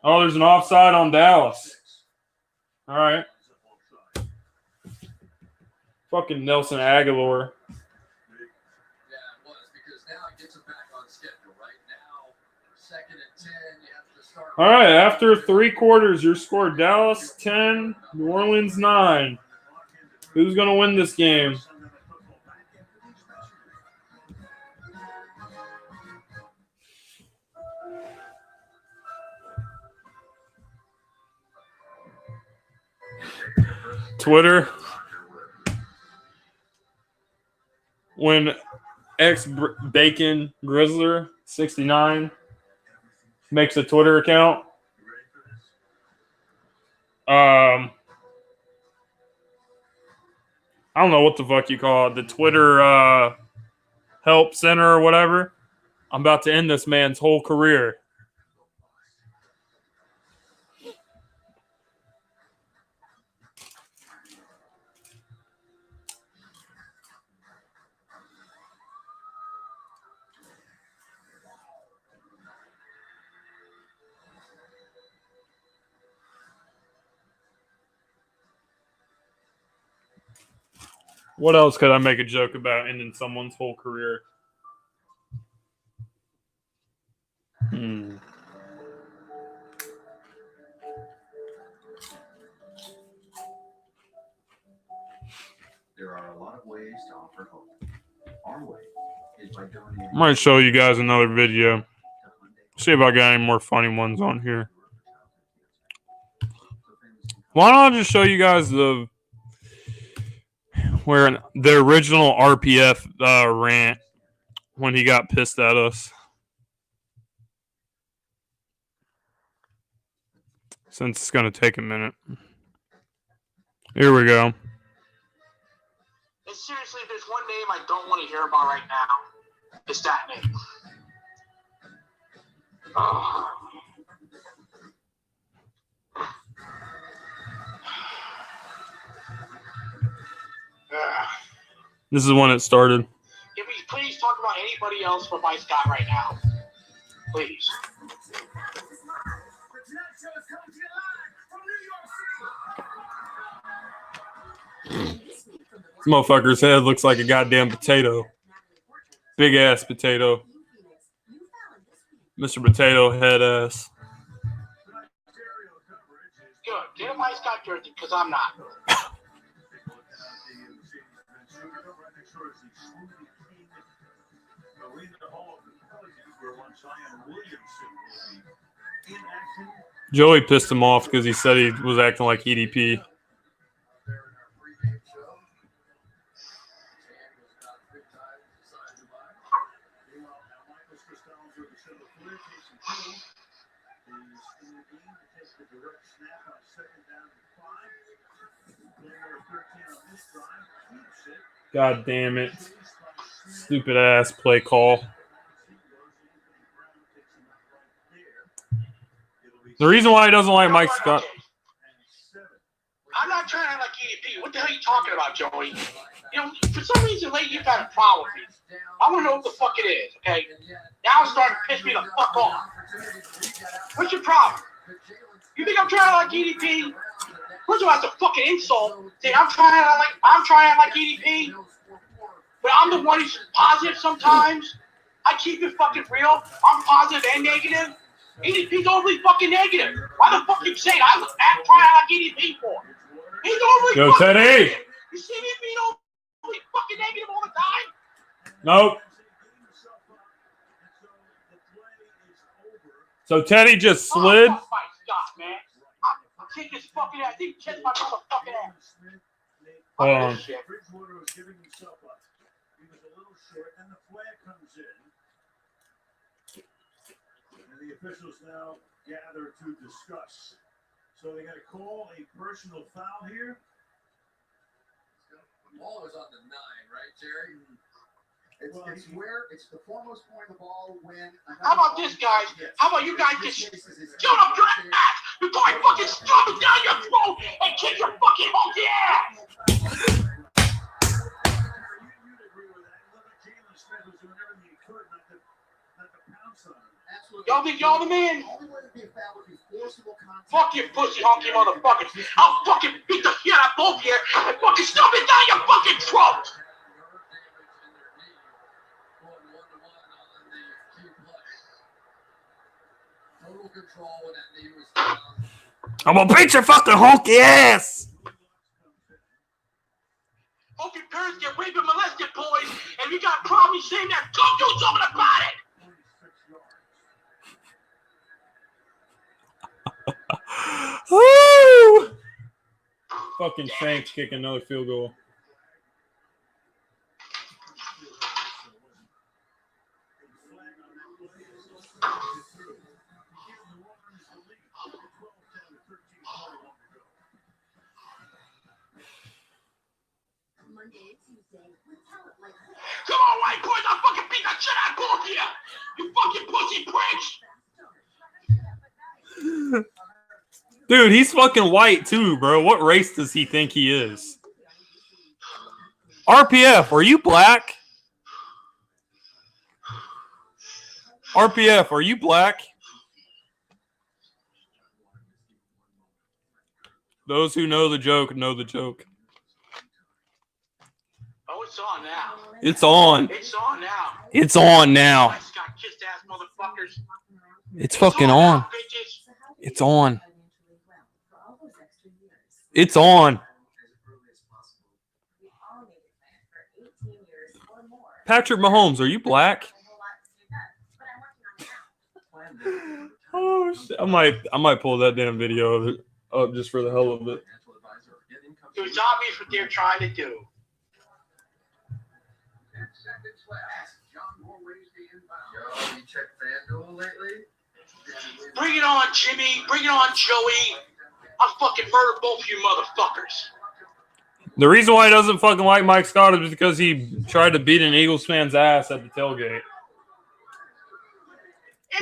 Oh, there's an offside on Dallas. All right. Fucking Nelson Aguilar. Yeah, it was, because now it gets them back on schedule. Right now, 2nd and 10, you have to start. All right, after 3 quarters, your score: Dallas 10, New Orleans 9. Who's going to win this game? Twitter. When Bacon Grizzler 69 makes a Twitter account. I don't know what the fuck you call it. The Twitter help center or whatever. I'm about to end this man's whole career. What else could I make a joke about ending someone's whole career? There are a lot of ways to offer hope. Our way is by donating. I might show you guys another video. See if I got any more funny ones on here. Why don't I just show you guys the original RPF rant when he got pissed at us. Since it's going to take a minute. Here we go. And seriously, if there's one name I don't want to hear about right now, it's that name. Oh. This is when it started. Can we please talk about anybody else but Mike Scott right now? Please. This motherfucker's head looks like a goddamn potato. Big ass potato. Mr. Potato Head ass. Good. Get a Mike Scott jersey, because I'm not. Joey pissed him off because he said he was acting like EDP. God damn it. Stupid ass play call. The reason why he doesn't like Mike Scott. I'm not trying to act like EDP. What the hell are you talking about, Joey? You know, for some reason lately you've had a problem with me. I want to know what the fuck it is, okay? Now it's starting to piss me the fuck off. What's your problem? You think I'm trying to act like EDP? First of all, that's a fucking insult. Say I'm trying to act like EDP, but I'm the one who's positive sometimes. I keep it fucking real. I'm positive and negative. EDP's overly fucking negative. Why the fuck you saying I'm trying to act like EDP for? He's overly Yo, fucking Teddy! negative. You see me being overly fucking negative all the time? Nope. So Teddy just slid. Oh, my God, man. I'll kick his fucking ass. He kiss my motherfucking ass. Hold on. Bridgewater was giving himself up. He was a little short, and the flag comes in. And the officials now gather to discuss. So they got to call a personal foul here. The ball was on the 9, right, Jerry? It's the foremost point of the ball when. How about this, guys? How about you guys just shut up your ass before I fucking stuff it down your throat and kick your fucking monkey ass? Y'all think y'all the man? Fuck you, pussy honky motherfuckers. I'll fucking beat the shit out of both of you and fucking stuff it down your fucking throat. Total control when that knee was down. I'm gonna beat your fucking honky ass. Fucking parents get raped and molested, boys. And you got problems saying that, go do something about it. Woo! Fucking Saints kicking another field goal. Monday and Tuesday, with talent like this, Come on, white boys, I'll fucking beat the shit out of both of you! You fucking pussy pricks! Dude, he's fucking white too, bro. What race does he think he is? RPF, are you black? RPF, are you black? Those who know the joke know the joke. Oh, it's on now. It's on. It's on now. It's on now. Nice got kissed ass motherfuckers. It's fucking on. Now, bitches. It's on. It's on. Patrick Mahomes, are you black? Oh shit! I might pull that damn video of it up just for the hell of it. It was obvious what they're trying to do. Yo, you checked FanDuel lately? Bring it on, Jimmy. Bring it on, Joey. I'll fucking murder both of you motherfuckers. The reason why he doesn't fucking like Mike Scott is because he tried to beat an Eagles fan's ass at the tailgate.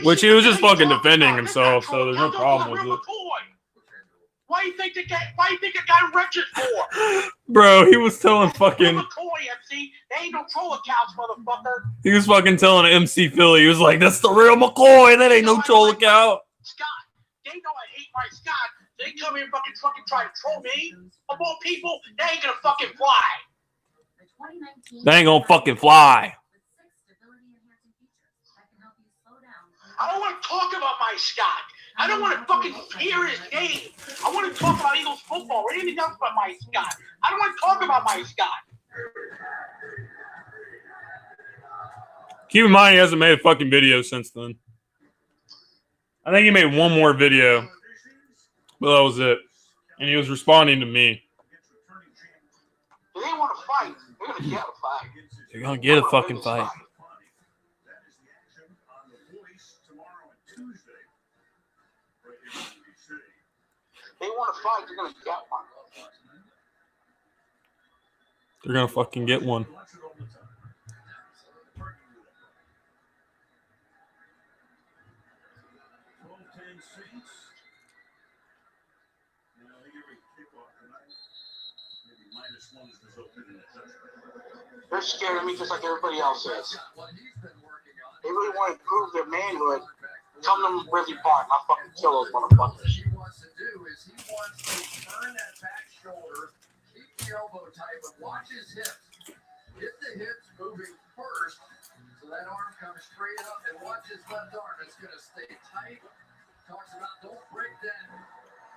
Which he was just fucking defending himself, so there's no problem with it. Why do you think the guy wretched for? Bro, he was telling fucking... McCoy, MC. They ain't no troll accounts, motherfucker. He was fucking telling MC Philly. He was like, that's the real McCoy. That ain't no troll account. Scott. They know I hate my Scott. They come here and fucking try to troll me. Of all people, they ain't gonna fucking fly. They ain't gonna fucking fly. I don't want to talk about my Scott. I don't want to fucking hear his name. I want to talk about Eagles football or anything else but my Scott. I don't want to talk about my Scott. Keep in mind, he hasn't made a fucking video since then. I think he made one more video. But that was it. And he was responding to me. They didn't want to fight. They're going to get a fight. They're going to get a fucking fight. They want to fight. They're going to get one. They're going to fucking get one. They're scared of me just like everybody else is. They really want to prove their manhood. Tell them Ridley Park, I'll fucking kill those motherfuckers. What he wants to do is he wants to turn that back shoulder, keep the elbow tight, but watch his hips. Get the hips moving first, so that arm comes straight up, and watch his left arm. It's going to stay tight. Talks about don't break that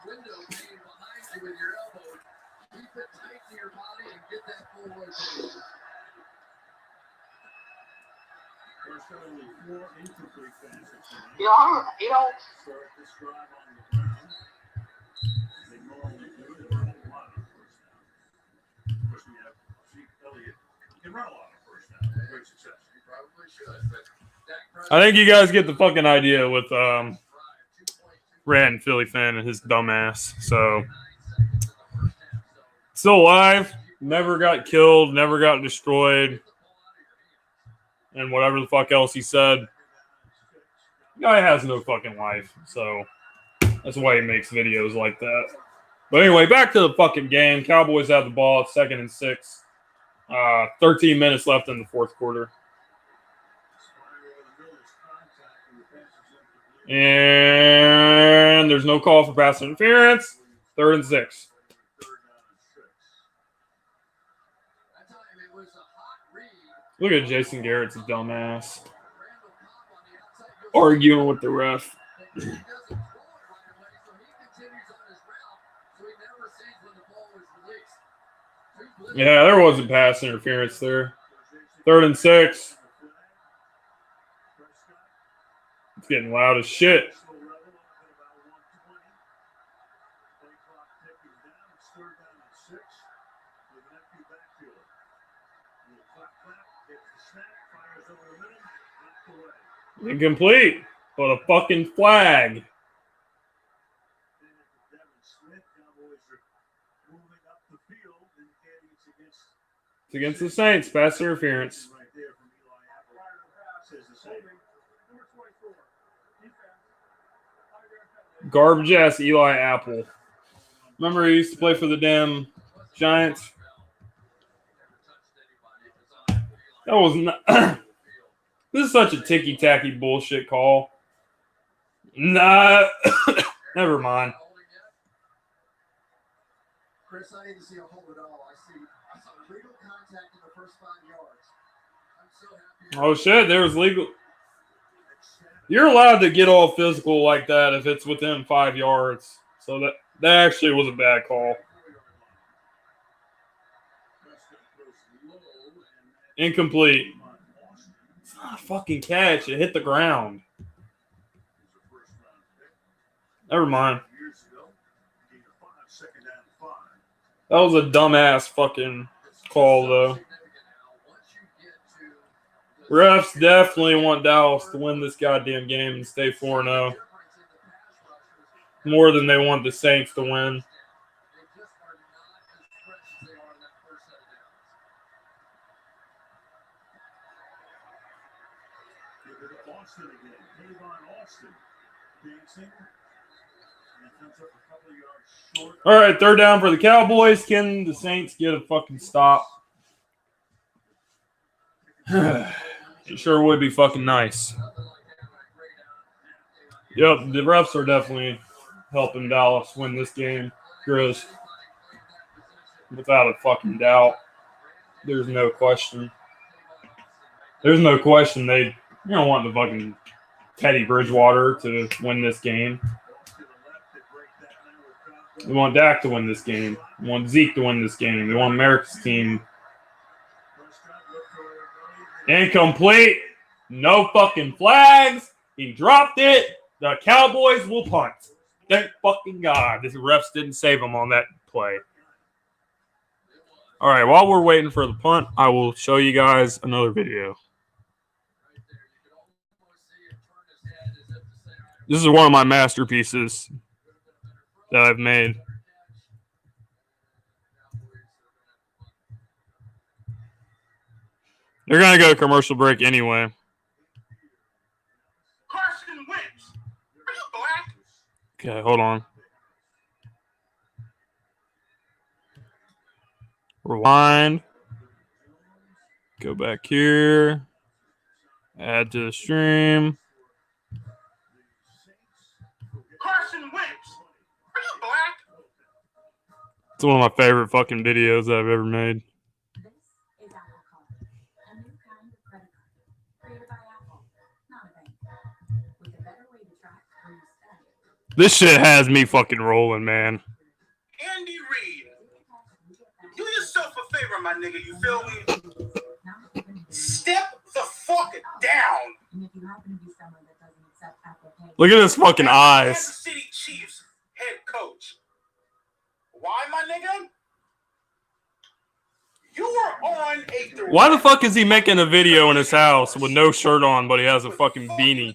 window pane behind you with your elbow. Keep it tight to your body and get that full rotation. You know. I think you guys get the fucking idea with Rat and Philly fan and his dumbass. So, still alive, never got killed, never got destroyed, and whatever the fuck else he said. Guy has no fucking life, so that's why he makes videos like that. But anyway, back to the fucking game. Cowboys have the ball at 2nd and 6. 13 minutes left in the fourth quarter. And there's no call for pass interference. 3rd and 6. Look at Jason Garrett's dumbass. Arguing with the ref. Yeah, there wasn't pass interference there. 3rd and 6. It's getting loud as shit. It's 3rd down and 6 with an empty backfield. Clap, gets the snap, fires over the middle, knocked away. Incomplete, but a fucking flag. Devin Smith, Cowboys are moving up the field, indicating it's It's against the Saints. Pass interference. right there from Eli Apple. Says the same. Number 24. Defense. Garbage ass Eli Apple. Remember he used to play for the damn Giants? That was not. This is such a ticky-tacky bullshit call. Nah. Never mind. Chris, I need to see a hold it all. I saw legal contact in the first 5 yards. I'm so happy. Oh shit, there was legal. You're allowed to get all physical like that if it's within 5 yards. So that actually was a bad call. Incomplete. It's not a fucking catch. It hit the ground. Never mind. That was a dumbass fucking call, though. Refs definitely want Dallas to win this goddamn game and stay 4-0. More than they want the Saints to win. All right, 3rd down for the Cowboys. Can the Saints get a fucking stop? It sure would be fucking nice. Yep, the refs are definitely helping Dallas win this game, Chris. Without a fucking doubt. There's no question. There's no question they don't want the fucking Teddy Bridgewater to win this game. They want Dak to win this game. They want Zeke to win this game. They want America's team. Incomplete. No fucking flags. He dropped it. The Cowboys will punt. Thank fucking God. The refs didn't save him on that play. All right, while we're waiting for the punt, I will show you guys another video. This is one of my masterpieces that I've made. They're going to go to commercial break anyway. Carson Wentz. Are you black? Okay, hold on. Rewind. Go back here. Add to the stream. Carson Wentz. Are you black? It's one of my favorite fucking videos that I've ever made. This is Apple Card, a new kind of credit card created by Apple, not a bank, with a better way to track where you spend. This shit has me fucking rolling, man. Andy Reid. Do yourself a favor, my nigga. You feel me? Step the fuck down. And if you happen to be someone that doesn't accept Apple Pay, Look at his fucking eyes. Kansas City Chiefs head coach. Why, my nigga? You were on a. Why the fuck is he making a video in his house with no shirt on, but he has a fucking beanie?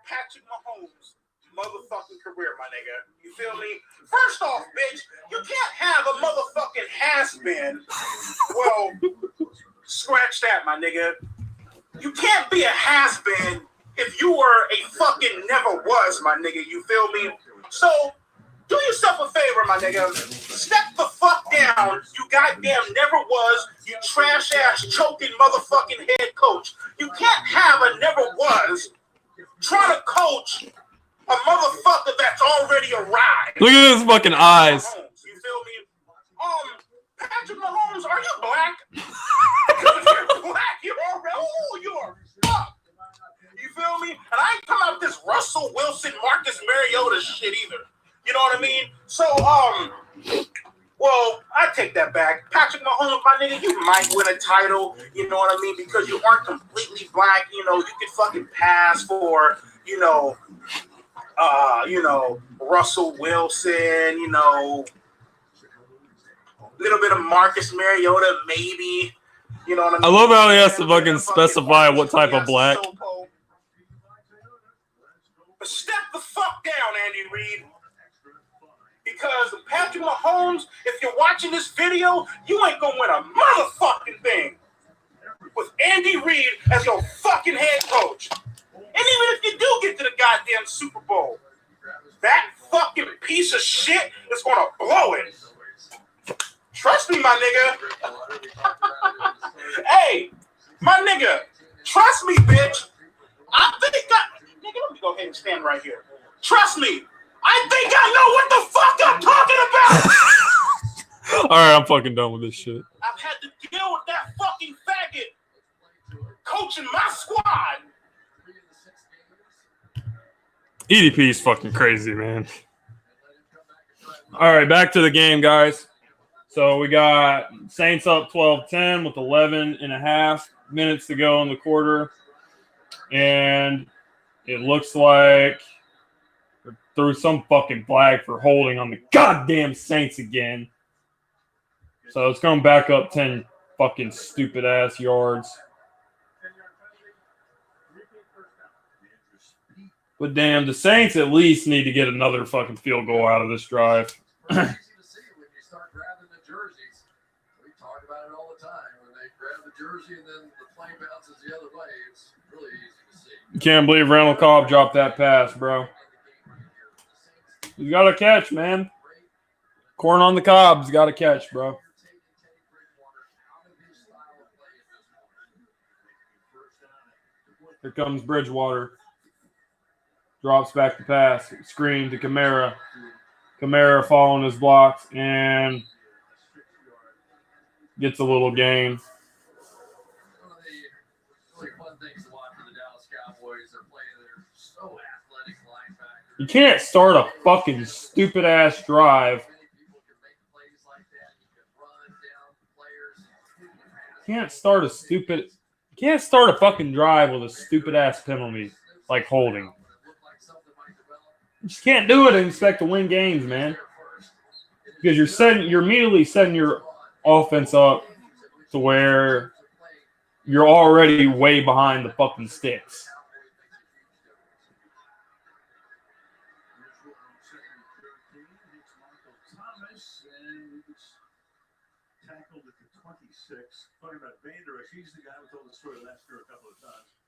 Patrick Mahomes' motherfucking career, my nigga. You feel me? First off, bitch, you can't have a motherfucking has-been. Well, scratch that, my nigga. You can't be a has-been if you were a fucking never was, my nigga. You feel me? So, do yourself a favor, my nigga. Step the fuck down, you goddamn never was, you trash-ass choking motherfucking head coach. You can't have a never was trying to coach a motherfucker that's already arrived. Look at his fucking eyes. You feel me? Patrick Mahomes, are you black? Because if you're black, you're already, you are fucked. You feel me? And I ain't come out with this Russell Wilson, Marcus Mariota shit either. You know what I mean? So, well, I take that back. Patrick Mahomes, my nigga, you might win a title, you know what I mean? Because you aren't completely black, you know, you can fucking pass for, Russell Wilson, little bit of Marcus Mariota, maybe. You know what I mean? I love how he has to fucking And specify what type of black. But step the fuck down, Andy Reid. Because Patrick Mahomes, if you're watching this video, you ain't gonna win a motherfucking thing with Andy Reid as your fucking head coach. And even if you do get to the goddamn Super Bowl, that fucking piece of shit is gonna blow it. Trust me, my nigga. Hey, my nigga, trust me, bitch. Nigga, let me go ahead and stand right here. Trust me. I think I know what the fuck I'm talking about. All right, I'm fucking done with this shit. I've had to deal with that fucking faggot coaching my squad. EDP is fucking crazy, man. All right, back to the game, guys. So we got Saints up 12-10 with 11 and a half minutes to go in the quarter. And it looks like threw some fucking flag for holding on the goddamn Saints again. So it's going back up 10 fucking stupid ass yards. But damn, the Saints at least need to get another fucking field goal out of this drive. Easy to see when you start grabbing the jerseys. We talk about it all the time. When they grab the jersey and then the plane bounces the other way, it's really easy to see. You can't believe Randall Cobb dropped that pass, bro. He's got to catch, man. Corn on the cob's got to catch, bro. Here comes Bridgewater. Drops back to pass. Screen to Kamara. Kamara following his blocks and gets a little gain. One of the really fun things to watch for the Dallas Cowboys, they're playing their so athletic linebackers. You can't start a fucking stupid ass drive. People can make plays like that. You can run down players. You can't start a fucking drive with a stupid ass penalty like holding. You just can't do it and expect to win games, man. Because you're immediately setting your offense up to where you're already way behind the fucking sticks.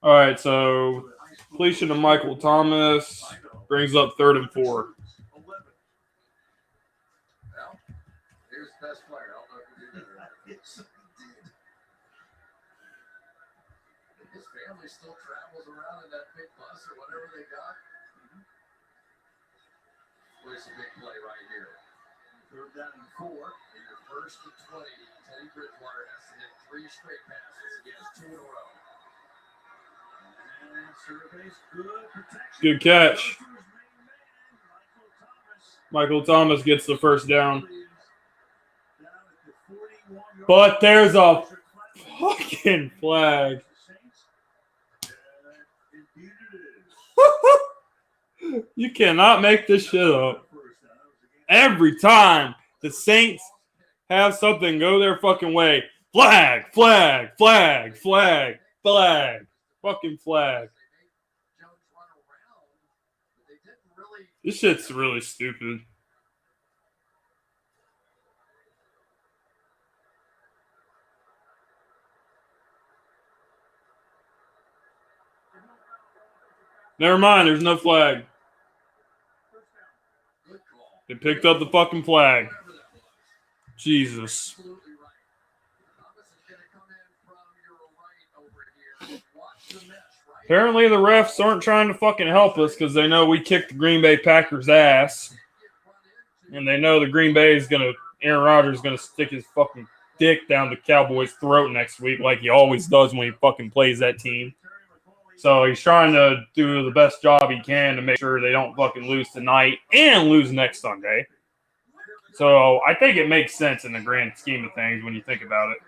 All right, so completion to Michael Thomas brings up 3rd and 4. Well, here's the best player. I don't know if you did that. Yes, he did. His family still travels around in that big bus or whatever they got. Where's the big play right here? 3rd down and 4. In your 1st and 20, Teddy Bridgewater has to hit 3 straight passes. He has 2 in a row. Good catch. Michael Thomas gets the 1st down. But there's a fucking flag. You cannot make this shit up. Every time the Saints have something go their fucking way, flag, flag, flag, flag, flag, fucking flag. This shit's really stupid. Never mind, there's no flag. They picked up the fucking flag. Jesus. Apparently the refs aren't trying to fucking help us because they know we kicked the Green Bay Packers' ass. And they know the Green Bay is Aaron Rodgers is going to stick his fucking dick down the Cowboys' throat next week like he always does when he fucking plays that team. So he's trying to do the best job he can to make sure they don't fucking lose tonight and lose next Sunday. So I think it makes sense in the grand scheme of things when you think about it.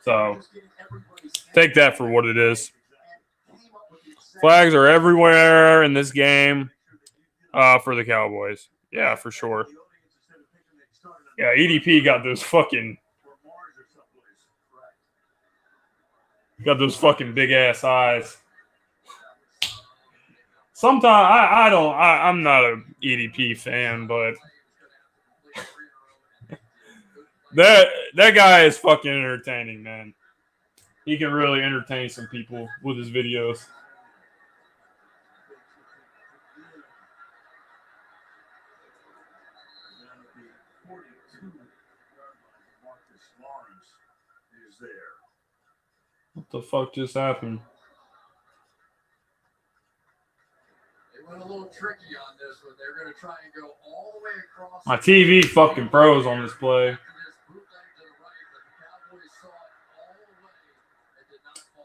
So take that for what it is. Flags are everywhere in this game for the Cowboys. Yeah, for sure. Yeah, EDP got those fucking big ass eyes. Sometimes I'm not a EDP fan, but that guy is fucking entertaining, man. He can really entertain some people with his videos. What the fuck just happened? They went a little tricky on this one. They're going to try and go all the way across. My TV fucking froze on this play.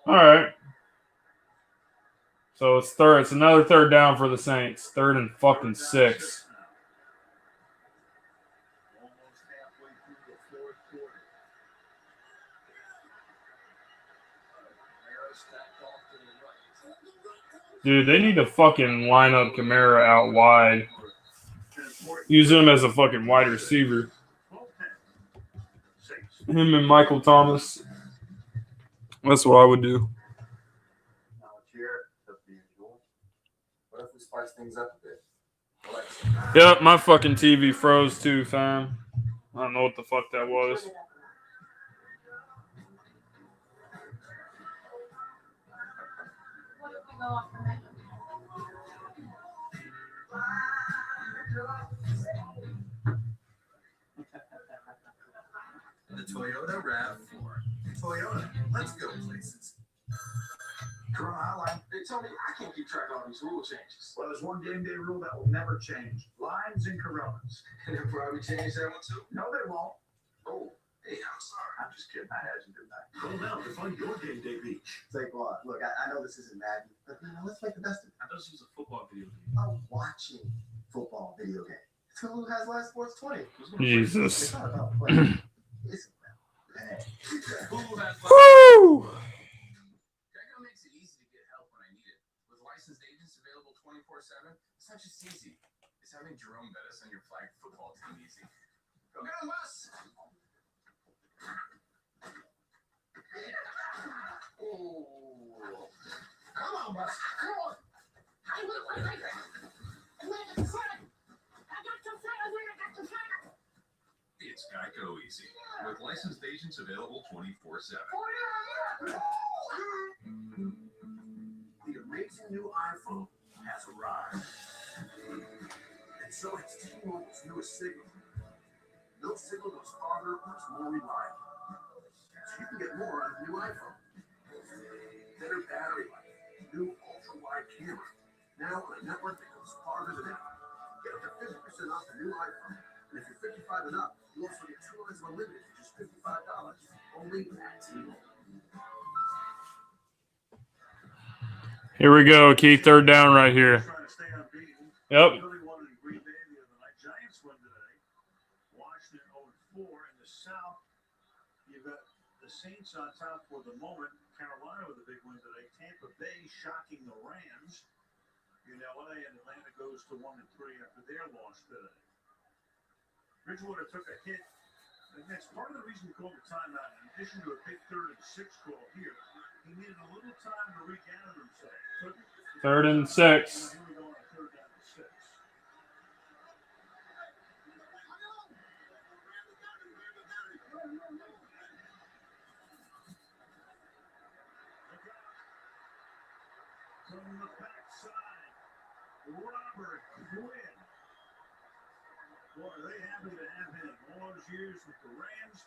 All right. So it's third. It's another third down for the Saints. 3rd and fucking 6. Dude, they need to fucking line up Kamara out wide. Use him as a fucking wide receiver. Him and Michael Thomas. That's what I would do. What if we spice things up a bit? Yep, my fucking TV froze too, fam. I don't know what the fuck that was. The Toyota RAV4. Toyota, let's go places. Corona Highline, they tell me I can't keep track of all these rule changes. Well, there's one game day rule that will never change. Lines and Coronas. And they'll probably change that one too. No, they won't. Oh, hey, I'm sorry. I'm just kidding. I had you do that. Cool down. Define your game day beach. Take what? Look, I know this isn't Madden, but let's make the best of it. I thought this was a football video game. I'm watching football video game. It's who has last sports 20. Jesus. It's not about playing. It's about hey. Woo! Geico makes it easy to get help when I need it. With licensed agents available 24/7, it's not just easy. It's having Jerome Bettis on your flag football team easy. Go get him, boss! Oh. Come on, boss. Come on. It's Geico easy. With licensed agents available 24/7. The amazing new iPhone has arrived. And so it's T-Mobile's newest signal. No signal goes farther or is more reliable. So you can get more out of the new iPhone. Better battery life, new ultra-wide camera. Now on a network that goes farther than ever. Get up to 50% off the new iPhone. And if you're 55 and up, you also get 2 lines unlimited for just $55. Only at T-Mobile. Here we go, Keith. 3rd down right here. Trying to stay unbeaten. Yep. Really wanted in Green Bay the other night. Giants win today. Washington 0-4 in the South. You've got the Saints on top for the moment. Carolina with a big win today. Tampa Bay shocking the Rams in LA, and Atlanta goes to 1-3 after their loss today. Bridgewater took a hit. And that's part of the reason we called the timeout. In addition to a big 3rd and 6 call here, he needed a little time to regather himself. 3rd and 6. Here we go on a 3rd down and 6. From the backside, Robert Quinn. Boy, are they happy to have him. All those years with the Rams,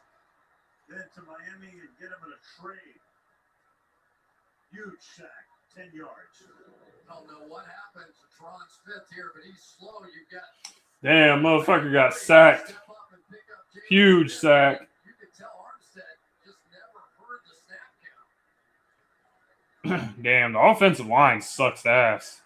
then to Miami and get him in a trade. Huge sack, 10 yards. I don't know what happened to Tron Smith here, but he's slow. You got Damn, motherfucker got sacked. Huge sack. You could tell Armstead just never heard the snap count. Damn, the offensive line sucks ass.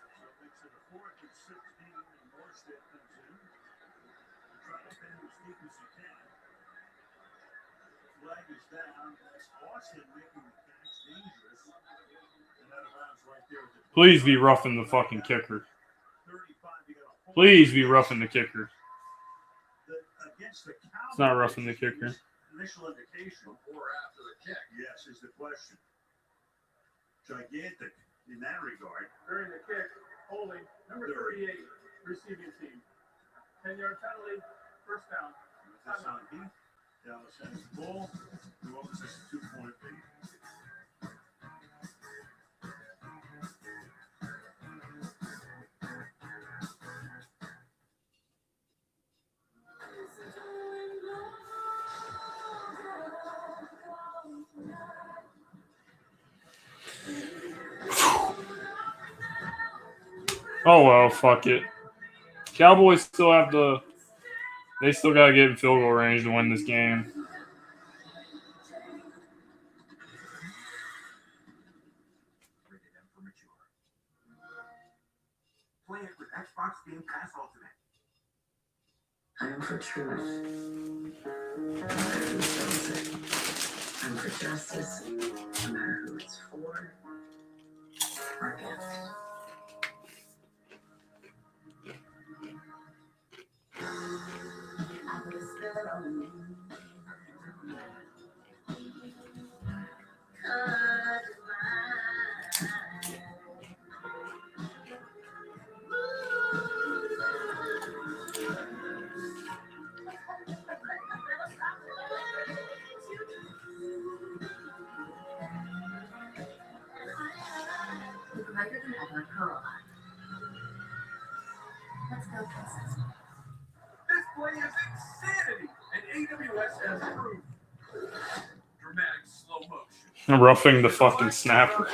Please be roughing the fucking kicker. Please be roughing the kicker. against the Cowboys. It's not roughing the kicker. Initial indication. Before or after the kick? Yes, is the question. Gigantic in that regard. During the kick, holding number 38, receiving team. 10-yard penalty, first down. That's on Heath. Dallas has the ball. New Orleans has a 2-point lead. Oh well, fuck it. Cowboys still have to. They still gotta get in field goal range to win this game. Rated M for mature. Play it with Xbox Game Pass Ultimate. I'm for truth. No matter who sells it. I'm for justice. No matter who it's for or against. I put a spell on you. Brighter than ever, Pearl. Let's go, princess. This play is insanity, and AWS has proved. Dramatic slow motion. Roughing the fucking snapper.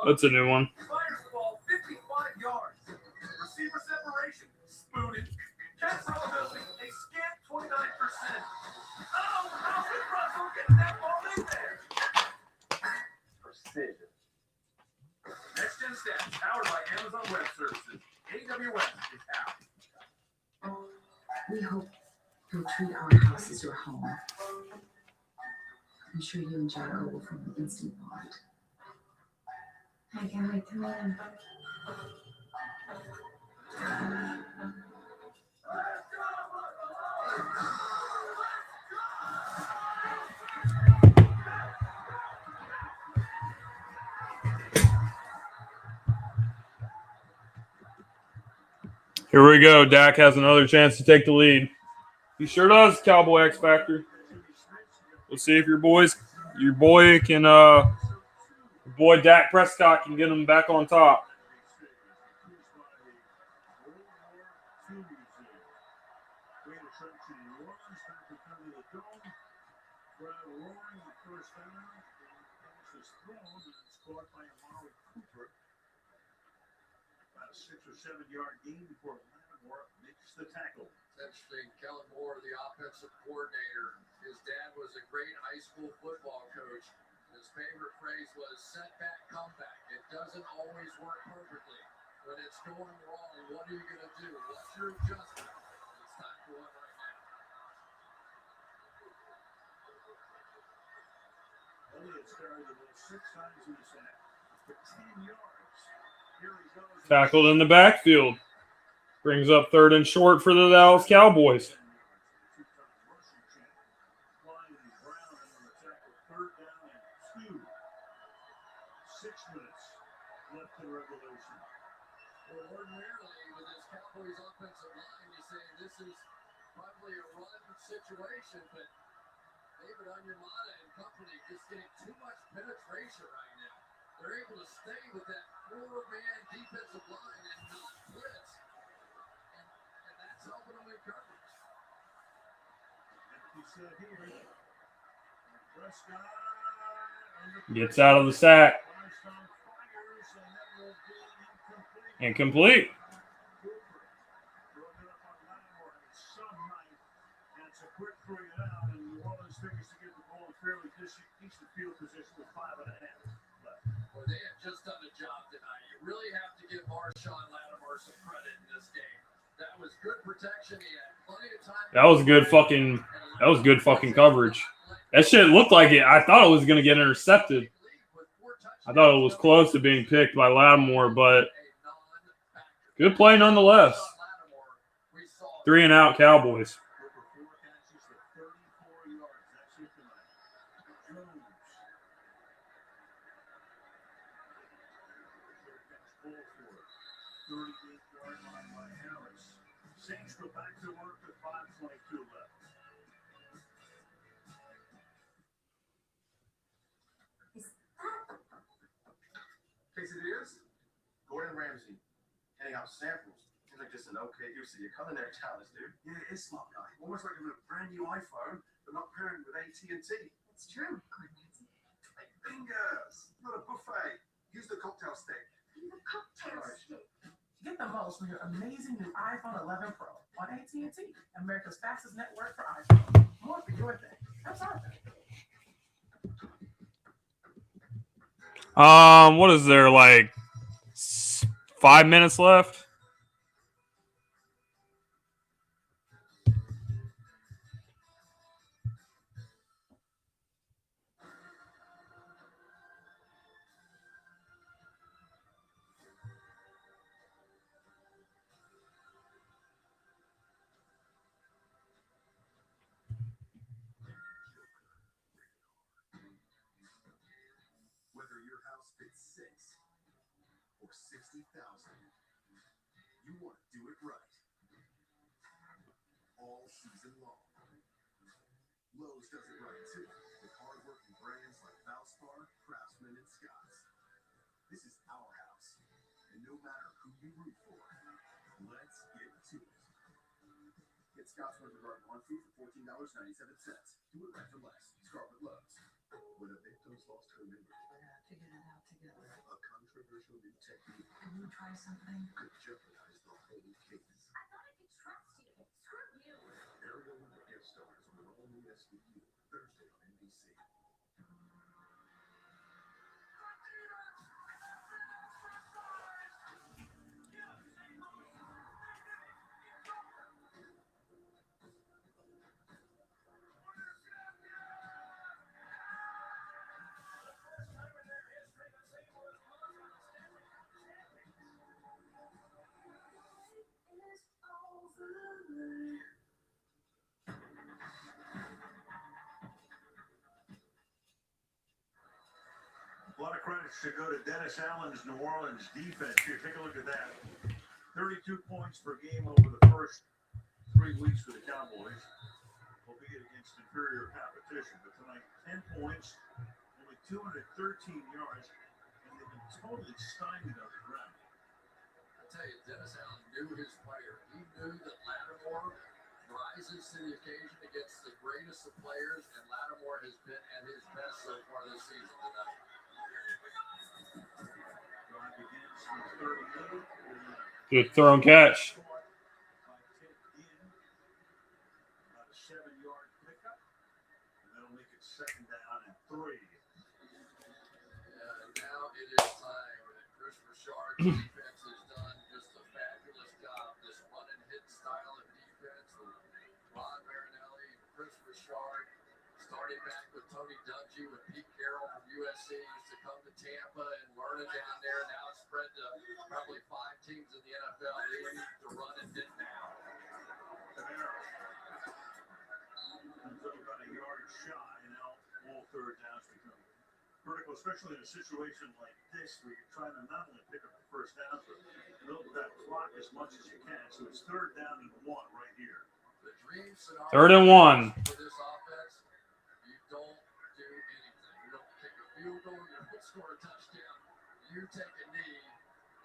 That's a new one. Fires the ball 55 yards. Receiver separation, spooning. Catch probability, a scant 29%. Oh, how did Russell get that ball in there? Precision. Next Gen Stats, powered by Amazon Web Services. AWS is out. We hope you'll treat our house as your home. I'm sure you and Jericho will form an instant bond. I can't wait to meet him. Here we go. Dak has another chance to take the lead. He sure does, Cowboy X Factor. Let's see if your boy Dak Prescott can get him back on top. About a 6 or 7 yard gain before Lattimore makes the tackle. Interesting. Kellen Moore, the offensive coordinator. His dad was a great high school football coach. His favorite phrase was setback, comeback. It doesn't always work perfectly. When it's going wrong, what are you going to do? What's your adjustment? It's time for one right now. Elliott started the ball 6 times in the sack for 10 yards. Here he goes. Tackled in the backfield. Brings up 3rd and short for the Dallas Cowboys. Well, ordinarily, with this Cowboys offensive line, you say this is probably a run situation, but David Onyemata and company just getting too much penetration right now. They're able to stay with that 4-man defensive line and not blitz, and that's helping them in coverage. Gets out of the sack. Incomplete. Well, they have just done a job tonight. You really have to give Marshawn Lattimore some credit in this game. That was good protection. He had plenty of time. That was good fucking coverage. That shit looked like it. I thought it was going to get intercepted. I thought it was close to being picked by Lattimore, but good play nonetheless. 3 and out Cowboys. 38-yard line by Harris. Saints go back to work with 5:22 left. Quesadillas? Gordon Ramsay. Handing out samples. Seems like just an okay use of your culinary talents, dude. Yeah, it's smart guy. Almost like having a brand new iPhone, but not pairing with AT&T. It's true, Gordon Ramsay. Like fingers, not a buffet. Use the cocktail stick. The cocktail Alright. stick. Get the most from your amazing new iPhone 11 Pro on AT&T, America's fastest network for iPhone. More for your thing. That's our thing. What is there, like 5 minutes left? Whether your house fits 6 or 60,000, you want to do it right. All season long. Lowe's does it right too, with hard-working brands like Valspar, Craftsman, and Scott's. This is our house, and no matter who you root for, let's get to it. Get Scott's Winter Garden Lawn Food for $14.97. Do it right for less. Start with Lowe's. When a victim's lost her memory, We're gonna figure that out together. a controversial new technique Can we try something? could jeopardize the whole case. I thought I could trust you. Screw you. Ariel and the guest stars on an all-new SVU Thursday on NBC. A lot of credits to go to Dennis Allen's New Orleans defense here. Take a look at that. 32 points per game over the first 3 weeks for the Cowboys, albeit against inferior competition. But tonight, 10 points, only 213 yards, and they've been totally stymied on the ground. I tell you, Dennis Allen knew his player. He knew that Lattimore rises to the occasion against the greatest of players, and Lattimore has been at his best so far this season tonight. Drive begins from 38. Good throw and catch. About a 7-yard pickup, and that'll make it 2nd down and 3. Now it is time. Chris Richard's defense has done just a fabulous job. This run and hit style of defense with Ron Marinelli and Chris Richard, starting back with Tony Dungy, with Pete Carroll from USC, used to come to Tampa and learn it down there. Now it's spread to probably 5 teams in the NFL. They need to run and hit now. Comes up about a yard shy, and now all 3rd downs become critical, especially in a situation like this where you're trying to not only pick up the 1st down, but milk that clock as much as you can. So it's 3rd down and 1 right here. The dream scenario 3rd and 1. for this offense, you don't do anything. You don't kick a field goal, you don't score a touchdown. You take a knee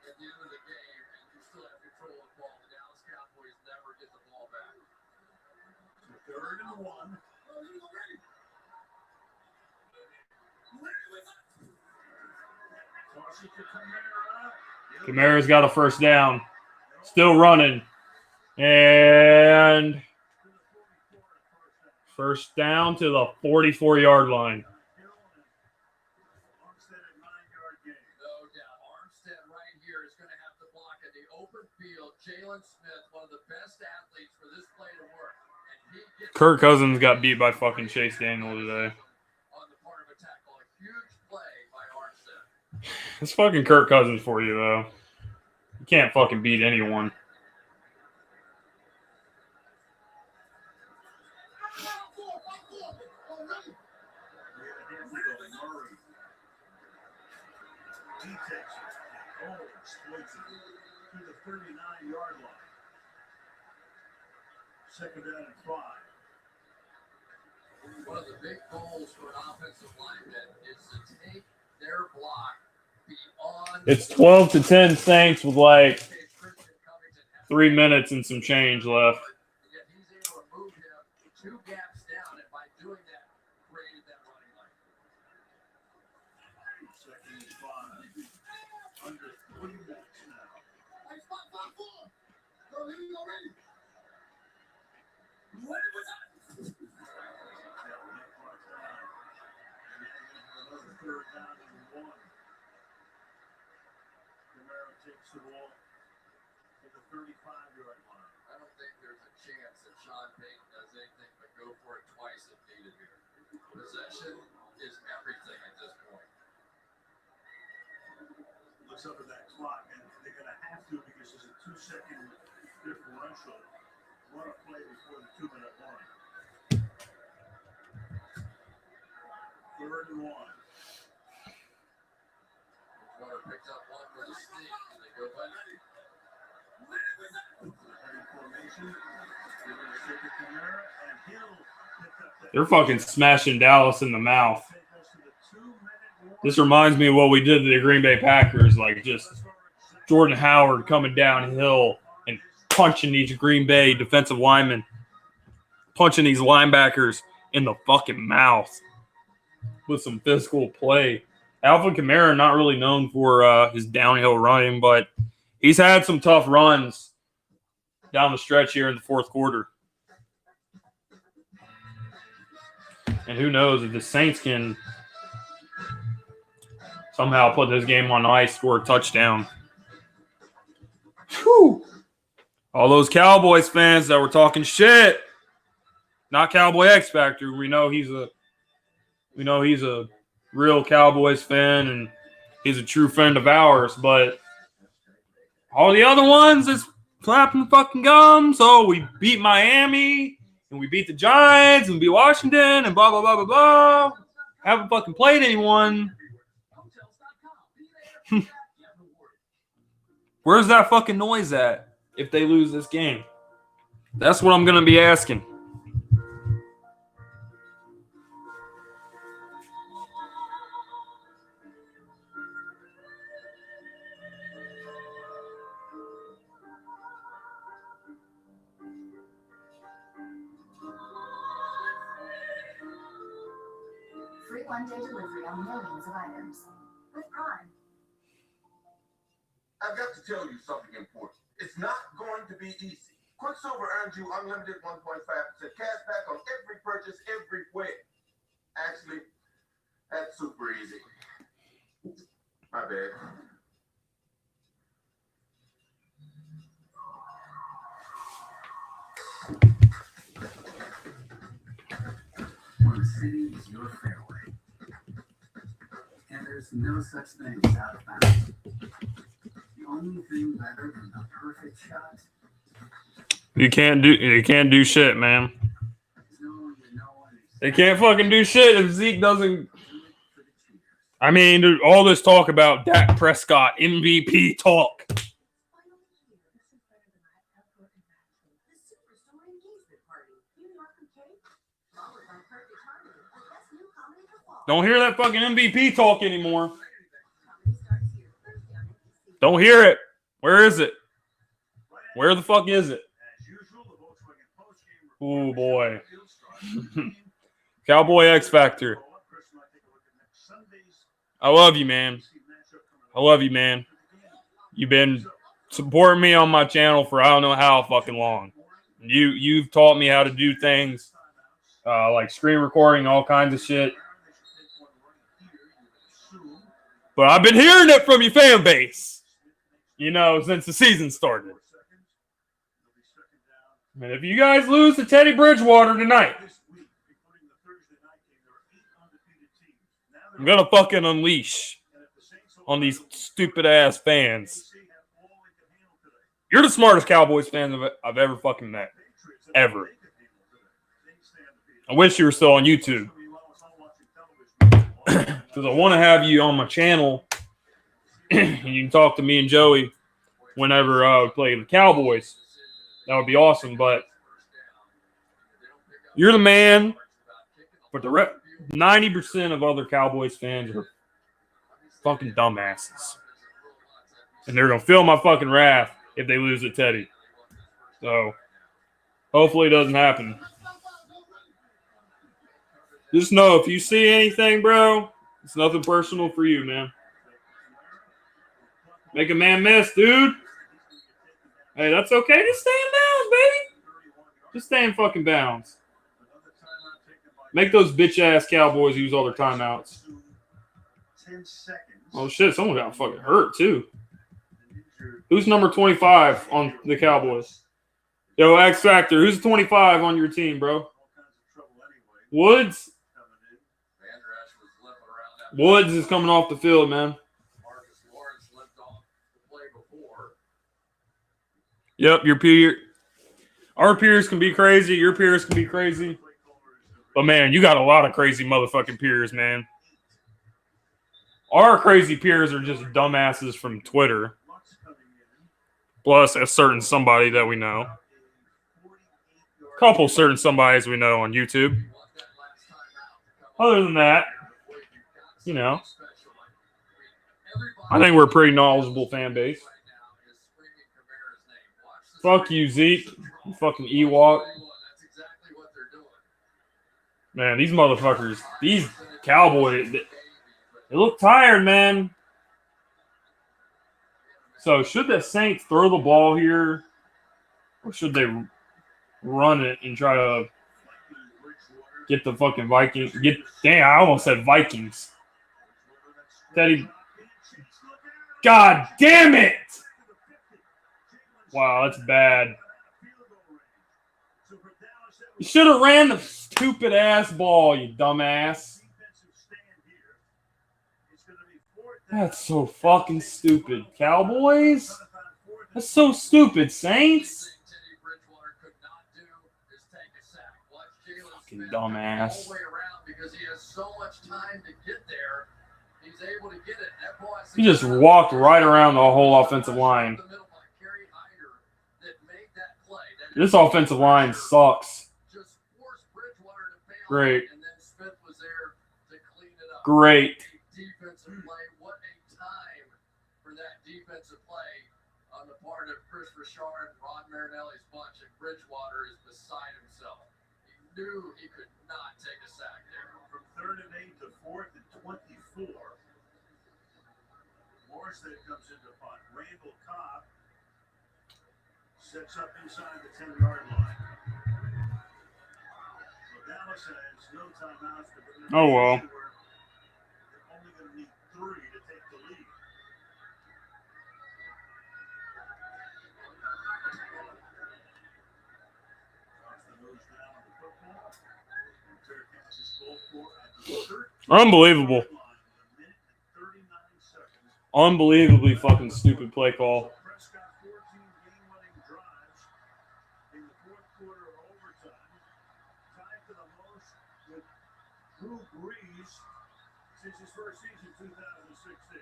at the end of the game, and you still have control of the ball. The Dallas Cowboys never get the ball back. So 3rd and 1. Toss it to Kamara. Kamara's got a 1st down. Still running. And 1st down to the 44-yard line. Armstead at 9-yard gain. No doubt. Armstead right here is going to have to block in the open field. Jalen Smith, one of the best athletes for this play to work. And he gets Kirk Cousins got beat by fucking Chase Daniel today. on the part of a tackle. A huge play by Armstead. It's fucking Kirk Cousins for you, though. You can't fucking beat anyone. the 39-yard line. Second down and 5. One of the big goals for an offensive lineman is to take their block beyond. It's 12-10 Saints with like 3 minutes and some change left. Yet he's able to move him 2 gaps down, and by doing that, created that running lane. Second and 5. Under 3 minutes now. Hey, spot, go, leave me already. What was that? Another third down and 1. Camaro takes the ball to the 35-yard line. I don't think there's a chance that Sean Payton does anything but go for it twice if needed here. Possession is everything at this point. Looks up at that clock, and they're going to have to because there's a 2-second differential. Run a play before the 2-minute line. 3rd and 1. Water picked up one for the sneak. They go back. Formation. They're going to stick it to Camara, and he'll pick up that. They're fucking smashing Dallas in the mouth. This reminds me of what we did to the Green Bay Packers, like just Jordan Howard coming downhill and punching these Green Bay defensive linemen, punching these linebackers in the fucking mouth with some physical play. Alvin Kamara not really known for his downhill running, but he's had some tough runs down the stretch here in the fourth quarter. And who knows if the Saints can somehow put this game on ice, score a touchdown. Whew. All those Cowboys fans that were talking shit, not Cowboy X Factor. We know he's a real Cowboys fan and he's a true friend of ours. But all the other ones is flapping the fucking gums. Oh, we beat Miami and we beat the Giants and we beat Washington and blah blah blah blah blah. Haven't fucking played anyone. Where's that fucking noise at if they lose this game? That's what I'm going to be asking. Free one-day delivery on millions of items. With Prime. I've got to tell you something important. It's not going to be easy. Quicksilver earns you unlimited 1.5% cash back on every purchase everywhere. Actually, that's super easy. My bad. One city is your fairway. And there's no such thing as out of bounds. The only thing better than the perfect shot. You can't do shit, man. They can't fucking do shit if Zeke doesn't. I mean, dude, all this talk about Dak Prescott MVP talk. Don't hear that fucking MVP talk anymore. Don't hear it. Where is it? Where the fuck is it? Oh, boy. Cowboy X Factor. I love you, man. I love you, man. You've been supporting me on my channel for I don't know how fucking long. You've taught me how to do things like screen recording, all kinds of shit. But I've been hearing it from your fan base, since the season started. And if you guys lose to Teddy Bridgewater tonight, I'm going to fucking unleash on these stupid-ass fans. You're the smartest Cowboys fan I've ever fucking met. Ever. I wish you were still on YouTube. Because I want to have you on my channel. You can talk to me and Joey whenever we play the Cowboys. That would be awesome, but you're the man. But the 90% of other Cowboys fans are fucking dumbasses. And they're going to feel my fucking wrath if they lose to Teddy. So, hopefully it doesn't happen. Just know, if you see anything, bro, it's nothing personal for you, man. Make a man miss, dude. Hey, that's okay. Just stay in bounds, baby. Just stay in fucking bounds. Make those bitch-ass Cowboys use all their timeouts. Oh, shit. Someone got fucking hurt, too. Who's number 25 on the Cowboys? Yo, X Factor, who's 25 on your team, bro? Woods? Woods is coming off the field, man. Yep, our peers can be crazy. Your peers can be crazy. But, man, you got a lot of crazy motherfucking peers, man. Our crazy peers are just dumbasses from Twitter. Plus a certain somebody that we know. Couple certain somebodies we know on YouTube. Other than that, you know, I think we're a pretty knowledgeable fan base. Fuck you, Zeke. You fucking Ewok. Man, these motherfuckers, these Cowboys, they look tired, man. So should the Saints throw the ball here, or should they run it and try to get the fucking Vikings? Damn, I almost said Vikings. Teddy. God damn it! Wow, that's bad. You should have ran the stupid ass ball, you dumbass. That's so fucking stupid. Cowboys? That's so stupid, Saints. Fucking dumbass. He just walked right around the whole offensive line. This offensive line sucks. Great. Great. Defensive play. What a time for that defensive play on the part of Chris Richard and Ron Marinelli's bunch. And Bridgewater is beside himself. He knew he could not take a sack there. From 3rd and 8 to 4th and 24. Morrison comes into punt. Randall Cobb sets up inside the 10-yard line. So Dallas has no timeouts. Oh, well. Unbelievable. Unbelievably fucking stupid play call. Since his first season, 2016.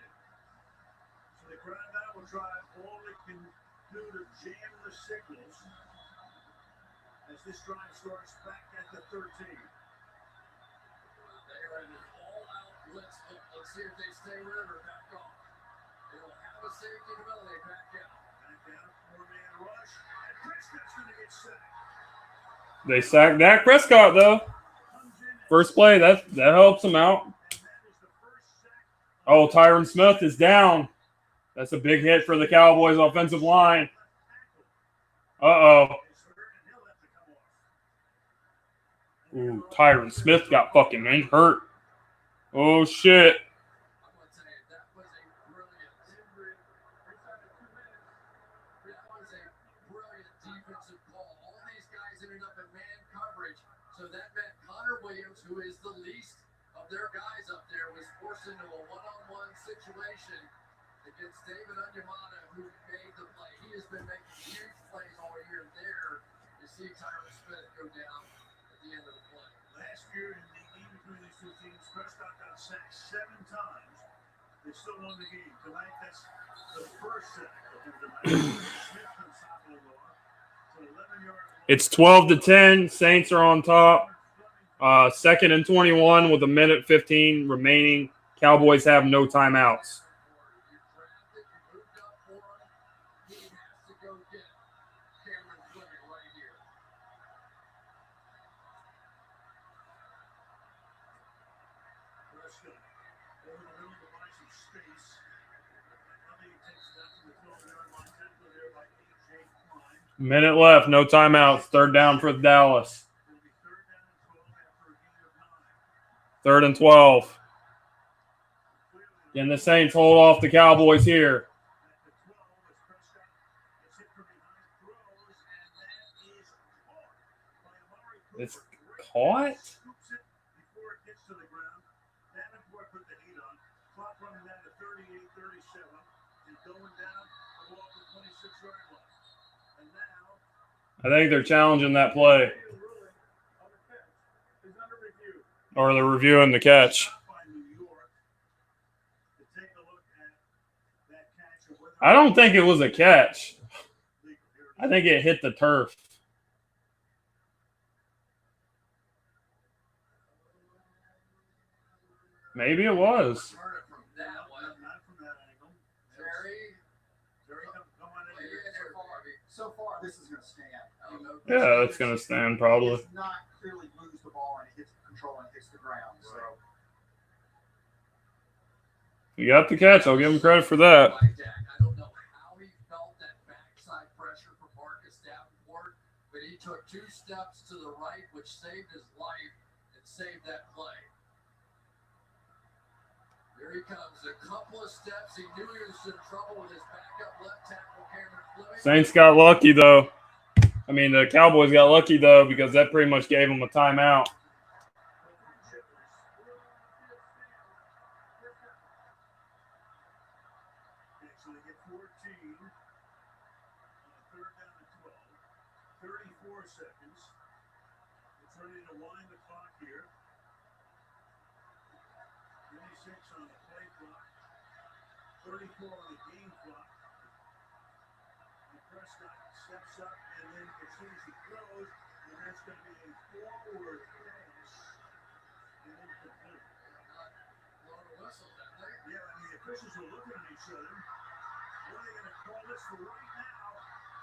So the crowd now will try all it can do to jam the signals as this drive starts back at the 13. They are in an all-out blitz. Let's see if they stay with it or back off. They'll have a safety in the middle. They back out. Back out, 4-man rush, and Prescott's going to get sacked. They sacked Dak Prescott, though. First play, that helps him out. Oh, Tyron Smith is down. That's a big hit for the Cowboys offensive line. Uh-oh. Ooh, Tyron Smith got fucking hurt. Oh, shit. I'm going to tell you, that was a brilliant defensive call. All these guys ended up in man coverage. So that meant Connor Williams, who is the least of their guys up there, was forced into a one-on-one situation against David Onyemata, who made the play. He has been making huge plays all year. There, you see Tyron Smith go down at the end of the play. Last year, in the game between these two teams, Prescott got sacked 7 times. They still won the game. Tonight, that's the first sack of them tonight. Smith comes hopping along. So 11-yard. It's 12-10. Saints are on top. 2nd and 21 with 1:15 remaining. Cowboys have no timeouts. Minute left, no timeouts. 3rd down for Dallas. 3rd and 12. And the Saints hold off the Cowboys here. It's caught? I think they're challenging that play. Or they're reviewing the catch. I don't think it was a catch. I think it hit the turf. Maybe it was. So far, this is going to stand. Yeah, it's going to stand probably. It's not clearly lose the ball and it hits control and hits the ground. So You got the catch. I'll give him credit for that. I don't know how he felt that backside pressure from Marcus Davenport, but he took 2 steps to the right, which saved his life and saved that play. Here he comes. A couple of steps. He knew he was in trouble with his backup left tackle, Cameron Fleming. Saints got lucky, though. I mean, the Cowboys got lucky, though, because that pretty much gave them a timeout. So they get 14. 3rd down and 12. 34 seconds. It's ready to wind the clock here. 26 on the play clock. 34 on the game clock. And Prescott steps up, and then as soon as he throws, and that's going to be a forward pass. And incomplete. Yeah, I mean, the officials are looking at each other. What are they going to call this for right now?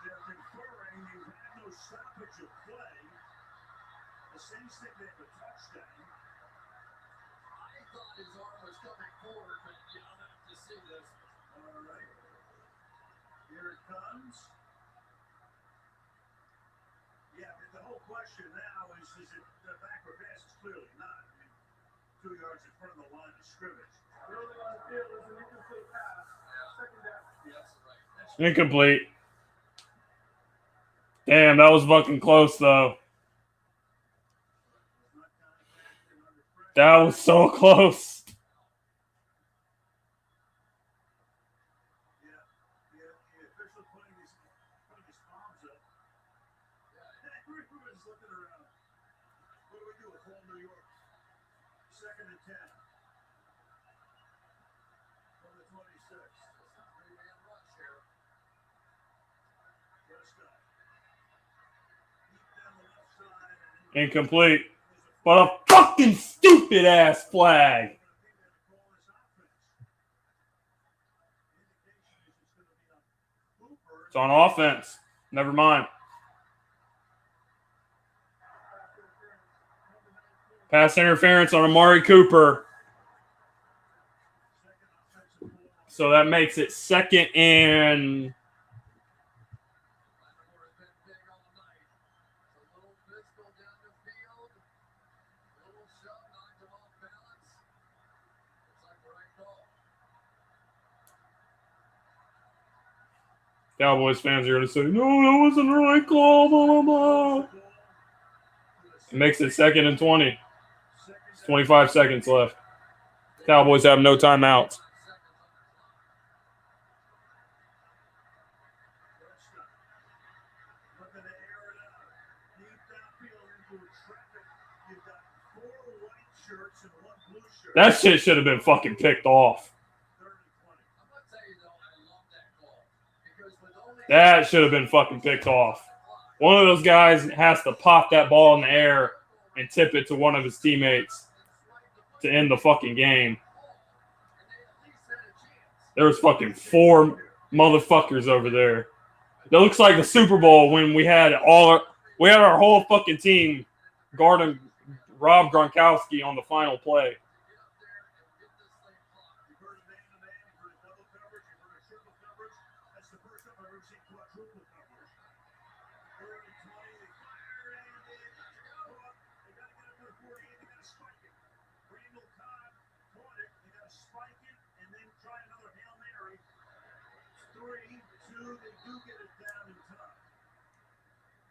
They're conferring. You had no stoppage of play. The Saints think they have a touchdown. I thought his arm was coming forward, but you'll have to see this. All right. Here it comes. Yeah, but the whole question now is it the backward pass? Is clearly not. I mean, 2 yards in front of the line of scrimmage. Early on the field is an incomplete pass. Second down. Yes, right. Incomplete. Damn, that was fucking close, though. That was so close. Yeah, the official putting his palms up. Everybody's looking around. What do we do with whole New York? 2nd and 10. From the 26. Three-man rush here. Prescott. Deep down the left side. And Incomplete. What a fucking stupid ass flag. It's on offense. Never mind. Pass interference on Amari Cooper. So that makes it 2nd and... Cowboys fans are going to say, no, that wasn't the right call, blah, blah, blah. It makes it 2nd and 20. It's 25 seconds left. Cowboys have no timeouts. That shit should have been fucking picked off. That should have been fucking picked off. One of those guys has to pop that ball in the air and tip it to one of his teammates to end the fucking game. There's fucking 4 motherfuckers over there. That looks like the Super Bowl when we had our whole fucking team guarding Rob Gronkowski on the final play.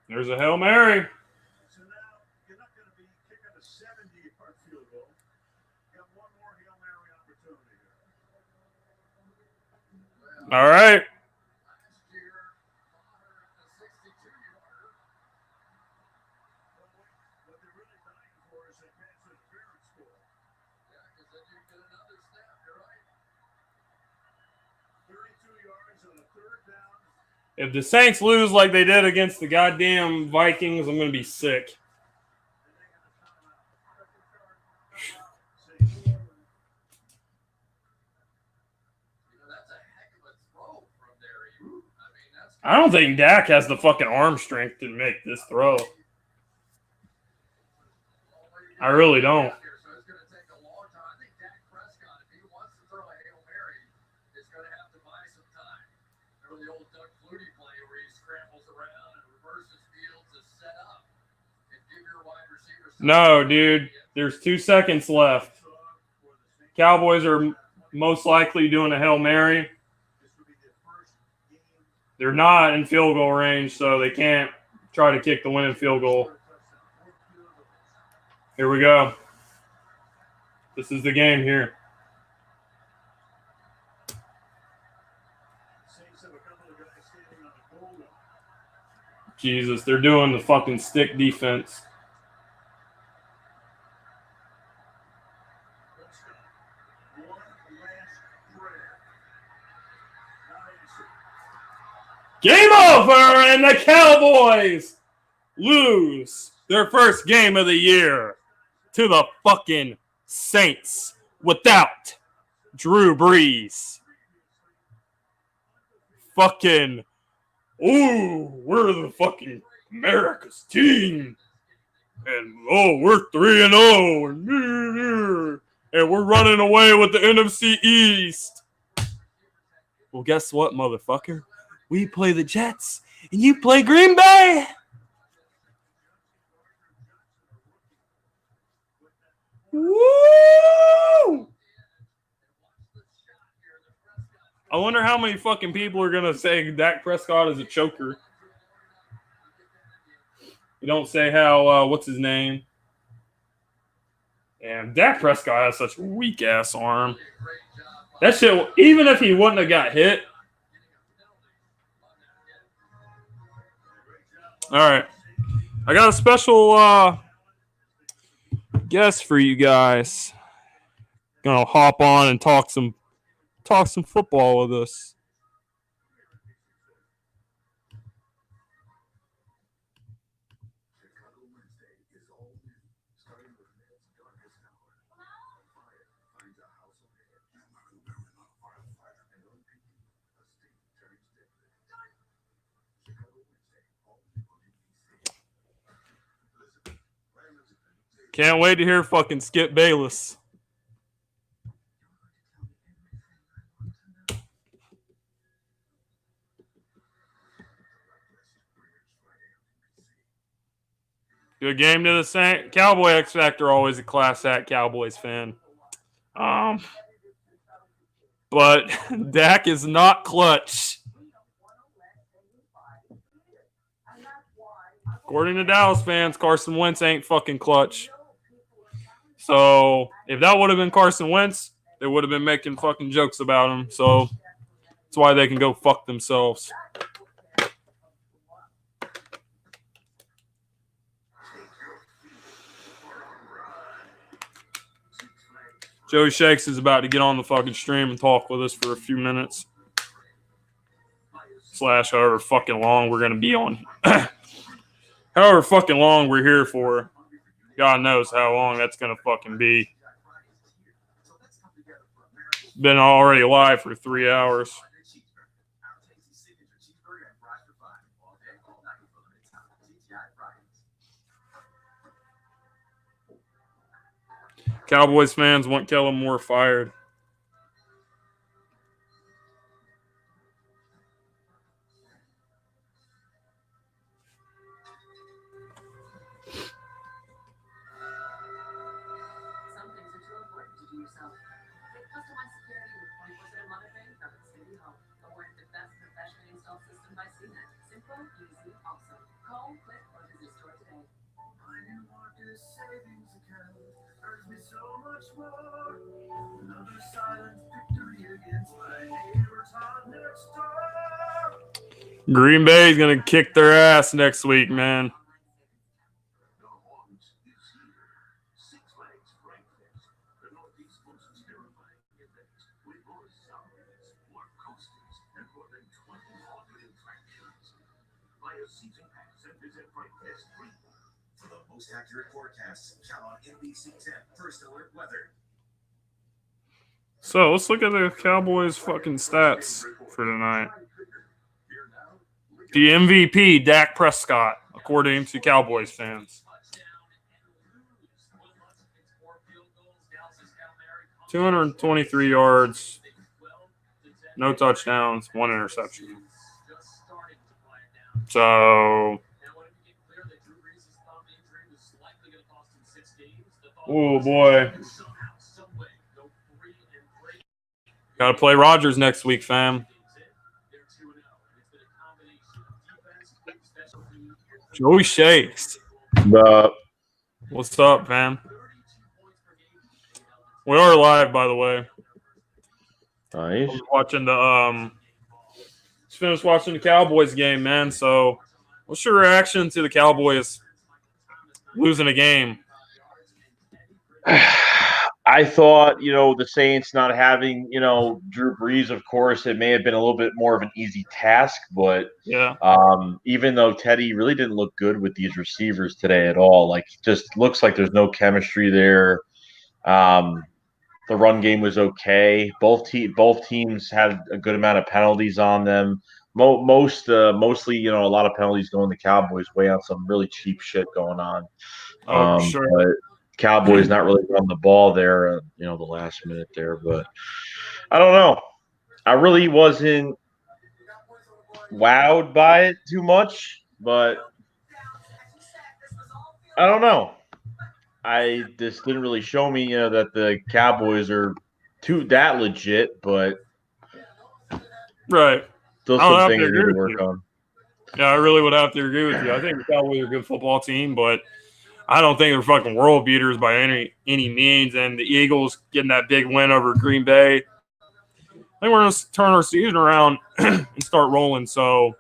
There's a Hail Mary. So now you're not going to be kicking a 70-yard field goal. You have one more Hail Mary opportunity here. All right. Last year, 162-yarder. What they're really dying for is a pass interference score. Yeah, because then you get another snap. You're right. 32 yards on a third down. If the Saints lose like they did against the goddamn Vikings, I'm going to be sick. That's a heck of a throw from there. I mean, that's. I don't think Dak has the fucking arm strength to make this throw. I really don't. So it's going to take a long time. I think Dak Prescott, if he wants to throw a Hail Mary, is going to have to buy some time. Remember the old Doug Flutie play where he scrambles around and reverses fields to set up and give your wide receiver some. No, dude. There's 2 seconds left. Cowboys are most likely doing a Hail Mary. They're not in field goal range, so they can't try to kick the winning field goal. Here we go. This is the game here. Jesus, they're doing the fucking stick defense. Game over, and the Cowboys lose their first game of the year to the fucking Saints without Drew Brees. Fucking, ooh, we're the fucking America's team. And, we're 3-0. And we're running away with the NFC East. Well, guess what, motherfucker? We play the Jets, and you play Green Bay. Woo! I wonder how many fucking people are going to say Dak Prescott is a choker. You don't say how, what's his name? And Dak Prescott has such a weak-ass arm. That shit, even if he wouldn't have got hit. All right. I got a special guest for you guys. Gonna hop on and talk some football with us. Can't wait to hear fucking Skip Bayless. Good game to the Saints. Cowboy X Factor, always a class act Cowboys fan. But Dak is not clutch. According to Dallas fans, Carson Wentz ain't fucking clutch. So if that would have been Carson Wentz, they would have been making fucking jokes about him. So that's why they can go fuck themselves. Joey Shakes is about to get on the fucking stream and talk with us for a few minutes. / however fucking long we're gonna be on. However fucking long we're here for. God knows how long that's gonna fucking be. Been already live for 3 hours. Cowboys fans want Kellen Moore fired. Some things are too important to do yourself. Get customized security with 24/7 monitoring from Xfinity Home. Awarded the best professionally installed system by CNET. Simple, easy, awesome. Call, click, or visit store today. My new Marcus savings account earns me so much more. Another silent victory against my neighbors on next door. Green Bay is gonna kick their ass next week, man. For the most accurate forecasts, count on NBC 10 First Alert Weather. So let's look at the Cowboys fucking stats for tonight. The MVP, Dak Prescott, according to Cowboys fans. 223 yards, no touchdowns, 1 interception. So, oh boy. Got to play Rodgers next week, fam. Joey Shakes. What's up, fam? We are live, by the way. Nice. Watching the just finished watching the Cowboys game, man. So, what's your reaction to the Cowboys losing a game? I thought, the Saints not having, Drew Brees, of course, it may have been a little bit more of an easy task, but Yeah. Even though Teddy really didn't look good with these receivers today at all, like just looks like there's no chemistry there. The run game was okay. Both teams had a good amount of penalties on them. Mostly, a lot of penalties going the Cowboys' way on some really cheap shit going on. Oh, for sure. But Cowboys not really on the ball there, the last minute there. But I don't know. I really wasn't wowed by it too much, but I don't know. This didn't really show me, that the Cowboys are that legit, but right. Still some things they need to work on. Yeah, I really would have to agree with you. I think the Cowboys are a good football team, but I don't think they're fucking world beaters by any means. And the Eagles getting that big win over Green Bay, I think we're going to turn our season around and start rolling. So,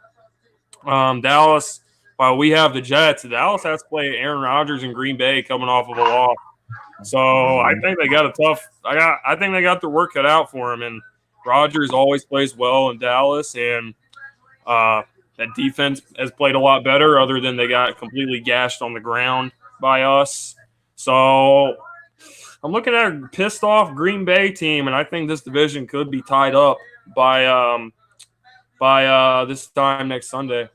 Dallas, while we have the Jets, Dallas has to play Aaron Rodgers and Green Bay coming off of a loss. So I think they got a tough. I think they got their work cut out for them. And Rodgers always plays well in Dallas, and that defense has played a lot better. Other than they got completely gashed on the ground by us. So I'm looking at a pissed off Green Bay team, and I think this division could be tied up by this time next Sunday.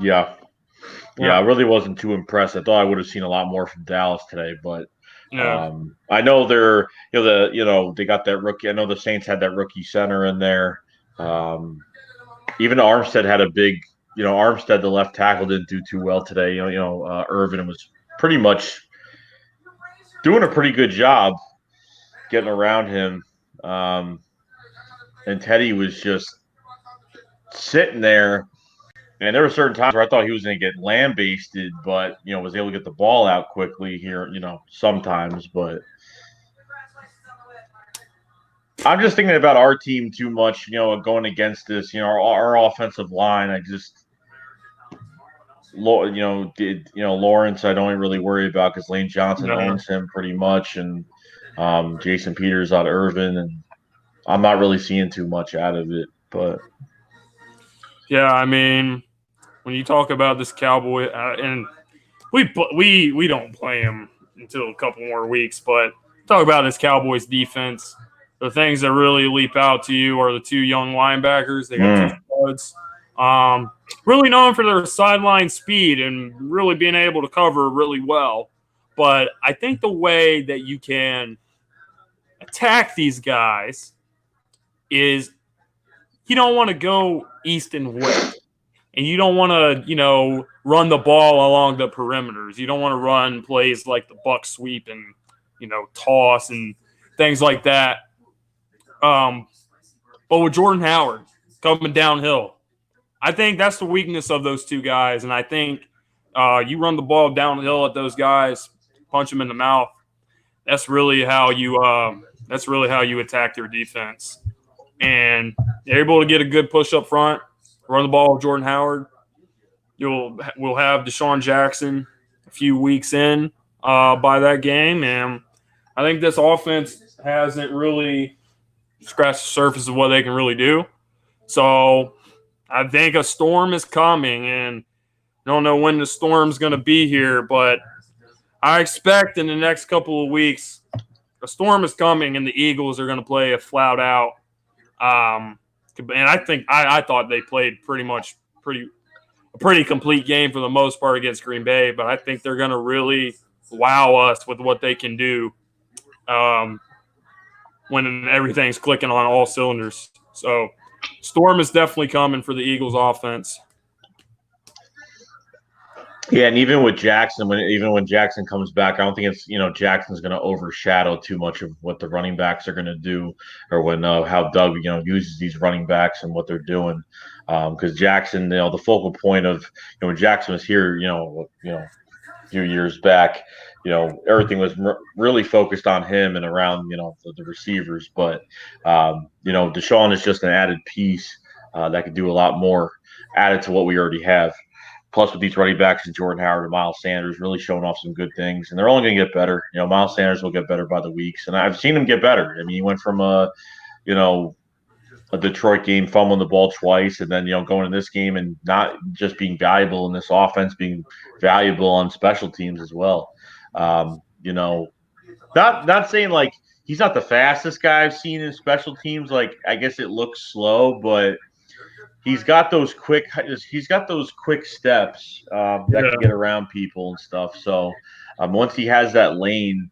Yeah, I really wasn't too impressed. I thought I would have seen a lot more from Dallas today, but I know they're they got that rookie. I know the Saints had that rookie center in there. Even Armstead had a big. Armstead, the left tackle, didn't do too well today. Irvin was pretty much doing a pretty good job getting around him, and Teddy was just sitting there. And there were certain times where I thought he was going to get lambasted, but was able to get the ball out quickly here. Sometimes, but I'm just thinking about our team too much. Going against this, our offensive line. I just, Lawrence, I don't really worry about because Lane Johnson owns him pretty much, and Jason Peters on Irvin, and I'm not really seeing too much out of it, but. Yeah, I mean, when you talk about this Cowboy, and we don't play him until a couple more weeks, but talk about this Cowboys defense. The things that really leap out to you are the two young linebackers. They got two studs. Really known for their sideline speed and really being able to cover really well. But I think the way that you can attack these guys is you don't want to go east and west. And you don't want to, run the ball along the perimeters. You don't want to run plays like the buck sweep and, toss and things like that. But with Jordan Howard coming downhill, I think that's the weakness of those two guys. And I think you run the ball downhill at those guys, punch them in the mouth. That's really how you attack their defense. And they're able to get a good push up front, run the ball with Jordan Howard. We'll have Deshaun Jackson a few weeks in by that game, and I think this offense hasn't really scratched the surface of what they can really do. So I think a storm is coming, and I don't know when the storm's going to be here, but I expect in the next couple of weeks a storm is coming, and the Eagles are going to play a flat out. And I thought they played a pretty complete game for the most part against Green Bay, but I think they're going to really wow us with what they can do when everything's clicking on all cylinders. So storm is definitely coming for the Eagles offense. Yeah, and even with Jackson, when Jackson comes back, I don't think it's Jackson's going to overshadow too much of what the running backs are going to do, or when how Doug uses these running backs and what they're doing, because Jackson, the focal point of when Jackson was here, a few years back, everything was really focused on him and around the receivers, but Deshaun is just an added piece that could do a lot more added to what we already have. Plus, with these running backs and Jordan Howard and Miles Sanders really showing off some good things, and they're only going to get better. Miles Sanders will get better by the weeks, and I've seen him get better. I mean, he went from a Detroit game fumbling the ball twice, and then going to this game and not just being valuable in this offense, being valuable on special teams as well. Not saying like he's not the fastest guy I've seen in special teams. Like I guess it looks slow, but he's got those quick steps that can get around people and stuff. So once he has that lane,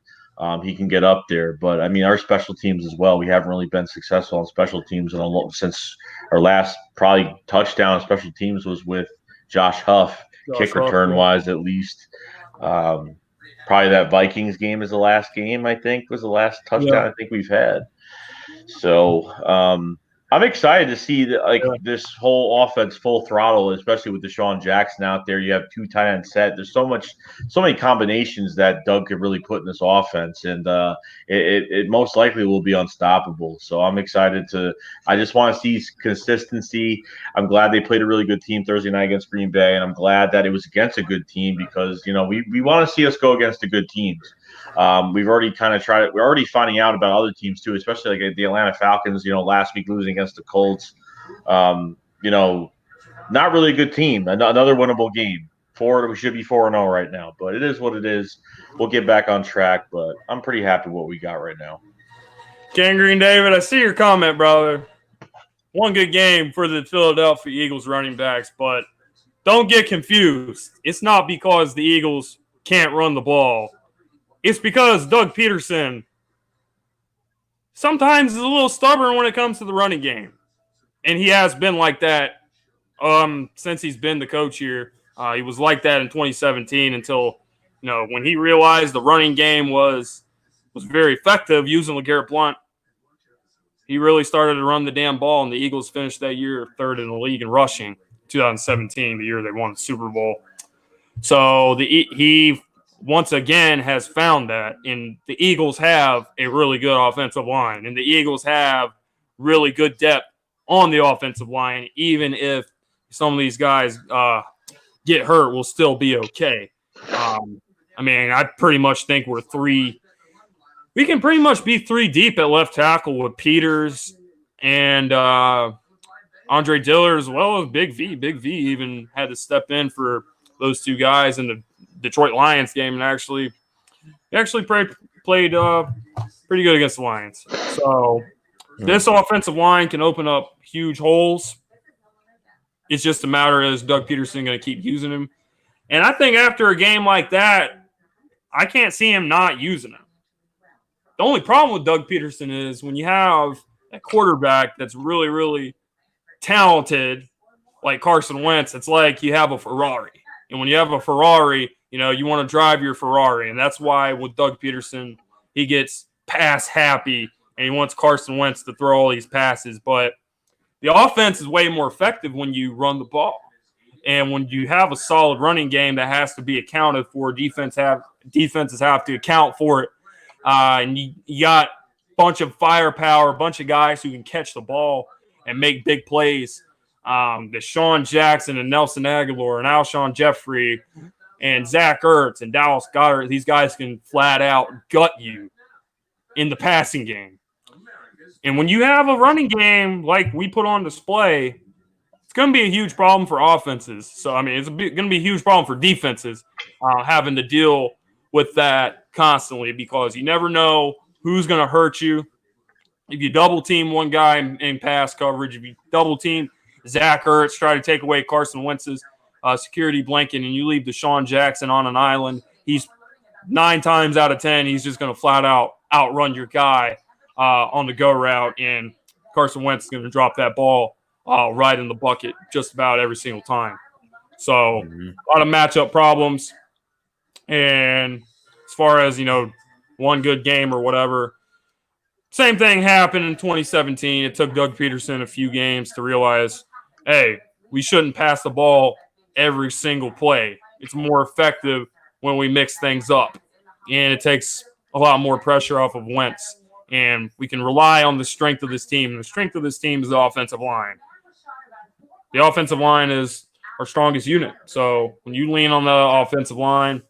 he can get up there. But I mean, our special teams as well. We haven't really been successful on special teams since our last probably touchdown on special teams was with Josh Huff, kick return wise at least. Probably that Vikings game is the last game I think was the last touchdown I think we've had. So I'm excited to see this whole offense full throttle, especially with Deshaun Jackson out there. You have two tight end set. There's so many combinations that Doug could really put in this offense, and it most likely will be unstoppable. So I'm excited I just want to see consistency. I'm glad they played a really good team Thursday night against Green Bay, and I'm glad that it was against a good team because we want to see us go against the good teams. We've already kind of tried it. We're already finding out about other teams too, especially like the Atlanta Falcons, last week losing against the Colts. Not really a good team. Another winnable game. We should be 4-0 right now, but it is what it is. We'll get back on track, but I'm pretty happy with what we got right now. Gangrene David, I see your comment, brother. One good game for the Philadelphia Eagles running backs, but don't get confused. It's not because the Eagles can't run the ball. It's because Doug Peterson sometimes is a little stubborn when it comes to the running game. And he has been like that since he's been the coach here. He was like that in 2017 until, when he realized the running game was very effective using LeGarrette Blount. He really started to run the damn ball, and the Eagles finished that year third in the league in rushing, 2017, the year they won the Super Bowl. So he once again has found that, and the Eagles have a really good offensive line, and the Eagles have really good depth on the offensive line. Even if some of these guys get hurt, we'll still be okay. I pretty much think we can pretty much be 3 deep at left tackle with Peters and Andre Dillard as well as Big V. Big V even had to step in for those two guys in the Detroit Lions game, and actually played pretty good against the Lions. So this offensive line can open up huge holes. It's just a matter of is Doug Peterson going to keep using him. And I think after a game like that, I can't see him not using him. The only problem with Doug Peterson is when you have a quarterback that's really, really talented like Carson Wentz, it's like you have a Ferrari. And when you have a Ferrari, you know, you want to drive your Ferrari. And that's why with Doug Peterson, he gets pass happy and he wants Carson Wentz to throw all these passes. But the offense is way more effective when you run the ball. And when you have a solid running game that has to be accounted for, defenses have to account for it. And you got a bunch of firepower, a bunch of guys who can catch the ball and make big plays. Deshaun Jackson and Nelson Aguilar and Alshon Jeffrey and Zach Ertz and Dallas Goedert, these guys can flat out gut you in the passing game. And when you have a running game like we put on display, it's going to be a huge problem for offenses. So, I mean, it's going to be a huge problem for defenses having to deal with that constantly because you never know who's going to hurt you. If you double team one guy in pass coverage, if you double team Zach Ertz, try to take away Carson Wentz's security blanket, and you leave Deshaun Jackson on an island, he's 9 times out of 10, he's just going to flat out outrun your guy on the go route, and Carson Wentz is going to drop that ball right in the bucket just about every single time. So a lot of matchup problems. And as far as, you know, one good game or whatever, same thing happened in 2017. It took Doug Peterson a few games to realize, hey, we shouldn't pass the ball every single play. It's more effective when we mix things up. And it takes a lot more pressure off of Wentz. And we can rely on the strength of this team. And the strength of this team is the offensive line. The offensive line is our strongest unit. So when you lean on the offensive line,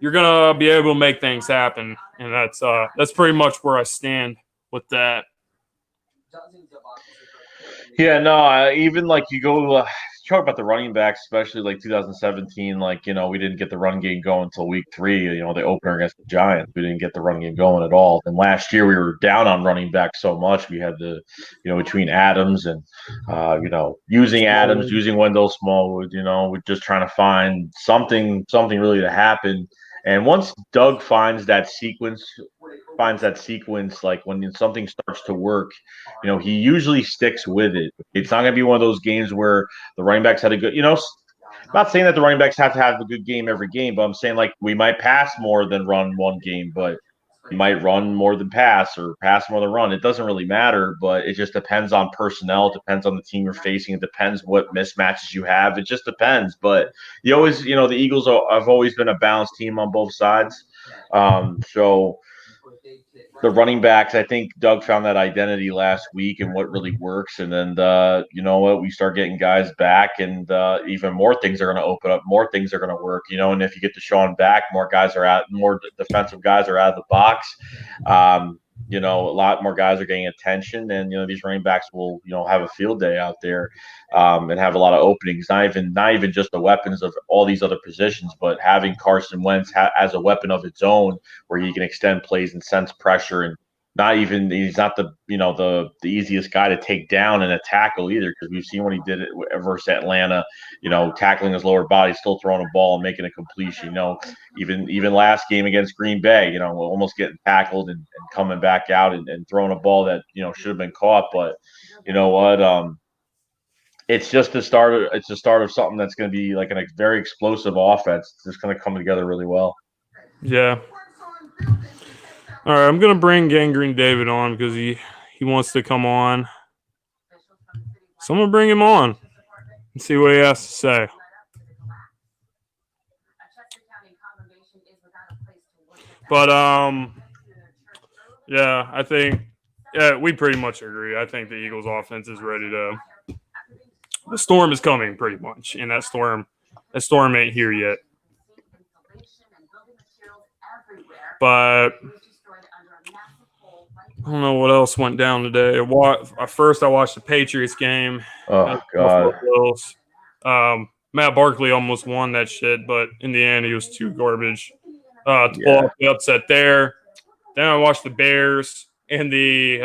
you're going to be able to make things happen. And that's pretty much where I stand with that. Yeah, no, even like you go talk about the running backs, especially like 2017, like, you know, we didn't get the run game going until week 3, you know, the opener against the Giants. We didn't get the run game going at all. And last year we were down on running back so much. We had the, you know, between Adams and, you know, using Adams, using Wendell Smallwood, you know, we're just trying to find something really to happen. And once Doug finds that sequence, like when something starts to work, you know, he usually sticks with it. It's not going to be one of those games where the running backs had a good, you know, I'm not saying that the running backs have to have a good game every game, but I'm saying like we might pass more than run one game, but we might run more than pass or pass more than run. It doesn't really matter, but it just depends on personnel. It depends on the team you're facing. It depends what mismatches you have. It just depends. But you always, you know, the Eagles have always been a balanced team on both sides. So the running backs, I think Doug found that identity last week and what really works. And then, you know what, we start getting guys back and even more things are going to open up, more things are going to work, you know, and if you get Deshaun back, more defensive guys are out of the box. You know, a lot more guys are getting attention, and you know these running backs will, you know, have a field day out there and have a lot of openings. Not even just the weapons of all these other positions, but having Carson Wentz as a weapon of its own, where he can extend plays and sense pressure, and he's not the, you know, the easiest guy to take down in a tackle either, because we've seen what he did versus Atlanta, you know, tackling his lower body, still throwing a ball and making a completion. You know, even last game against Green Bay, you know, almost getting tackled and coming back out and throwing a ball that, you know, should have been caught. But you know what? It's just the start. It's the start of something that's going to be like a very explosive offense. It's just going to come together really well. Yeah. All right, I'm going to bring Gangrene David on because he wants to come on. So I'm going to bring him on and see what he has to say. But, yeah, I think we pretty much agree. I think the Eagles offense is ready to – the storm is coming pretty much, and that storm ain't here yet. But I don't know what else went down today. First, I watched the Patriots game. Oh Buffalo God. Bills. Matt Barkley almost won that shit, but in the end, he was too garbage to pull off the upset there. Then I watched the Bears, and the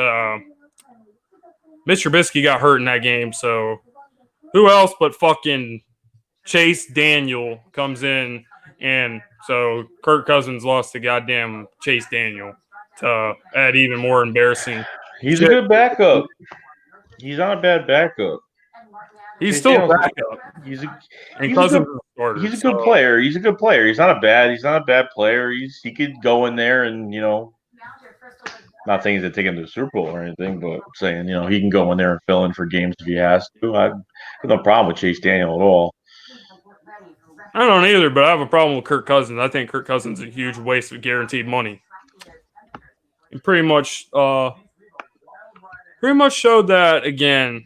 Mr. Trubisky got hurt in that game. So who else but fucking Chase Daniel comes in, and so Kirk Cousins lost to goddamn Chase Daniel to add even more embarrassing. He's shit. a good backup. He's not a bad backup. He's Chase still a Daniels backup. He's a Cousins good, is a starter. he's a good player. He's a good player. He's not a bad player. He could go in there and not saying he's to take him to the Super Bowl or anything, but saying he can go in there and fill in for games if he has to. I have no problem with Chase Daniel at all. I don't either, but I have a problem with Kirk Cousins. I think Kirk Cousins is a huge waste of guaranteed money. He pretty much showed that again.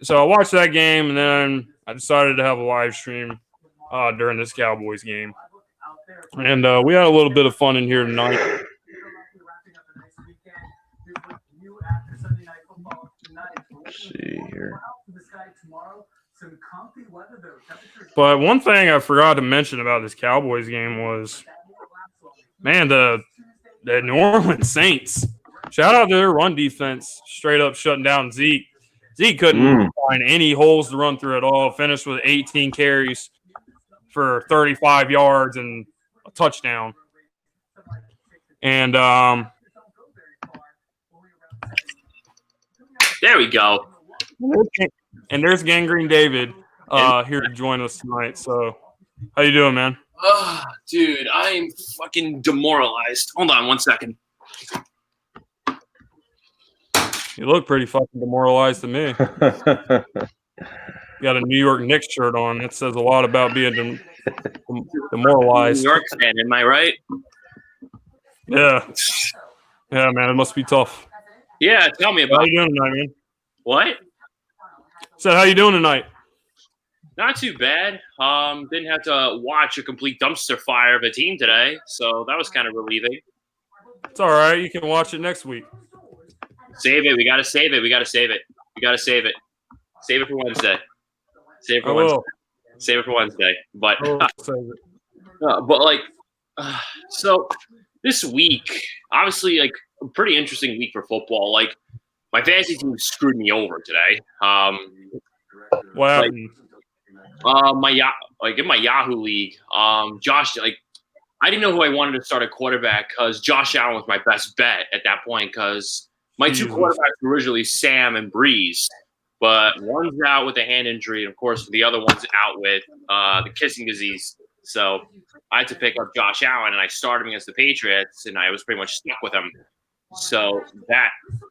So I watched that game, and then I decided to have a live stream during this Cowboys game. And we had a little bit of fun in here tonight. Let's see here. But one thing I forgot to mention about this Cowboys game was, man, the New Orleans Saints. Shout out to their run defense, straight up shutting down Zeke. Zeke couldn't find any holes to run through at all. Finished with 18 carries for 35 yards and a touchdown. And there we go. And there's Gangrene David here to join us tonight. So, how you doing, man? Oh, dude, I am fucking demoralized. Hold on 1 second. You look pretty fucking demoralized to me. You got a New York Knicks shirt on. That says a lot about being demoralized. New York fan, am I right? Yeah. Yeah, man, it must be tough. Yeah, tell me about it. How you doing tonight, man? What? Said, how you doing tonight? Not too bad. Didn't have to watch a complete dumpster fire of a team today, so that was kind of relieving. It's all right. You can watch it next week. Save it. We got to save it. We got to save it. We got to save it. Save it for Wednesday. Save it for Wednesday. Save it for Wednesday. But, so this week, obviously, like a pretty interesting week for football. Like my fantasy team screwed me over today. What happened? In my Yahoo league, Josh, I didn't know who I wanted to start at quarterback because Josh Allen was my best bet at that point because my two quarterbacks were originally Sam and Breeze, but one's out with a hand injury, and of course the other one's out with the kissing disease. So I had to pick up Josh Allen, and I started him against the Patriots, and I was pretty much stuck with him. So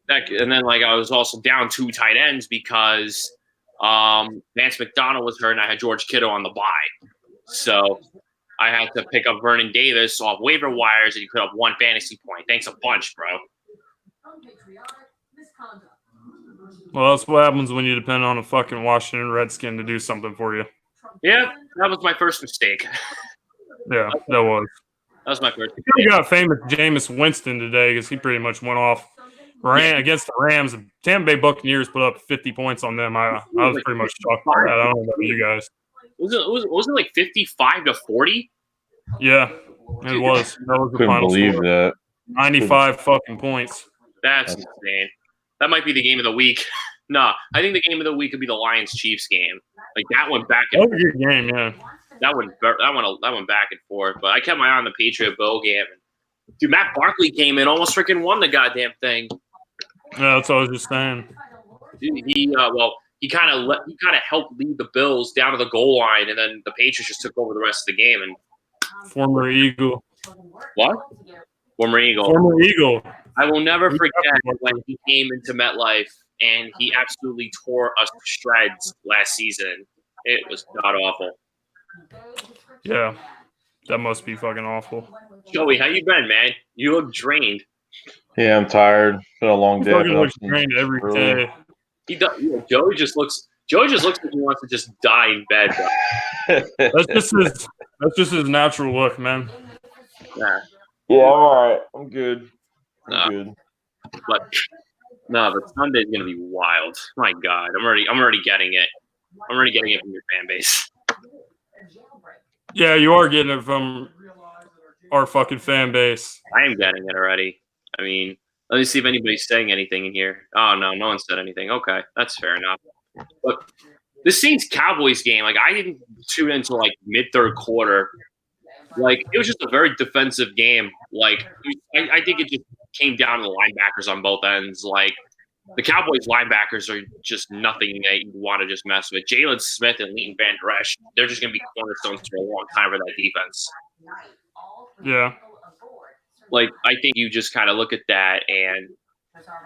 and then I was also down 2 tight ends because Vance McDonald was hurt, and I had George Kittle on the bye. So I had to pick up Vernon Davis off waiver wires, and he put up 1 fantasy point. Thanks a bunch, bro. Well, that's what happens when you depend on a fucking Washington Redskin to do something for you. Yeah, that was my first mistake. Yeah, that was. That was my first mistake. You got famous Jameis Winston today because he pretty much went off against the Rams. The Tampa Bay Buccaneers put up 50 points on them. I was pretty much shocked by that. I don't know about you guys. Was it like 55-40? Yeah, it was. That was the Couldn't final believe score. that. 95 fucking points. That's insane. That might be the game of the week. No, I think the game of the week could be the Lions-Chiefs game. Like that went back and forth. That was a good game, yeah. That went back and forth. But I kept my eye on the Patriot Bowl game. Dude, Matt Barkley came in, almost freaking won the goddamn thing. Yeah, that's what I was just saying. Dude, he kind of helped lead the Bills down to the goal line, and then the Patriots just took over the rest of the game. And former Eagle. What? Former Eagle. Former Eagle. I will never forget when he came into MetLife and he absolutely tore us to shreds last season. It was god awful. Yeah, that must be fucking awful. Joey, how you been, man? You look drained. Yeah, I'm tired. It's been a long day. Fucking looks drained every day. He does. Joey just looks like he wants to just die in bed. That's just his natural look, man. Yeah. Yeah, I'm all right. I'm good. I'm good. But no, but Sunday's gonna be wild. My God, I'm already getting it. I'm already getting it from your fan base. Yeah, you are getting it from our fucking fan base. I am getting it already. I mean, let me see if anybody's saying anything in here. Oh no, no one said anything. Okay, that's fair enough. But the Saints Cowboys game, like I didn't tune into like mid third quarter. Like it was just a very defensive game. Like I think it just came down to the linebackers on both ends. Like the Cowboys linebackers are just nothing that you want to just mess with. Jalen Smith and Leighton Van Der Esch, they're just going to be cornerstones for a long time for that defense. Yeah. Like I think you just kind of look at that and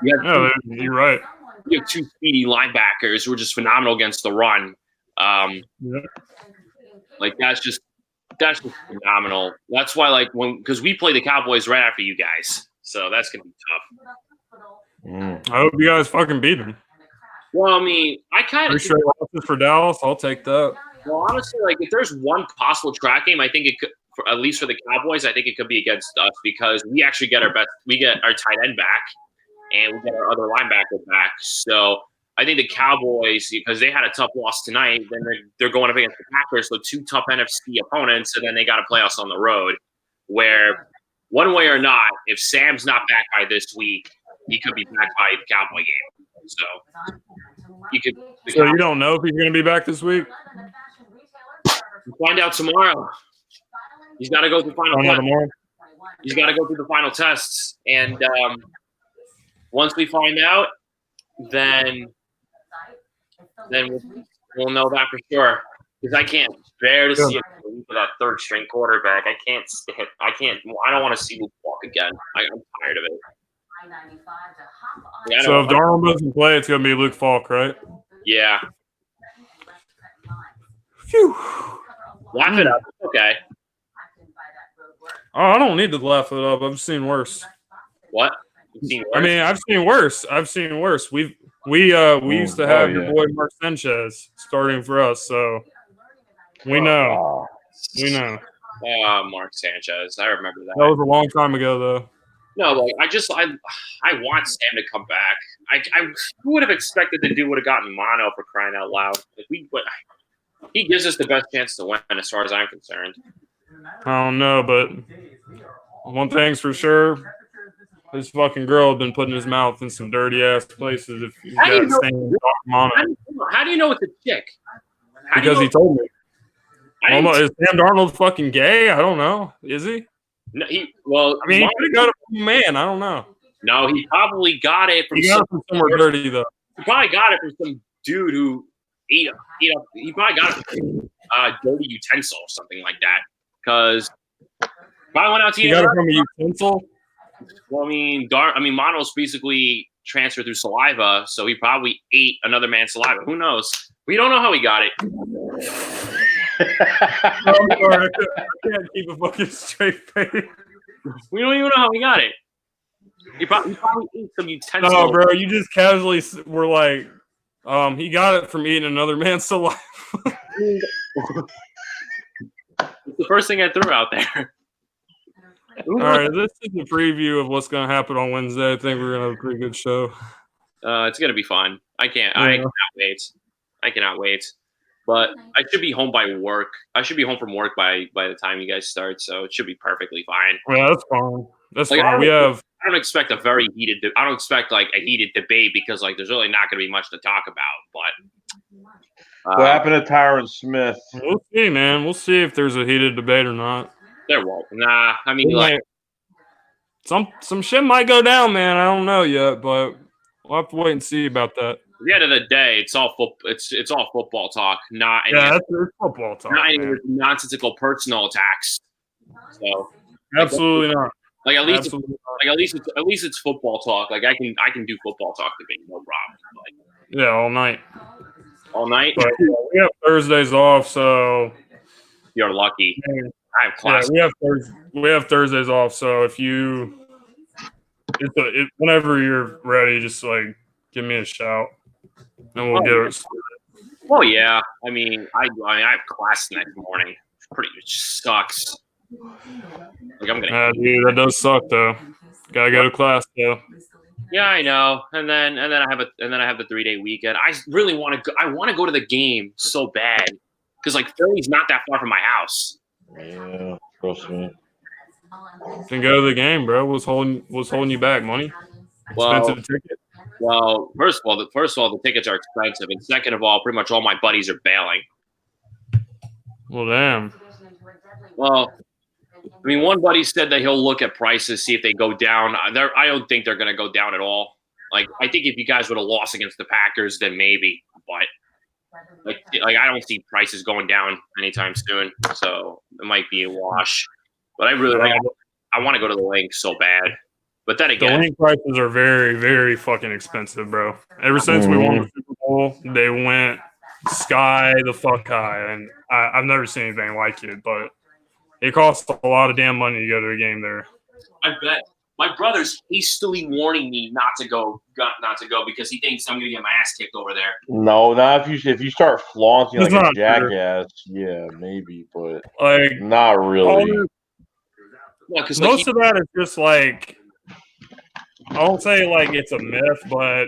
you're right. You have two speedy linebackers who are just phenomenal against the run. Like that's just phenomenal. That's why because we play the Cowboys right after you guys, so that's gonna be tough. I hope you guys fucking beat them. Well, I mean, I kind of straight losses for Dallas. I'll take that. Well, honestly, like if there's one possible track game, I think it could, at least for the Cowboys, I think it could be against us because we actually get our tight end back and we get our other linebacker back. So I think the Cowboys, because they had a tough loss tonight, then they're going up against the Packers, so two tough NFC opponents, and then they got to play us on the road. Where one way or not, if Sam's not back by this week, he could be back by the Cowboy game. So you could. So you don't know if he's going to be back this week? We'll find out tomorrow. He's got to go through final tests. He's got to go through the final tests, and once we find out, then we'll know that for sure. Because I can't bear to see him for that third string quarterback. I can't. I don't want to see Luke Falk again. I'm tired of it. So if Darnold doesn't play, it's going to be Luke Falk, right? Yeah. Phew. Laugh it up. Okay. Oh, I don't need to laugh it up. I've seen worse. What? You've seen worse? I mean, I've seen worse. We used to have your boy Mark Sanchez starting for us, so we know. We know. Mark Sanchez. I remember that. That was a long time ago, though. No, like I want Sam to come back. Who would have expected the dude would have gotten mono for crying out loud? He gives us the best chance to win, as far as I'm concerned. I don't know, but one thing's for sure. This fucking girl had been putting his mouth in some dirty ass places. If you got mono. How do you know it's a chick? Because he told me. Is Sam Darnold fucking gay? I don't know. Is he? No, he could have got it from a man. I don't know. No, he probably got it from somewhere dirty, though. He probably got it from some dude who ate up. He probably got it from dirty utensil or something like that. Because if I went out to eat, you got it from a utensil. Well, I mean, mono's basically transferred through saliva, so he probably ate another man's saliva. Who knows? We don't know how he got it. I'm sorry, I can't keep a fucking straight face. We don't even know how he got it. He probably ate some utensil. No, bro, you just casually were like, he got it from eating another man's saliva. It's the first thing I threw out there. All right, this is a preview of what's going to happen on Wednesday. I think we're going to have a pretty good show. It's going to be fun. I cannot wait. But I should be home by work. I should be home from work by the time you guys start, so it should be perfectly fine. Yeah, that's fine. That's fine. I don't expect a very heated. I don't expect like a heated debate because like there's really not going to be much to talk about. But what happened to Tyron Smith? We'll see, man. We'll see if there's a heated debate or not. There won't. Nah, I mean, like some shit might go down, man. I don't know yet, but we'll have to wait and see about that. At the end of the day, it's all it's all football talk, not it's football talk. Not any nonsensical personal attacks. So absolutely not. Like at least it's football talk. Like I can do football talk debate, no problem. Like, yeah, all night. All night. But, we have Thursdays off, so you're lucky. I have class. Yeah, we have Thursdays off, so if whenever you're ready, just like give me a shout, and we'll get it started. Well, yeah. I mean, I have class next morning. It sucks. Like I'm gonna. Dude, that does suck though. Gotta go to class though. Yeah, I know. And then I have the 3-day weekend. I really want to go. I want to go to the game so bad because like Philly's not that far from my house. Yeah, trust me. Then go to the game, bro. What's holding you back? Money? Well, Expensive ticket? first of all, the tickets are expensive, and second of all, pretty much all my buddies are bailing. Well, damn. Well, I mean, one buddy said that he'll look at prices, see if they go down. I don't think they're going to go down at all. Like, I think if you guys would have lost against the Packers, then maybe. But like I don't see prices going down anytime soon, so it might be a wash. But I want to go to the link so bad. But then The again, link prices are very, very fucking expensive, bro. Ever since we won the Super Bowl, they went sky the fuck high, and I've never seen anything like it. But it costs a lot of damn money to go to a game there. I bet my brother's hastily warning me not to go because he thinks I'm gonna get my ass kicked over there. No, not if you start flaunting It's like a not true. jackass. Yeah, maybe, but Like not really. Yeah, because most of that is just like, I won't say like it's a myth, but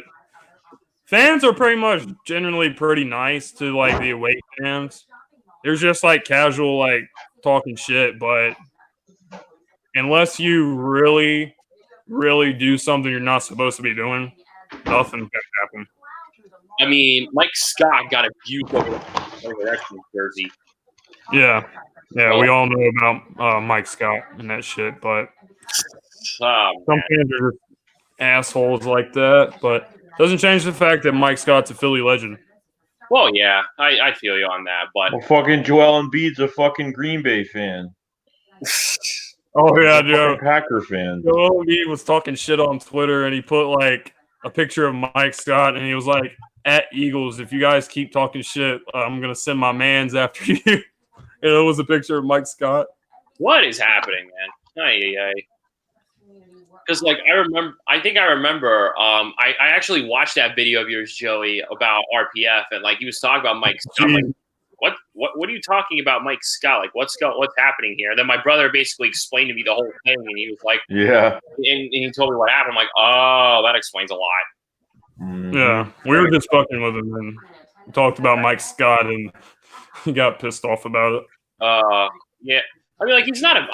fans are pretty much generally pretty nice to like the away fans. There's just like casual like talking shit, but unless you really, really do something you're not supposed to be doing, nothing's gonna happen. I mean, Mike Scott got abused over that jersey. Yeah, we all know about Mike Scott and that shit, but some fans are just assholes like that. But doesn't change the fact that Mike Scott's a Philly legend. Well, yeah, I feel you on that, but well, fucking Joel Embiid's a fucking Green Bay fan. Oh yeah, Joe. Packer fan. Joel Embiid was talking shit on Twitter, and he put like a picture of Mike Scott, and he was like, "At Eagles, if you guys keep talking shit, I'm gonna send my mans after you." And it was a picture of Mike Scott. What is happening, man? Because like I remember, I actually watched that video of yours, Joey, about RPF, and like he was talking about Mike Scott. Like, what are you talking about, Mike Scott? Like, what's happening here? And then my brother basically explained to me the whole thing, and he was like, yeah, and he told me what happened. I'm like, oh, that explains a lot. Mm-hmm. Yeah, we were just fucking with him and talked about Mike Scott, and he got pissed off about it. Yeah. I mean, like, I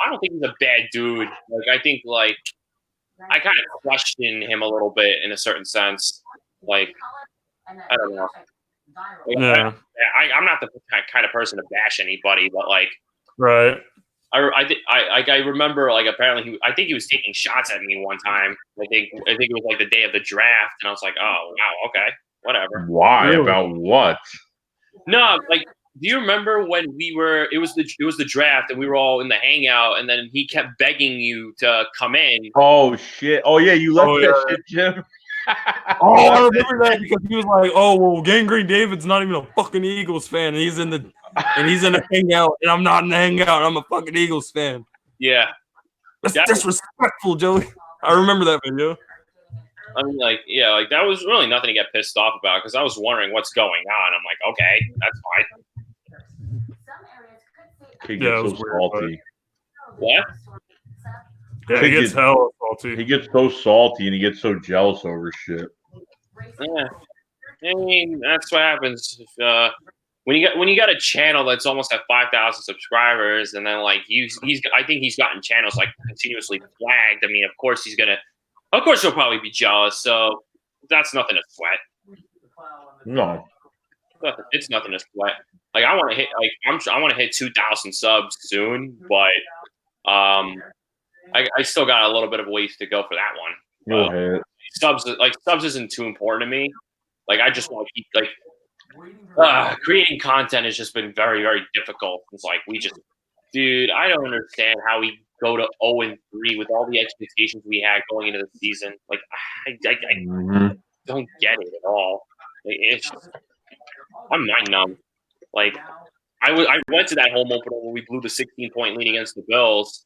don't think he's a bad dude. Like, I think, like, I kind of question him a little bit in a certain sense. Like, I don't know. Like, Yeah. I'm not the kind of person to bash anybody, but, like, right. I remember, like, apparently I think he was taking shots at me one time. I think it was, like, the day of the draft, and I was like, oh, wow, okay, whatever. Why? Really? About what? No, like, do you remember when it was the draft and we were all in the hangout and then he kept begging you to come in? Oh shit! Oh yeah, you left that shit, Jim. I remember that because he was like, "Oh well, Gangrene David's not even a fucking Eagles fan, and he's in the hangout, and I'm not in the hangout. I'm a fucking Eagles fan." Yeah, that's disrespectful, Joey. I remember that video. I mean, like, yeah, like that was really nothing to get pissed off about because I was wondering what's going on. I'm like, okay, that's fine. He gets so salty. What? Yeah, he gets hella salty. He gets so salty and he gets so jealous over shit. Yeah, I mean that's what happens if, when you got a channel that's almost at 5,000 subscribers, and then like I think he's gotten channels like continuously flagged. I mean, of course he'll probably be jealous. So that's nothing to sweat. No, it's nothing to sweat. Like I want to hit 2,000 subs soon, but I still got a little bit of ways to go for that one. You'll hit. Subs isn't too important to me. Like I just want to keep creating content has just been very, very difficult. It's like dude, I don't understand how we go to 0-3 with all the expectations we had going into the season. Like I don't get it at all. It's just, I'm mind numb. Like I went to that home opener where we blew the 16-point lead against the Bills,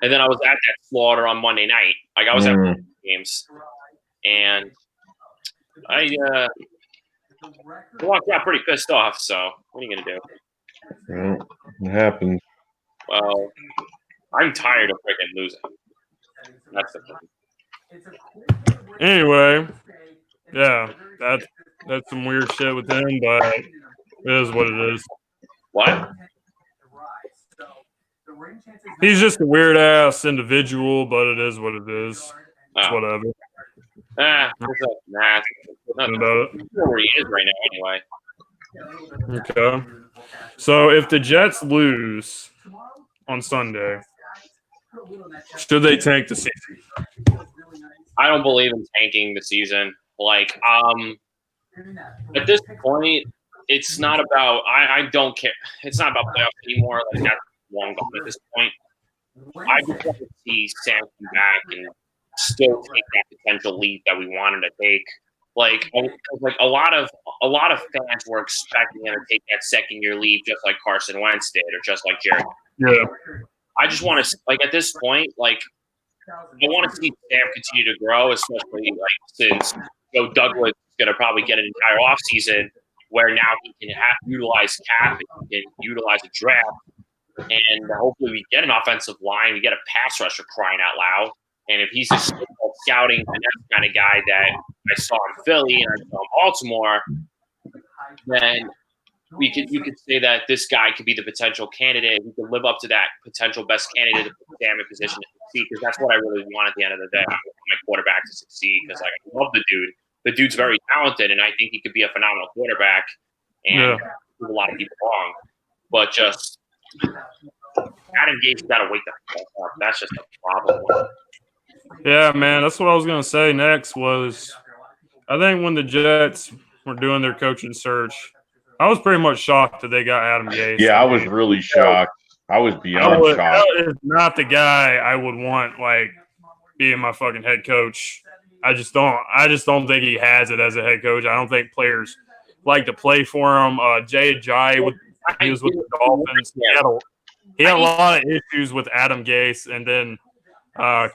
and then I was at that slaughter on Monday night. Like I was at games, and I walked out pretty pissed off. So what are you gonna do? Well, it happens. Well, I'm tired of freaking losing. That's the thing. Anyway, yeah, that's some weird shit with him, but it is what it is. What? He's just a weird ass individual, but it is what it is. It's Oh. whatever. Nah. Nothing about it. Where he is right now, anyway. Okay. So if the Jets lose on Sunday, should they tank the season? I don't believe in tanking the season. Like, at this point, it's not about. I don't care. It's not about playoffs anymore. Like that's long gone at this point. I just want to see Sam come back and still take that potential leap that we wanted to take. Like a lot of fans were expecting him to take that second year leap, just like Carson Wentz did, or just like Jared. Yeah. I just want to at this point, I want to see Sam continue to grow, especially since Joe Douglas is going to probably get an entire offseason where now he can utilize cap, and he can utilize a draft, and hopefully we get an offensive line, we get a pass rusher crying out loud. And if he's a scouting kind of guy that I saw in Philly and I saw in Baltimore, then you could say that this guy could be the potential candidate who could live up to that potential best candidate to put Sam in position to succeed. Because that's what I really want at the end of the day. I want my quarterback to succeed because I love the dude. The dude's very talented, and I think he could be a phenomenal quarterback and prove a lot of people wrong. But just Adam Gates got to wake the fuck up. That's just a problem. Yeah, man, that's what I was going to say next was I think when the Jets were doing their coaching search, I was pretty much shocked that they got Adam Gase. Yeah, I was really shocked. I was beyond shocked. That is not the guy I would want being my fucking head coach. I just don't think he has it as a head coach. I don't think players like to play for him. Jay Ajayi, he was with the Dolphins. He had a lot of issues with Adam Gase, and then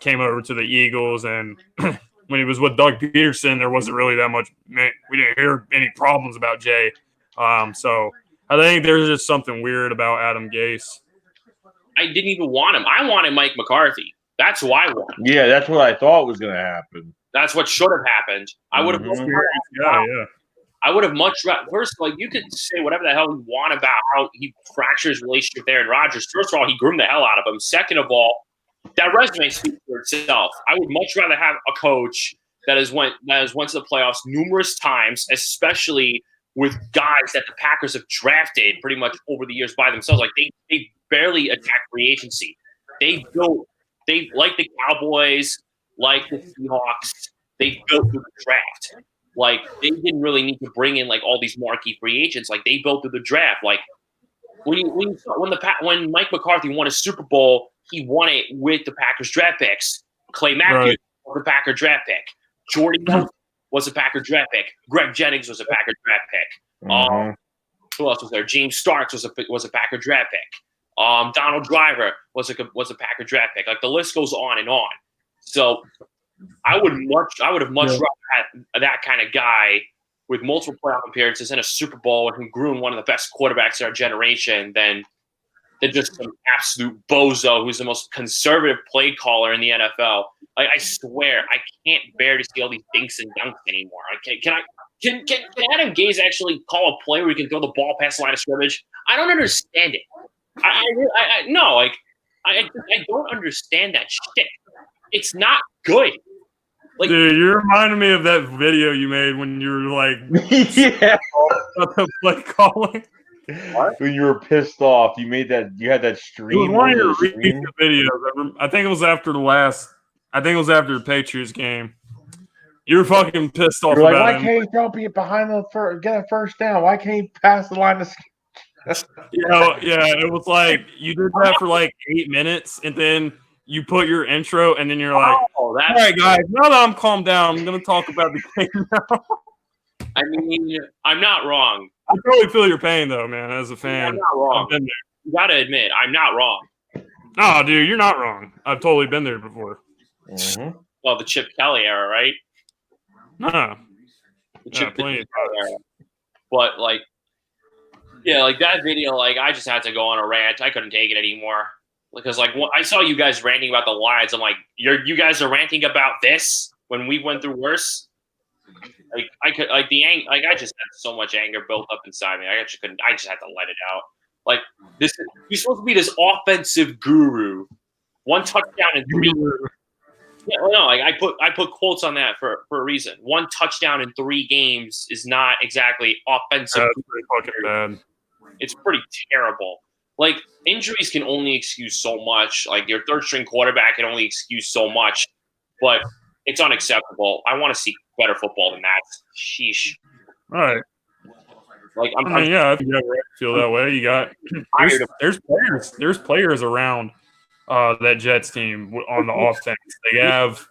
came over to the Eagles. And when he was with Doug Peterson, there wasn't really that much. We didn't hear any problems about Jay. So I think there's just something weird about Adam Gase. I didn't even want him. I wanted Mike McCarthy. That's who I wanted. Yeah, that's what I thought was going to happen. That's what should have happened. I would have. I would have much rather. First, you could say whatever the hell you want about how he fractured his relationship with Aaron Rodgers. First of all, he groomed the hell out of him. Second of all, that resume speaks for itself. I would much rather have a coach that has went to the playoffs numerous times, especially with guys that the Packers have drafted pretty much over the years by themselves. Like they barely attack free agency. They like the Cowboys, like the Seahawks. They built through the draft. They didn't really need to bring in all these marquee free agents. They built through the draft. When Mike McCarthy won a Super Bowl, he won it with the Packers draft picks. Clay Matthews was a Packer draft pick. Jordy Nelson was a Packer draft pick. Greg Jennings was a Packer draft pick. Who else was there? James Starks was a Packer draft pick. Donald Driver was a Packer draft pick. The list goes on and on. So I would have much rather had that kind of guy with multiple playoff appearances and a Super Bowl and who grew one of the best quarterbacks in our generation than just some absolute bozo who's the most conservative play caller in the NFL. I swear, I can't bear to see all these dinks and dunks anymore. Can Adam Gase actually call a play where he can throw the ball past the line of scrimmage? I don't understand it. I don't understand that shit. It's not good. Dude, you reminded me of that video you made when you were yeah, about the play calling. What? When you were pissed off, you had that stream. It was one of your recent videos. I think it was after the Patriots game. You were fucking pissed off about why can't he throw it behind get a first down? Why can't he pass the line of it was you did that for 8 minutes, and then you put your intro, and then you're all right, guys, now that I'm calmed down, I'm going to talk about the game now. I mean, I'm not wrong. I totally feel your pain, though, man, as a fan. I'm not wrong. I've been there. You got to admit, I'm not wrong. No, dude, you're not wrong. I've totally been there before. Mm-hmm. Well, the Chip Kelly era, right? No. The Chip Kelly era. But, that video, I just had to go on a rant. I couldn't take it anymore. Because, I saw you guys ranting about the Lions. I'm like, you guys are ranting about this when we went through worse, like I just had so much anger built up inside me. I just had to let it out. Like this, you're supposed to be this offensive guru. One touchdown in 3. Yeah, well, no, like I put quotes on that for a reason. 1 touchdown in 3 games is not exactly offensive. That's pretty fucking bad. It's pretty terrible. Like injuries can only excuse so much. Like your third string quarterback can only excuse so much, but it's unacceptable. I want to see better football than that. Sheesh. All right. Like I think you have a right to feel that way. You got there's players around that Jets team on the offense. They have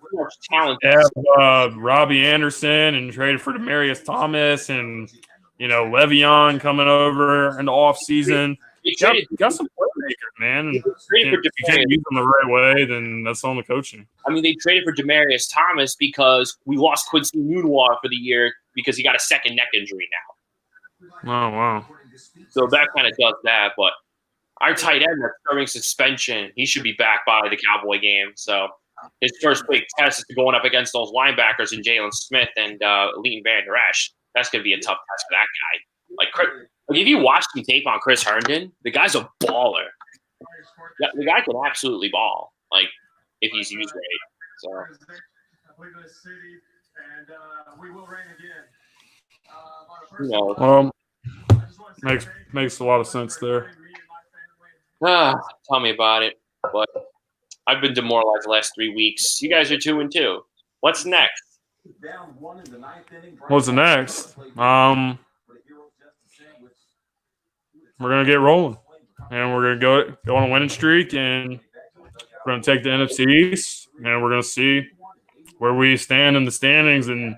Robbie Anderson and traded for Demaryius Thomas and Le'Veon coming over in the offseason. Got some playmakers, man. If you can't use them the right way, then that's on the coaching. I mean, they traded for Demaryius Thomas because we lost Quincy Nunwa for the year because he got a second neck injury now. Oh, wow. So that kind of does that. But our tight end that's serving suspension, he should be back by the Cowboy game. So his first big test is going up against those linebackers in Jalen Smith and Leighton Van Der Esch. That's going to be a tough test for that guy. Like if you watch the tape on Chris Herndon, the guy's a baller. Yeah, the guy can absolutely ball, like if he's used right. So. Makes a lot of sense there. Tell me about it. But I've been demoralized the last 3 weeks. You guys are 2-2. What's next? What's next? We're gonna get rolling, and we're gonna go on a winning streak, and we're gonna take the NFC East, and we're gonna see where we stand in the standings, and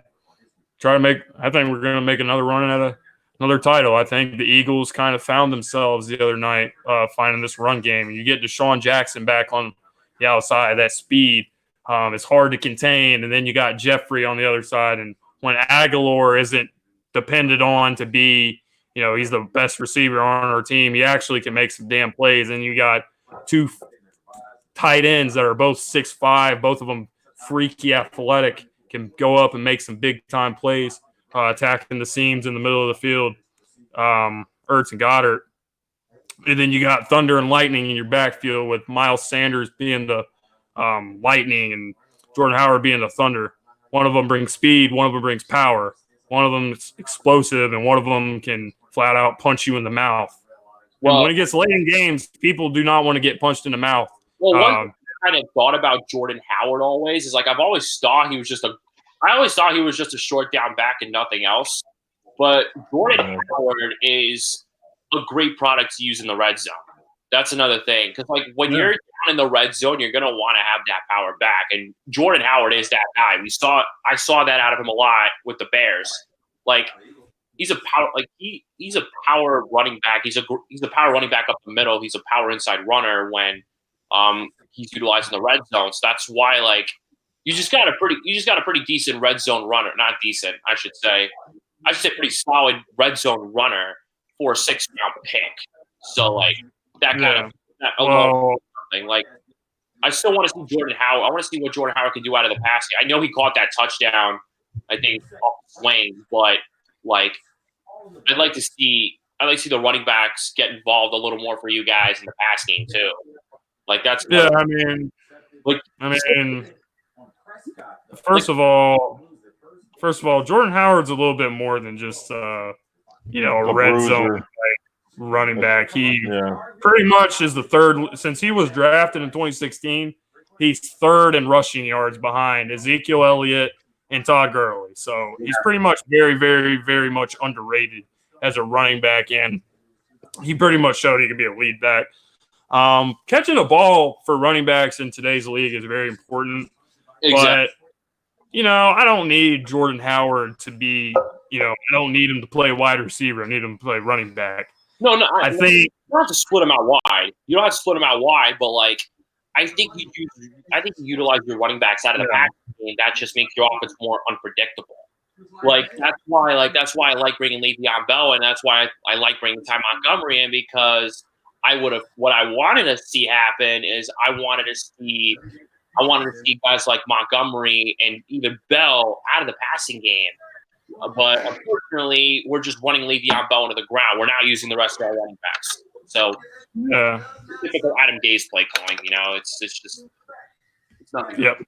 try to make. I think we're gonna make another run at another title. I think the Eagles kind of found themselves the other night, finding this run game. And you get Deshaun Jackson back on the outside, that speed. It's hard to contain, and then you got Jeffrey on the other side, and when Aguilar isn't depended on to be, he's the best receiver on our team, he actually can make some damn plays. And you got 2 tight ends that are both 6'5", both of them freaky athletic, can go up and make some big-time plays, attacking the seams in the middle of the field, Ertz and Goddard. And then you got Thunder and Lightning in your backfield with Miles Sanders being the Lightning and Jordan Howard being the Thunder. One of them brings speed, one of them brings power. One of them is explosive, and one of them can flat out punch you in the mouth. Well, and when it gets late in games, people do not want to get punched in the mouth. Well, one thing I kind of thought about Jordan Howard always is like I always thought he was just a short down back and nothing else. But Jordan Howard is a great product to use in the red zone. That's another thing. Because like when you're down in the red zone, you're gonna want to have that power back. And Jordan Howard is that guy. I saw that out of him a lot with the Bears. Like he's a power running back. He's a power running back up the middle. He's a power inside runner when he's utilized in the red zone. So that's why like you just got a pretty decent red zone runner. Not decent, I should say pretty solid red zone runner for a 6th-round pick. So like that kind of something. Like I still want to see Jordan Howard. I want to see what Jordan Howard can do out of the pass. I know he caught that touchdown, I think, off the swing, but like I'd like to see the running backs get involved a little more for you guys in the pass game too. Like that's first of all, Jordan Howard's a little bit more than just a red zone running back. He pretty much is the third since he was drafted in 2016. He's third in rushing yards behind Ezekiel Elliott and Todd Gurley. So he's pretty much very, very, very much underrated as a running back, and he pretty much showed he could be a lead back. Catching a ball for running backs in today's league is very important. Exactly. But, I don't need Jordan Howard to be, I don't need him to play wide receiver. I need him to play running back. No, I think you don't have to split him out wide. But like, I think you utilize your running backs out of the pack, and that just makes your offense more unpredictable. Like that's why I like bringing Le'Veon Bell, and that's why I like bringing Ty Montgomery in, because what I wanted to see happen is I wanted to see I wanted to see guys like Montgomery and even Bell out of the passing game. But unfortunately, we're just running Le'Veon Bell into the ground. We're not using the rest of our running backs. So, typical Adam Gase play calling. It's just nothing. Yep.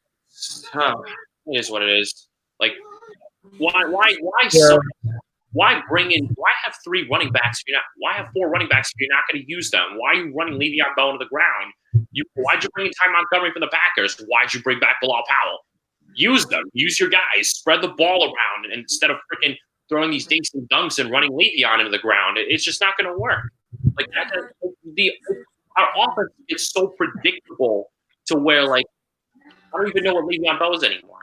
It is what it is. Like, why have 3 running backs if you're not? Why have 4 running backs if you're not going to use them? Why are you running Le'Veon Bell into the ground? Why'd you bring in Ty Montgomery from the Packers? Why'd you bring back Bilal Powell? Use them. Use your guys. Spread the ball around instead of freaking throwing these dinks and dunks and running Le'Veon into the ground. It's just not going to work. Like our offense is so predictable to where I don't even know what Le'Veon Bell is anymore.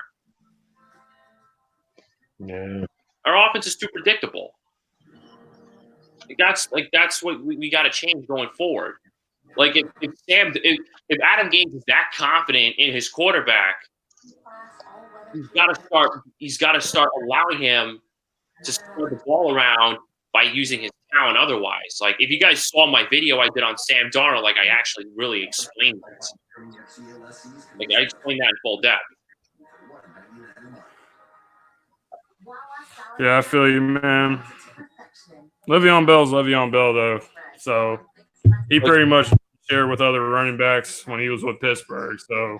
Yeah. Our offense is too predictable. That's what we got to change going forward. Like if Adam Gase is that confident in his quarterback, he's got to start allowing him to spread the ball around by using his talent. Otherwise, like if you guys saw my video I did on Sam Darnold, I actually really explained this. I explained that in full depth. Yeah, I feel you, man. Le'Veon Bell's Le'Veon Bell, though. So he pretty much shared with other running backs when he was with Pittsburgh. So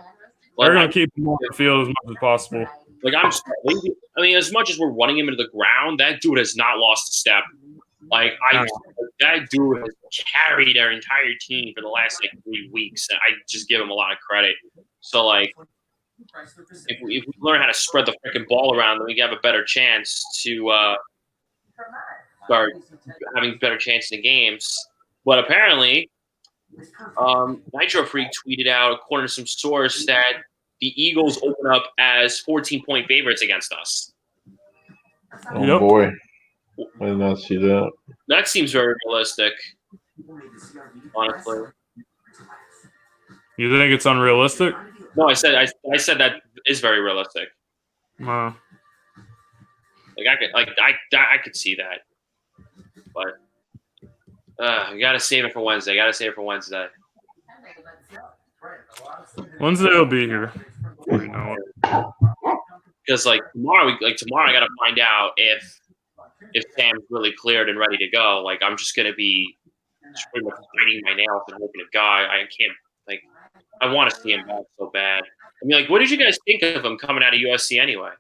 they're going to keep him on the field as much as possible. As much as we're running him into the ground, that dude has not lost a step. That dude has carried our entire team for the last 3 weeks. And I just give him a lot of credit. So if we learn how to spread the freaking ball around, then we have a better chance to start having better chance in the games. But apparently, Nitro Freak tweeted out, according to some source, that the Eagles open up as 14-point favorites against us. Oh, boy. I did not see that. That seems very realistic, honestly. You think it's unrealistic? No, I said that is very realistic. I could see that, but you gotta save it for Wednesday. Wednesday will be here. Because tomorrow I gotta find out if Sam's really cleared and ready to go. I'm just gonna be pretty much biting my nails and hoping to God I can't. I want to see him back so bad. What did you guys think of him coming out of USC anyway?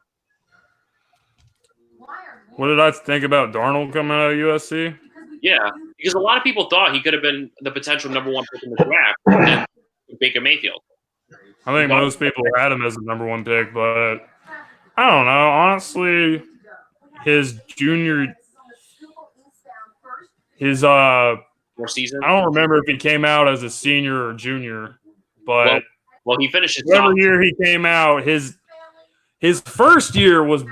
What did I think about Darnold coming out of USC? Yeah, because a lot of people thought he could have been the potential number 1 pick in the draft, and Baker Mayfield. I think most people had him as the number 1 pick, but I don't know. Honestly, his season. I don't remember if he came out as a senior or junior, but he finished his whatever year he came out, his first year was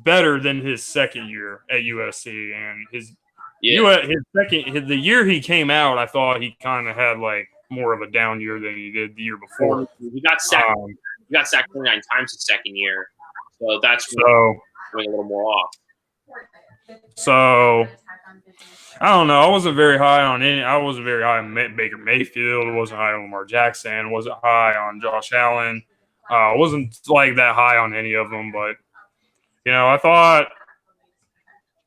better than his second year at USC, and the year he came out, I thought he kind of had more of a down year than he did the year before. He got sacked. He got sacked 29 times his second year, so that's going a little more off. So I don't know. I wasn't very high on Baker Mayfield. I wasn't high on Lamar Jackson. I wasn't high on Josh Allen. I wasn't that high on any of them, but I thought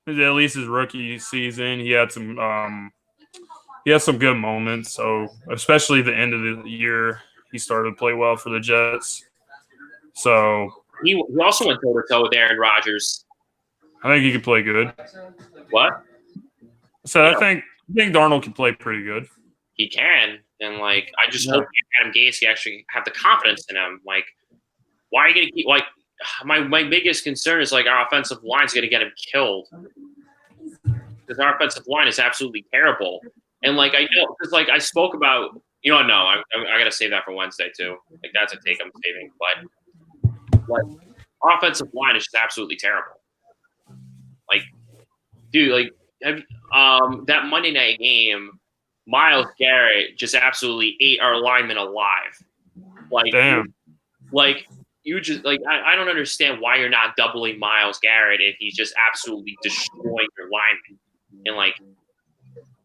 at least his rookie season he had some good moments. So especially the end of the year, he started to play well for the Jets. So he also went toe-to-toe with Aaron Rodgers. I think he could play good. What? So I think Darnold can play pretty good. He can, and I just hope Adam Gase actually have the confidence in him. Why are you gonna keep my biggest concern is our offensive line is gonna get him killed because our offensive line is absolutely terrible. And I know because I spoke about I gotta save that for Wednesday too. That's a take I'm saving, but our offensive line is just absolutely terrible. Dude, that Monday night game, Myles Garrett just absolutely ate our linemen alive. Damn. You just I don't understand why you're not doubling Myles Garrett if he's just absolutely destroying your linemen. And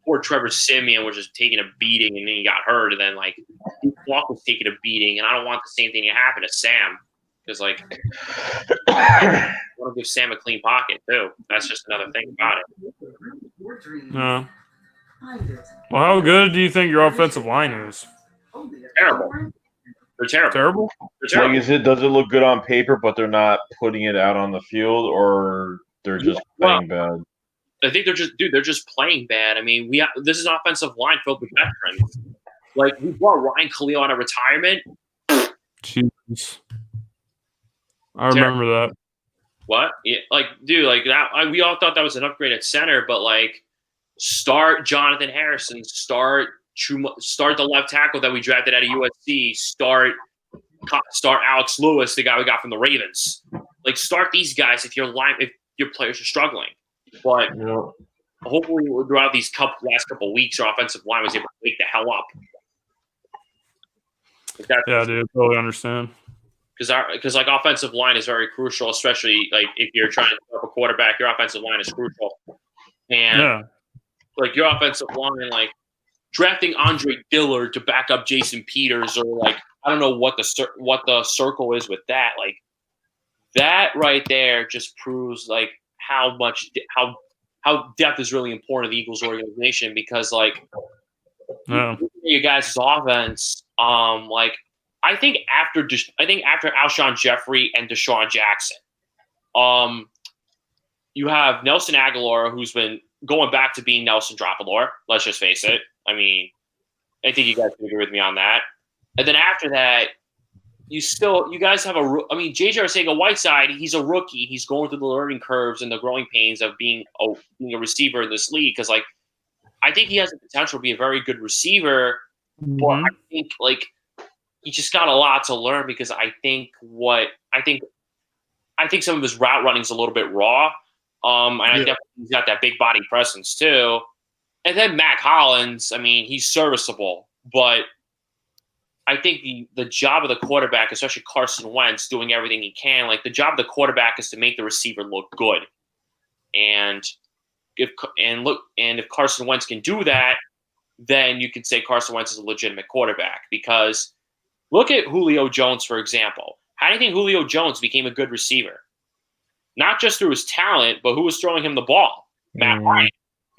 poor Trevor Siemian was just taking a beating and then he got hurt and then Block was taking a beating, and I don't want the same thing to happen to Sam because, like, I want to give Sam a clean pocket too. That's just another thing about it. No. Well, how good do you think your offensive line is? Terrible. They're terrible. Terrible? They're terrible. Like, does it look good on paper, but they're not putting it out on the field, or they're just playing bad? I think they're just playing bad. I mean, this is an offensive line filled with veterans. Like, we brought Ryan Khalil out of retirement. Jeez. I remember that. What? Yeah, like, dude, like that. We all thought that was an upgrade at center, but like, start Jonathan Harrison, start the left tackle that we drafted out of USC, start Alex Lewis, the guy we got from the Ravens. Like, start these guys if your players are struggling. But hopefully, throughout these last couple weeks, our offensive line was able to wake the hell up. Yeah, dude, totally understand. Because like offensive line is very crucial, especially like if you're trying to develop a quarterback, your offensive line is crucial. And like your offensive line, like drafting Andre Dillard to back up Jason Peters, or like I don't know what the circle is with that. Like that right there just proves like how depth is really important to the Eagles organization, because like you guys' offense, like I think after Alshon Jeffrey and Deshaun Jackson, you have Nelson Aguilar, who's been going back to being Nelson Dropalor. Let's just face it. I mean, I think you guys can agree with me on that. And then after that, you guys have J.J. Arcega-Whiteside, he's a rookie. He's going through the learning curves and the growing pains of being a receiver in this league. Because, like, I think he has the potential to be a very good receiver. Mm-hmm. But I think, like, he just got a lot to learn, because I think some of his route running is a little bit raw. And I definitely he's got that big body presence too. And then Mac Hollins, I mean, he's serviceable, but I think the job of the quarterback, especially Carson Wentz, doing everything he can, like the job of the quarterback is to make the receiver look good. And if Carson Wentz can do that, then you can say Carson Wentz is a legitimate quarterback. Because look at Julio Jones, for example. How do you think Julio Jones became a good receiver? Not just through his talent, but who was throwing him the ball? Matt Ryan.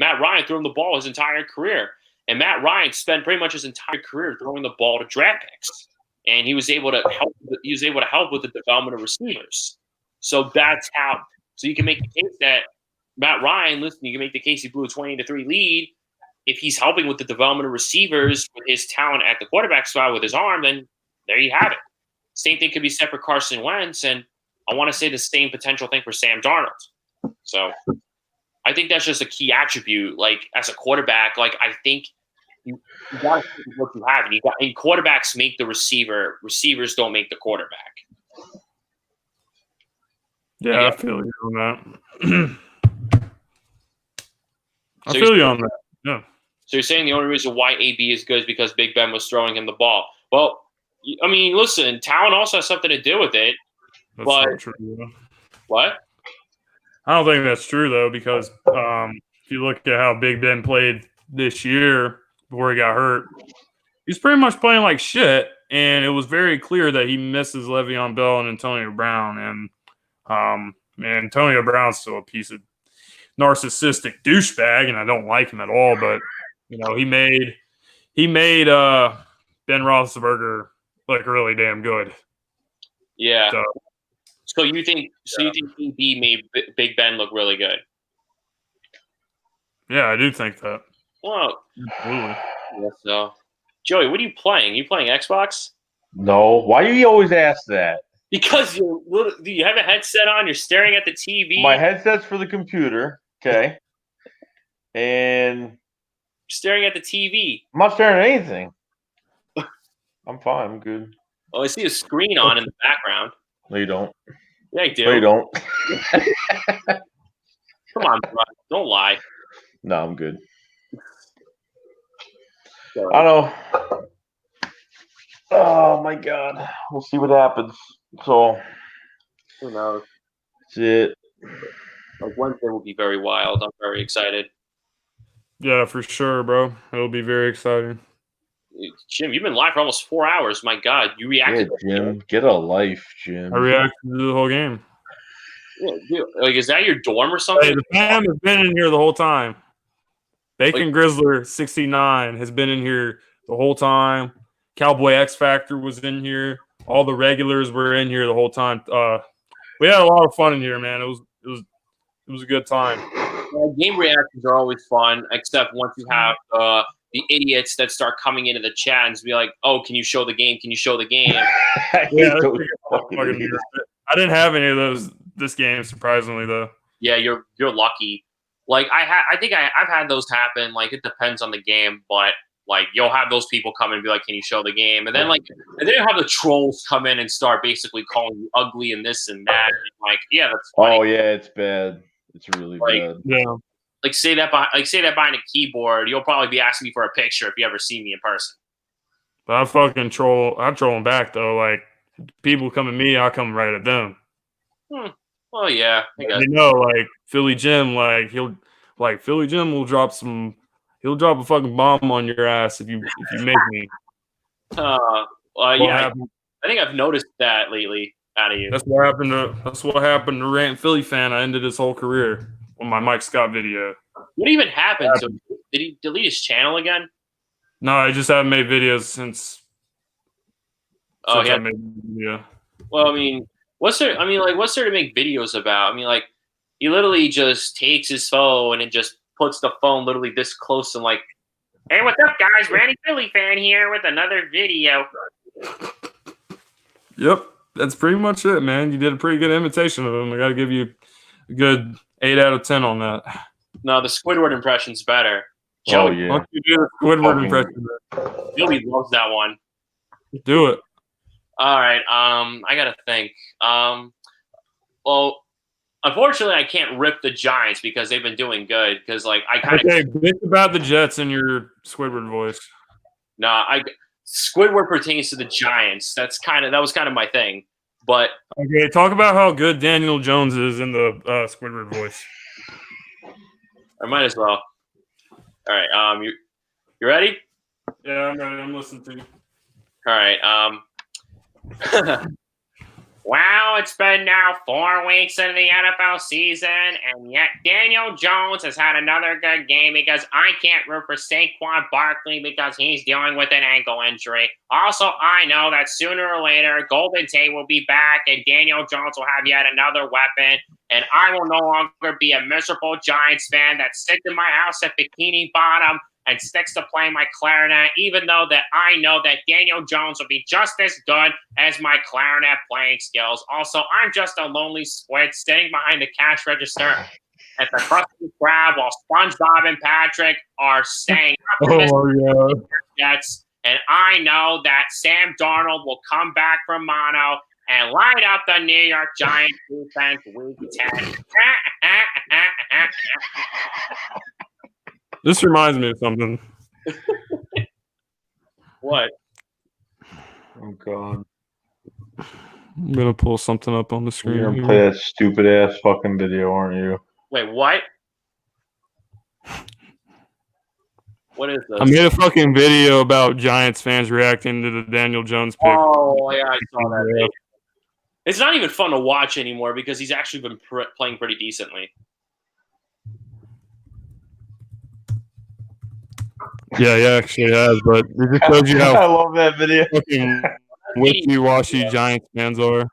Matt Ryan threw him the ball his entire career. And Matt Ryan spent pretty much his entire career throwing the ball to draft picks. And he was able to help with the development of receivers. So that's how. So you can make the case that Matt Ryan, you can make the case he blew a 20-3 lead. If he's helping with the development of receivers with his talent at the quarterback spot with his arm, then there you have it. Same thing could be said for Carson Wentz, and I want to say the same potential thing for Sam Darnold. So I think that's just a key attribute. Like, as a quarterback, like, I think you got to think of what you have. And quarterbacks make the receiver. Receivers don't make the quarterback. Yeah, I feel you on that. I feel you on that. Yeah. So you're saying the only reason why AB is good is because Big Ben was throwing him the ball. Well, I mean, listen, talent also has something to do with it. That's not true. Yeah. What? I don't think that's true, though, because if you look at how Big Ben played this year before he got hurt, he's pretty much playing like shit, and it was very clear that he misses Le'Veon Bell and Antonio Brown. And Antonio Brown's still a piece of narcissistic douchebag, and I don't like him at all. But he made Ben Roethlisberger look really damn good. Yeah. So you think AB made Big Ben look really good? Yeah, I do think that. Well, absolutely. Yeah, so, Joey, what are you playing? You playing Xbox? No. Why do you always ask that? Because you have a headset on. You're staring at the TV. My headset's for the computer. Okay. And you're staring at the TV. I'm not staring at anything. I'm fine. I'm good. Oh, I see a screen on in the background. No, you don't. Yeah, I do. No, you don't. Come on, bro. Don't lie. No, I'm good. I know. Oh, my God. We'll see what happens. So, who knows? That's it. Like, Wednesday will be very wild. I'm very excited. Yeah, for sure, bro. It'll be very exciting. Jim, you've been live for almost 4 hours. My God, you Yeah, reacted. Jim, get a life, Jim. I reacted to the whole game. Yeah, dude, like, is that your dorm or something? Hey, the fam has been in here the whole time. Bacon Grizzler 69 has been in here the whole time. Cowboy X Factor was in here. All the regulars were in here the whole time. We had a lot of fun in here, man. It was a good time. Game reactions are always fun, except once you have the idiots that start coming into the chat and be like, "Oh, can you show the game? Can you show the game?" Yeah, I didn't have any of those this game, surprisingly, though. Yeah, you're lucky. Like I think I've had those happen. Like it depends on the game, but like you'll have those people come in and be like, "Can you show the game?" And then and then you have the trolls come in and start basically calling you ugly and this and that. And like, yeah, that's funny. Oh yeah, it's bad. It's really bad. Yeah. Like say that behind a keyboard, you'll probably be asking me for a picture if you ever see me in person. But I fucking troll. I troll them back though. Like people come at me, I come right at them. Well, yeah, I guess. You know, like Philly Jim, Philly Jim will drop he'll drop a fucking bomb on your ass if you make me. Yeah, I think I've noticed that lately out of you. That's what happened to Rant Philly fan. I ended his whole career on my Mike Scott video. What even happened? So did he delete his channel again? No, I just haven't made videos since. Yeah. I made video. Well, I mean, what's there to make videos about? I mean, like, he literally just takes his phone and just puts the phone literally this close and like, "Hey, what's up, guys? Randy Philly fan here with another video." Yep, that's pretty much it, man. You did a pretty good imitation of him. I got to give you a good 8 out of 10 on that. No, the Squidward impression's better. Oh yeah, why don't you do the Squidward impression? Joey loves that one. Do it. All right. I gotta think. Well, unfortunately, I can't rip the Giants because they've been doing good. Because like I kind of bitch about the Jets in your Squidward voice. Squidward pertains to the Giants. That was kind of my thing. But okay, talk about how good Daniel Jones is in the Squidward voice. I might as well. All right. You ready? Yeah, I'm ready. I'm listening to you. All right. Wow, it's been now 4 weeks into the NFL season, and yet Daniel Jones has had another good game because I can't root for Saquon Barkley because he's dealing with an ankle injury. Also, I know that sooner or later, Golden Tate will be back, and Daniel Jones will have yet another weapon, and I will no longer be a miserable Giants fan that sits in my house at Bikini Bottom and sticks to playing my clarinet, even though that I know that Daniel Jones will be just as good as my clarinet playing skills. Also, I'm just a lonely squid sitting behind the cash register at the Krusty Krab while SpongeBob and Patrick are staying up to Jets. And I know that Sam Darnold will come back from mono and light up the New York Giants defense week 10. This reminds me of something. What? Oh god. I'm gonna pull something up on the screen. You're gonna play that stupid ass fucking video, aren't you? Wait, what? What is this? I made a fucking video about Giants fans reacting to the Daniel Jones pick. Oh yeah, I saw that. Video. It's not even fun to watch anymore because he's actually been playing pretty decently. Yeah, he actually has, but it just shows you how I love that video. fucking wishy-washy Giants fans are.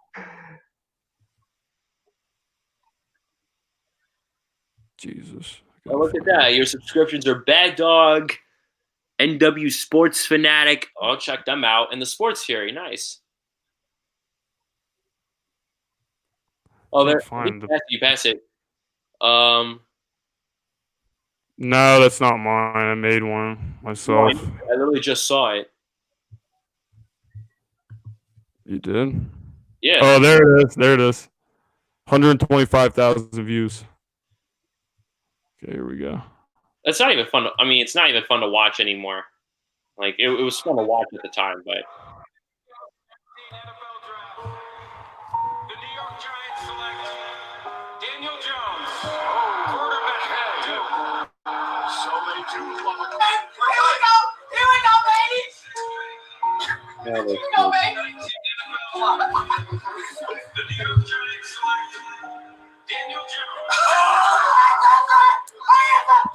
Jesus. Oh, look at that. Your subscriptions are Bad Dog, NW Sports Fanatic. Oh, check them out. And the Sports Fury. Nice. Oh, there. You pass it. No, that's not mine. I made one myself. I literally just saw it. You did? Yeah. Oh, there it is. There it is. 125,000 views. Okay, here we go. That's not even fun. It's not even fun to watch anymore. Like, it was fun to watch at the time, but. The New York Giants select Daniel Jones, quarterback. So they do love. Here we go, baby.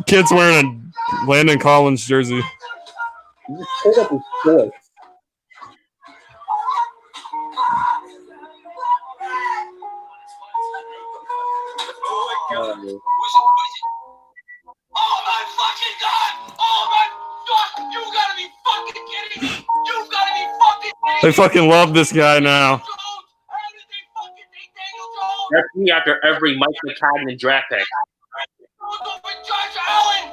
Kid's wearing a Landon Collins jersey. Pulled up his shorts. Oh my fucking god! Oh my god! You gotta be fucking kidding me! You gotta be fucking kidding me! They fucking love this guy now. That's me after every Mike McCagnon draft pick. Josh Allen!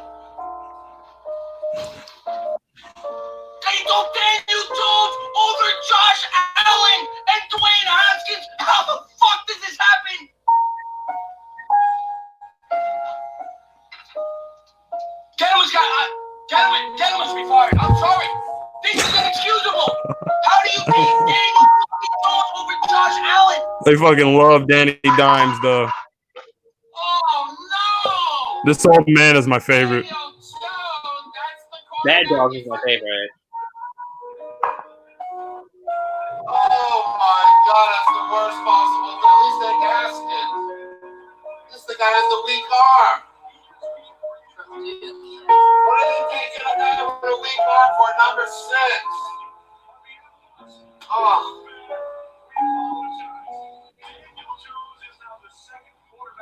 They took Daniel Jones over Josh Allen and Dwayne Haskins! How the fuck does this happen? Gentlemen should be fired. I'm sorry. This is inexcusable. How do you beat Daniel Jones over Josh Allen? They fucking love Danny Dimes, though. Oh no! This old man is my favorite. Bad Dog is my favorite. Oh my god, that's the worst possible. But at least they gassed it. This guy has the weak arm. What are they taking a guy with a weak arm for number 6? Oh.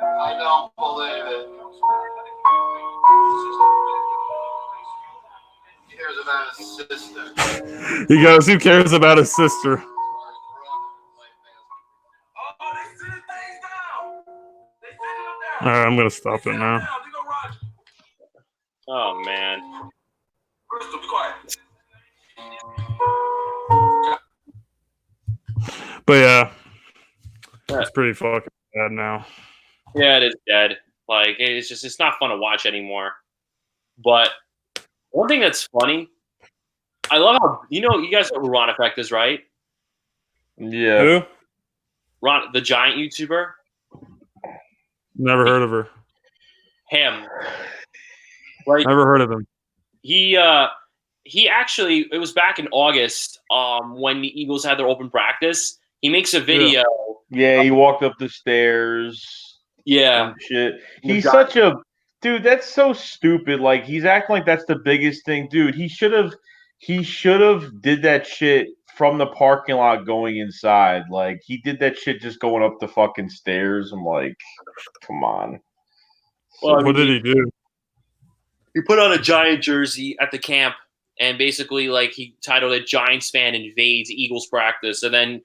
I don't believe it. He cares about his sister. He goes, who cares about his sister? All right, I'm going to stop it now. Oh, man. Crystal, be quiet. But yeah, it's pretty fucking bad now. Yeah, it is dead. Like, it's not fun to watch anymore. But one thing that's funny, I love how, you guys know who Ron Effect is, right? Yeah. Who? Ron, the giant YouTuber. Never heard of her. Him. Like, Never heard of him. He actually, it was back in August when the Eagles had their open practice. He makes a video. Yeah, he walked up the stairs. Yeah. And shit. He's such a dude, that's so stupid. Like, he's acting like that's the biggest thing. Dude, he should have did that shit from the parking lot going inside. Like, he did that shit just going up the fucking stairs. I'm like, come on. Well, What did he do? He put on a Giant jersey at the camp, and basically, like, he titled it "Giants fan invades Eagles practice," and then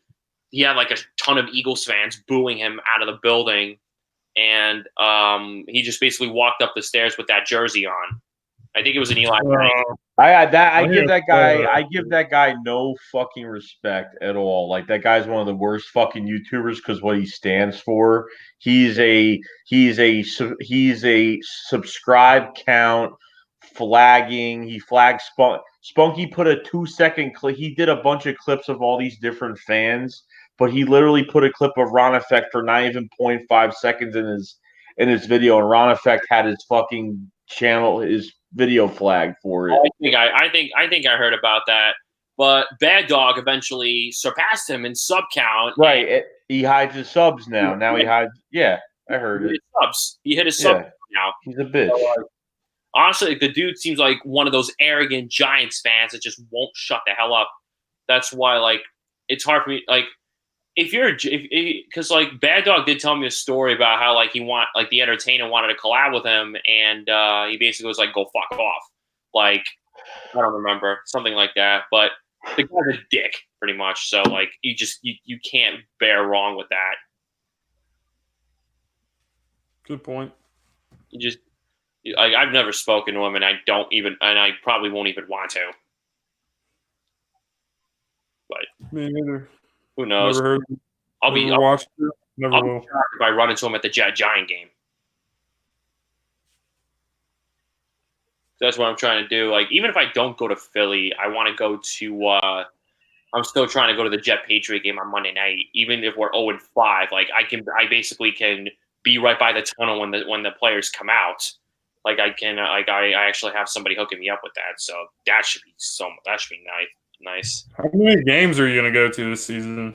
he had like a ton of Eagles fans booing him out of the building, and he just basically walked up the stairs with that jersey on. I think it was an Eli Manning. I give that guy no fucking respect at all. Like, that guy's one of the worst fucking YouTubers because what he stands for. He's a subscribe count flagging. He flags Spunky put a 2-second clip. He did a bunch of clips of all these different fans, but he literally put a clip of Ron Effect for not even 0.5 seconds in his video, and Ron Effect had his fucking channel, his video flag for it. I think I heard about that. But Bad Dog eventually surpassed him in sub count. Right. He hides his subs now. Now he hides. Yeah, I heard it. Subs. He hit his sub now. He's a bitch. So, honestly, the dude seems like one of those arrogant Giants fans that just won't shut the hell up. That's why, like, it's hard for me. Like, because like Bad Dog did tell me a story about how like the entertainer wanted to collab with him, and he basically was like, "Go fuck off." Like, I don't remember, something like that. But the guy's a dick, pretty much. So like, you can't bear wrong with that. Good point. I've never spoken to him, and I probably won't even want to. But me neither. Who knows? Never heard. I'll be shocked if I run into him at the Giant game. That's what I'm trying to do. Like, even if I don't go to Philly, I want to go to. I'm still trying to go to the Jet Patriot game on Monday night. Even if we're 0-5, like I basically can be right by the tunnel when the players come out. Like I can, I actually have somebody hooking me up with that. So that should be nice. Nice. How many games are you gonna go to this season?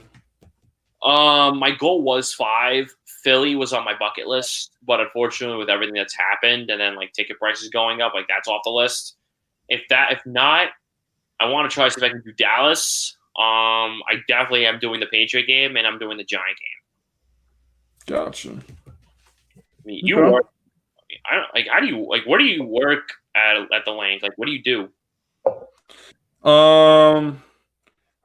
My goal was 5. Philly was on my bucket list, but unfortunately, with everything that's happened, and then like ticket prices going up, like that's off the list. If not, I want to try to see if I can do Dallas. I definitely am doing the Patriot game, and I'm doing the Giant game. Gotcha. I mean, you Okay. work. I don't like. How do you like? Where do you work at the Lane? Like, what do you do?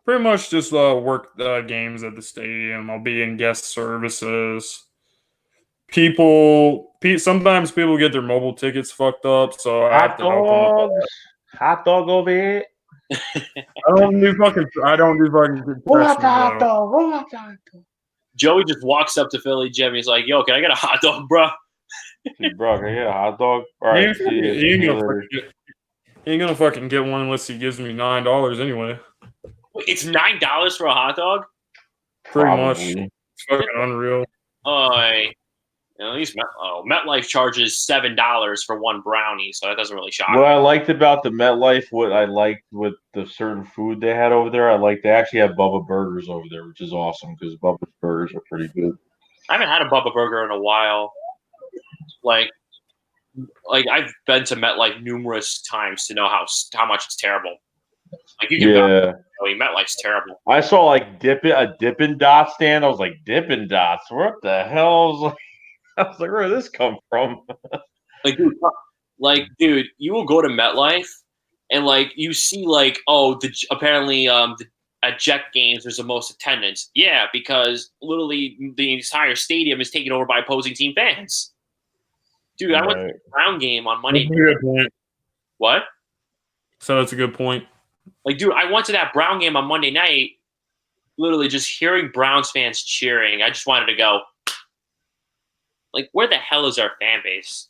Pretty much just work games at the stadium. I'll be in guest services. Sometimes people get their mobile tickets fucked up, so I have Hot to help them with dogs. that. Hot dog over here. I don't do fucking Who got concessions the hot though. dog? Who got the hot dog? Joey just walks up to Philly Jim. He's like, "Yo, can I get a hot dog, bro?" Hey, bro, can I get a hot dog? All He right, ain't, see you later. he ain't gonna fucking get one unless he gives me $9 anyway. Wait, it's $9 for a hot dog. Pretty much. Probably. It's fucking unreal. At least MetLife charges $7 for one brownie, so that doesn't really shock What me. I liked about the MetLife, what I liked with the certain food they had over there, I like they actually have Bubba Burgers over there, which is awesome because Bubba's burgers are pretty good. I haven't had a Bubba Burger in a while. Like I've been to MetLife numerous times to know how much it's terrible. Like you can MetLife's terrible. I saw like a Dippin' Dot stand. I was like, Dippin' Dots? What the hell? I was like, where did this come from? Dude, you will go to MetLife and like you see like apparently at Jet games there's the most attendance. Yeah, because literally the entire stadium is taken over by opposing team fans. Dude, I went to the Brown game on Monday. That's a good point. What? So that's a good point. Like, dude, I went to that Brown game on Monday night. Literally, just hearing Browns fans cheering, I just wanted to go. Like, where the hell is our fan base?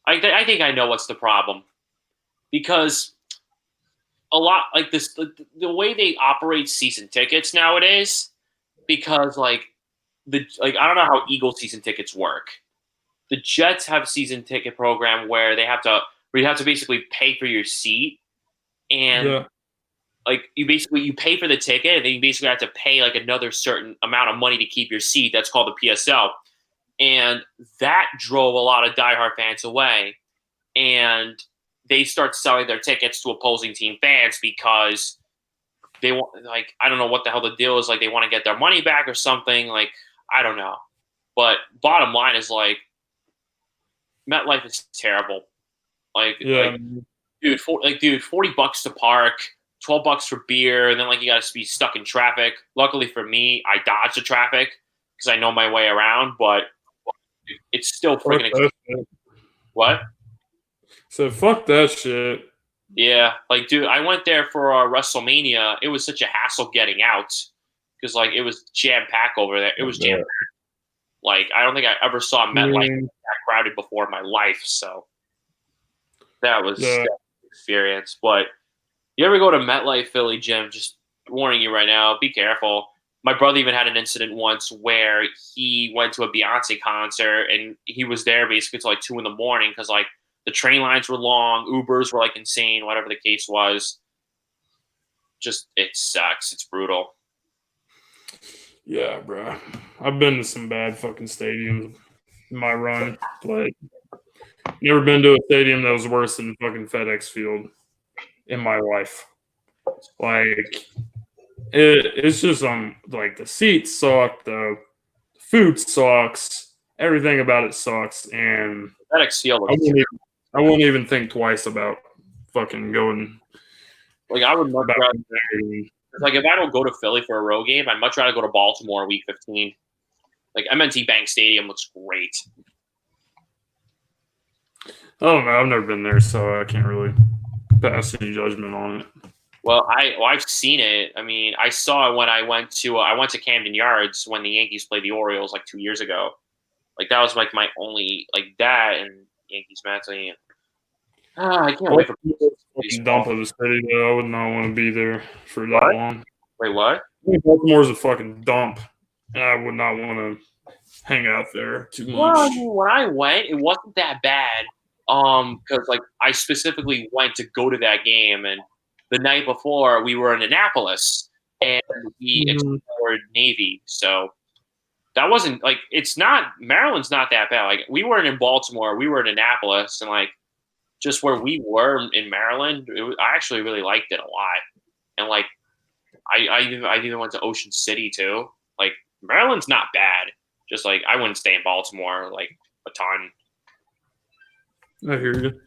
I think I know what's the problem, because a lot like this, the way they operate season tickets nowadays. Because I don't know how Eagle season tickets work. The Jets have a season ticket program where you have to basically pay for your seat, and you pay for the ticket, and then you basically have to pay like another certain amount of money to keep your seat. That's called the PSL, and that drove a lot of diehard fans away, and they start selling their tickets to opposing team fans because they want, I don't know what the hell the deal is. Like, they want to get their money back or something. Like, I don't know, but bottom line is MetLife is terrible. Dude, $40 to park, $12 for beer, and then you got to be stuck in traffic. Luckily for me, I dodged the traffic because I know my way around, but it's still freaking expensive. What? So fuck that shit. Yeah, dude, I went there for WrestleMania. It was such a hassle getting out because it was jam packed over there. It was jam packed. I don't think I ever saw MetLife that crowded before in my life. So that was an experience. But you ever go to MetLife Philly, Jim? Just warning you right now, be careful. My brother even had an incident once where he went to a Beyonce concert and he was there basically till 2 a.m. because the train lines were long, Ubers were insane, whatever the case was. Just, it sucks. It's brutal. Yeah, bro. I've been to some bad fucking stadiums in my run. Never been to a stadium that was worse than fucking FedEx Field in my life. It's just the seats suck, the food sucks, everything about it sucks, and FedEx Field. I wouldn't even think twice about fucking going. I would much rather. If I don't go to Philly for a road game, I'd much rather go to Baltimore Week 15. M&T Bank Stadium looks great. I don't know. I've never been there, so I can't really pass any judgment on it. Well, I've seen it. I mean, I saw it when I went to Camden Yards when the Yankees played the Orioles 2 years ago. That was my only that and Yankees match. I can't wait for dump of the city. Though. I would not want to be there for that long. Wait, what? Baltimore's a fucking dump, and I would not want to hang out there too much. Well, I mean, when I went, it wasn't that bad. Because I specifically went to go to that game, and the night before we were in Annapolis and we explored Navy. So that wasn't like, it's not, Maryland's not that bad. Like we weren't in Baltimore, we were in Annapolis, and like just where we were in Maryland, I actually really liked it a lot. And like, I even went to Ocean City too. Like Maryland's not bad. Just like I wouldn't stay in Baltimore like a ton. I hear you.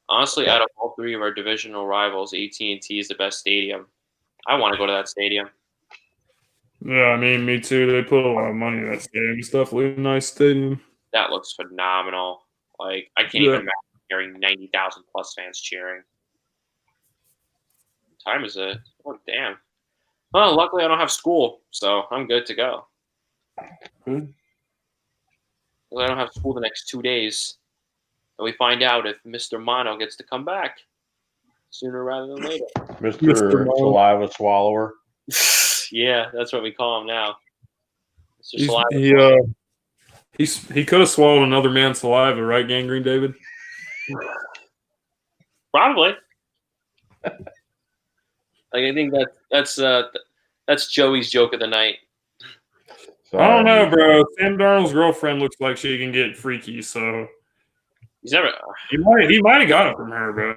Honestly, out of all three of our divisional rivals, AT&T is the best stadium. I want to go to that stadium. Yeah, I mean, me too. They put a lot of money in that stadium. It's definitely a nice stadium. That looks phenomenal. Like I can't even imagine hearing 90,000 plus fans cheering. What time is it? Oh damn. Well, luckily I don't have school, so I'm good to go. Good. Well, I don't have school the next 2 days. And we find out if Mr. Mono gets to come back sooner rather than later. Mr. Saliva Swallower. Yeah, that's what we call him now. Mr. Saliva. He could have swallowed another man's saliva, right, Gangrene David? Probably. Like I think that's Joey's joke of the night. I don't know, bro. Sam Darnold's girlfriend looks like she can get freaky, so he might have got it from her, bro. I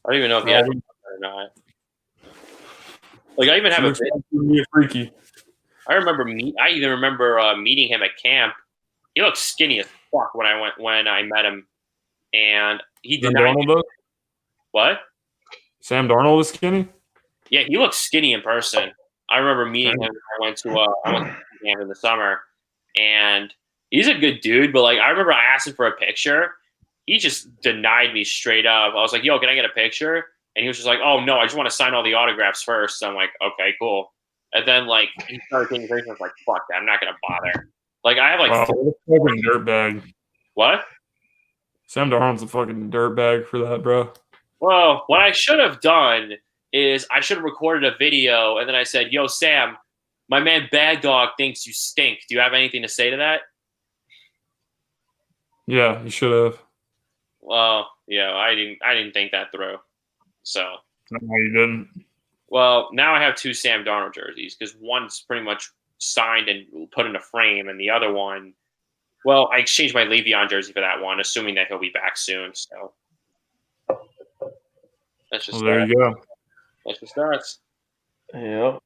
don't even know if he has it or not. Like I even have a freaky. I even remember meeting him at camp. He looked skinny as fuck when I met him, and he denied me. What? Sam Darnold is skinny? Yeah, he looks skinny in person. I remember meeting him. I went to camp in the summer, and he's a good dude. But like, I remember I asked him for a picture. He just denied me straight up. I was like, "Yo, can I get a picture?" And he was just like, "Oh no, I just want to sign all the autographs first." So I'm like, "Okay, cool." And then like he started taking pictures. I was like, "Fuck that, I'm not gonna bother." Like I have like fucking dirtbag. What? Sam Darnold's a fucking dirtbag for that, bro. Well, what I should have done is I should have recorded a video and then I said, "Yo, Sam, my man Bad Dog thinks you stink. Do you have anything to say to that?" Yeah, you should have. Well, yeah, I didn't think that through. So. No, you didn't. Well, now I have two Sam Darnold jerseys because one's pretty much signed and put in a frame, and the other one, well, I exchanged my Le'Veon jersey for that one, assuming that he'll be back soon. So that's just there you go. That's just starts. Yeah.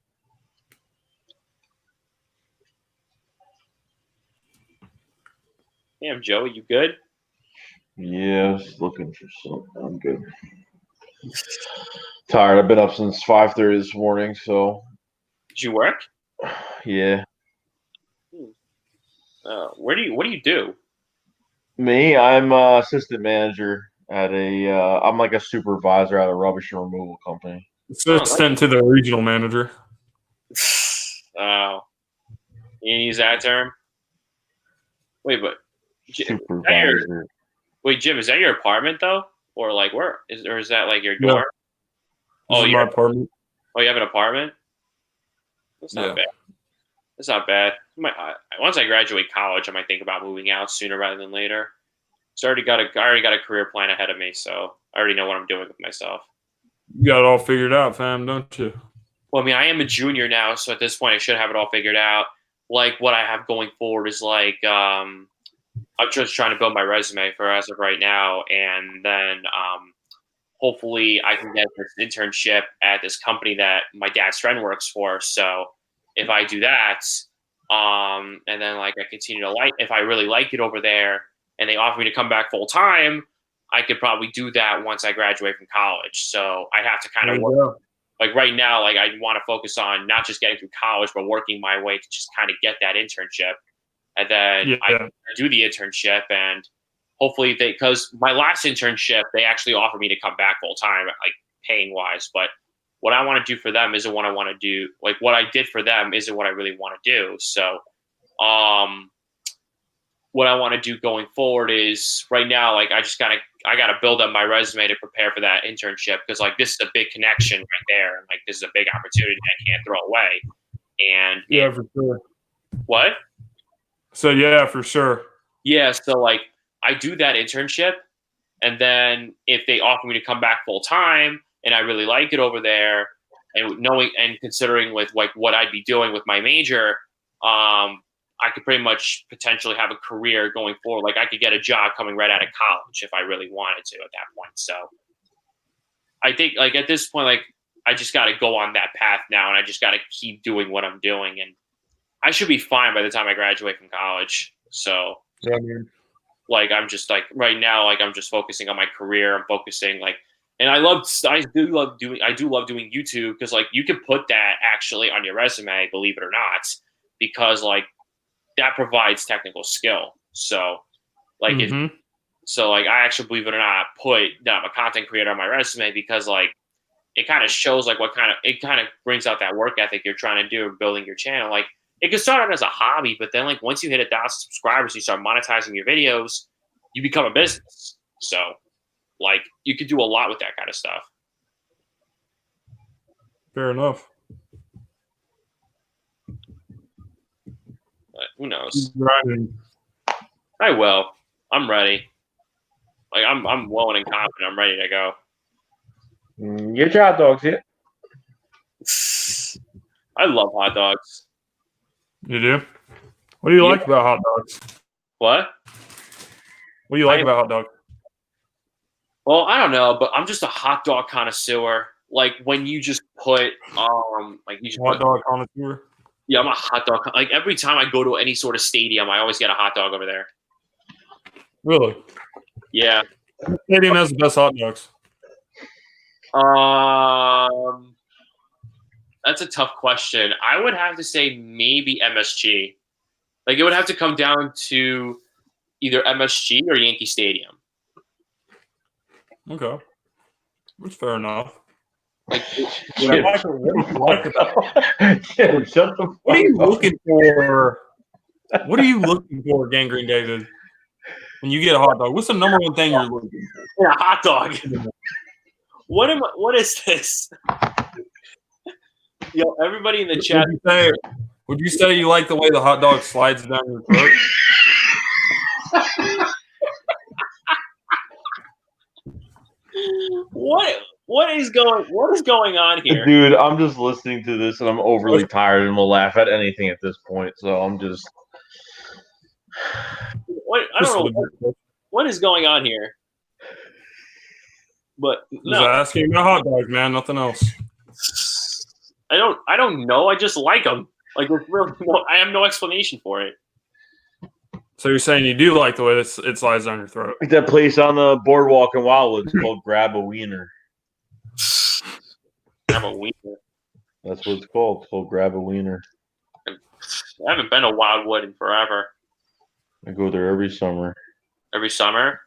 Damn, Joey, you good? Yeah, just looking for something. I'm good. Tired. I've been up since 5:30 this morning. So. Did you work? Yeah. What do you do? Me, I'm assistant manager at I'm like a supervisor at a rubbish removal company. Assistant to the regional manager. Oh, you use that term? Wait, but supervisor. Wait, Jim, is that your apartment though, or like where is, or is that like your door? Yeah. Oh, my apartment. Oh, you have an apartment? That's not bad. That's not bad. Once I graduate college, I might think about moving out sooner rather than later. So I already got a career plan ahead of me, so I already know what I'm doing with myself. You got it all figured out, fam, don't you? Well, I mean, I am a junior now, so at this point, I should have it all figured out. Like, what I have going forward is like, I'm just trying to build my resume for as of right now, and then hopefully I can get this internship at this company that my dad's friend works for. So if I do that, and then like I continue to if I really like it over there, and they offer me to come back full time, I could probably do that once I graduate from college. So I'd have to kind of work. Like right now, like I want to focus on not just getting through college, but working my way to just kind of get that internship. And then I do the internship, and hopefully because my last internship, they actually offered me to come back full time, like paying wise. But what I want to do for them isn't what I want to do. Like what I did for them isn't what I really want to do. So, what I want to do going forward is right now, like I got to build up my resume to prepare for that internship, because like this is a big connection right there, and like this is a big opportunity I can't throw away. And for sure. What? So yeah, for sure. Yeah, so like I do that internship, And then if they offer me to come back full time and I really like it over there, and knowing and considering with like what I'd be doing with my major, I could pretty much potentially have a career going forward. Like I could get a job coming right out of college if I really wanted to at that point. So I think like at this point, like I just got to go on that path now, and I just got to keep doing what I'm doing, and I should be fine by the time I graduate from college. So Yeah, man. like I'm just like right now, like I'm just focusing on my career. I'm focusing like, and I do love doing YouTube because like you can put that actually on your resume, believe it or not, because like that provides technical skill. So like like I actually, believe it or not, put that I'm a content creator on my resume because like it kind of shows like it kind of brings out that work ethic you're trying to do building your channel. Like it could start out as a hobby, but then like once you hit 1,000 subscribers, you start monetizing your videos, you become a business. So like you could do a lot with that kind of stuff. Fair enough. But who knows? Right. I will. I'm ready. Like I'm willing and confident. I'm ready to go. Get your hot dogs here. I love hot dogs. You do? What do you like about hot dogs? What? What do you like about hot dogs? Well, I don't know, but I'm just a hot dog connoisseur. Like when you just put like you just hot dog connoisseur. Yeah, I'm a hot dog. Like every time I go to any sort of stadium, I always get a hot dog over there. Really? Yeah. What stadium has the best hot dogs? That's a tough question. I would have to say maybe MSG. Like it would have to come down to either MSG or Yankee Stadium. Okay, that's fair enough. Like, what do you like about it? What are you looking for? What are you looking for, Gangrene David? When you get a hot dog, what's the number one thing you're looking for? Yeah, a hot dog. What is this? Yo, everybody in the chat. Would you say you like the way the hot dog slides down your throat? What is going on here? Dude, I'm just listening to this and I'm overly tired and will laugh at anything at this point. So I'm just I don't know what is going on here. But just asking about hot dogs, man. Nothing else. I don't know. I just like them. Like there's really I have no explanation for it. So you're saying you do like the way it slides down your throat? like that place on the boardwalk in Wildwood called Grab a Wiener. Grab a Wiener. That's what it's called. It's called Grab a Wiener. I haven't been to Wildwood in forever. I go there every summer. Every summer?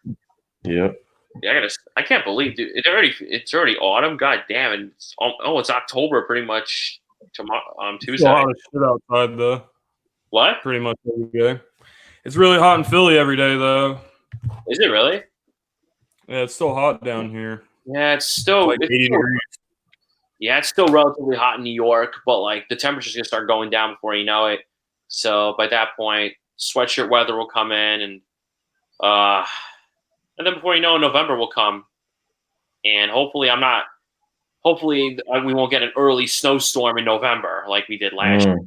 Yep. Yeah, I can't believe, dude. It's already autumn. God damn it! It's October pretty much tomorrow. Tuesday. It's a lot of shit outside though. What? Pretty much every day. It's really hot in Philly every day though. Is it really? Yeah, it's still hot down here. Yeah, it's still like 80 degrees. Yeah, it's still relatively hot in New York, but like the temperature's gonna start going down before you know it. So by that point, sweatshirt weather will come in, and then before you know, November will come, and hopefully we won't get an early snowstorm in November like we did last year.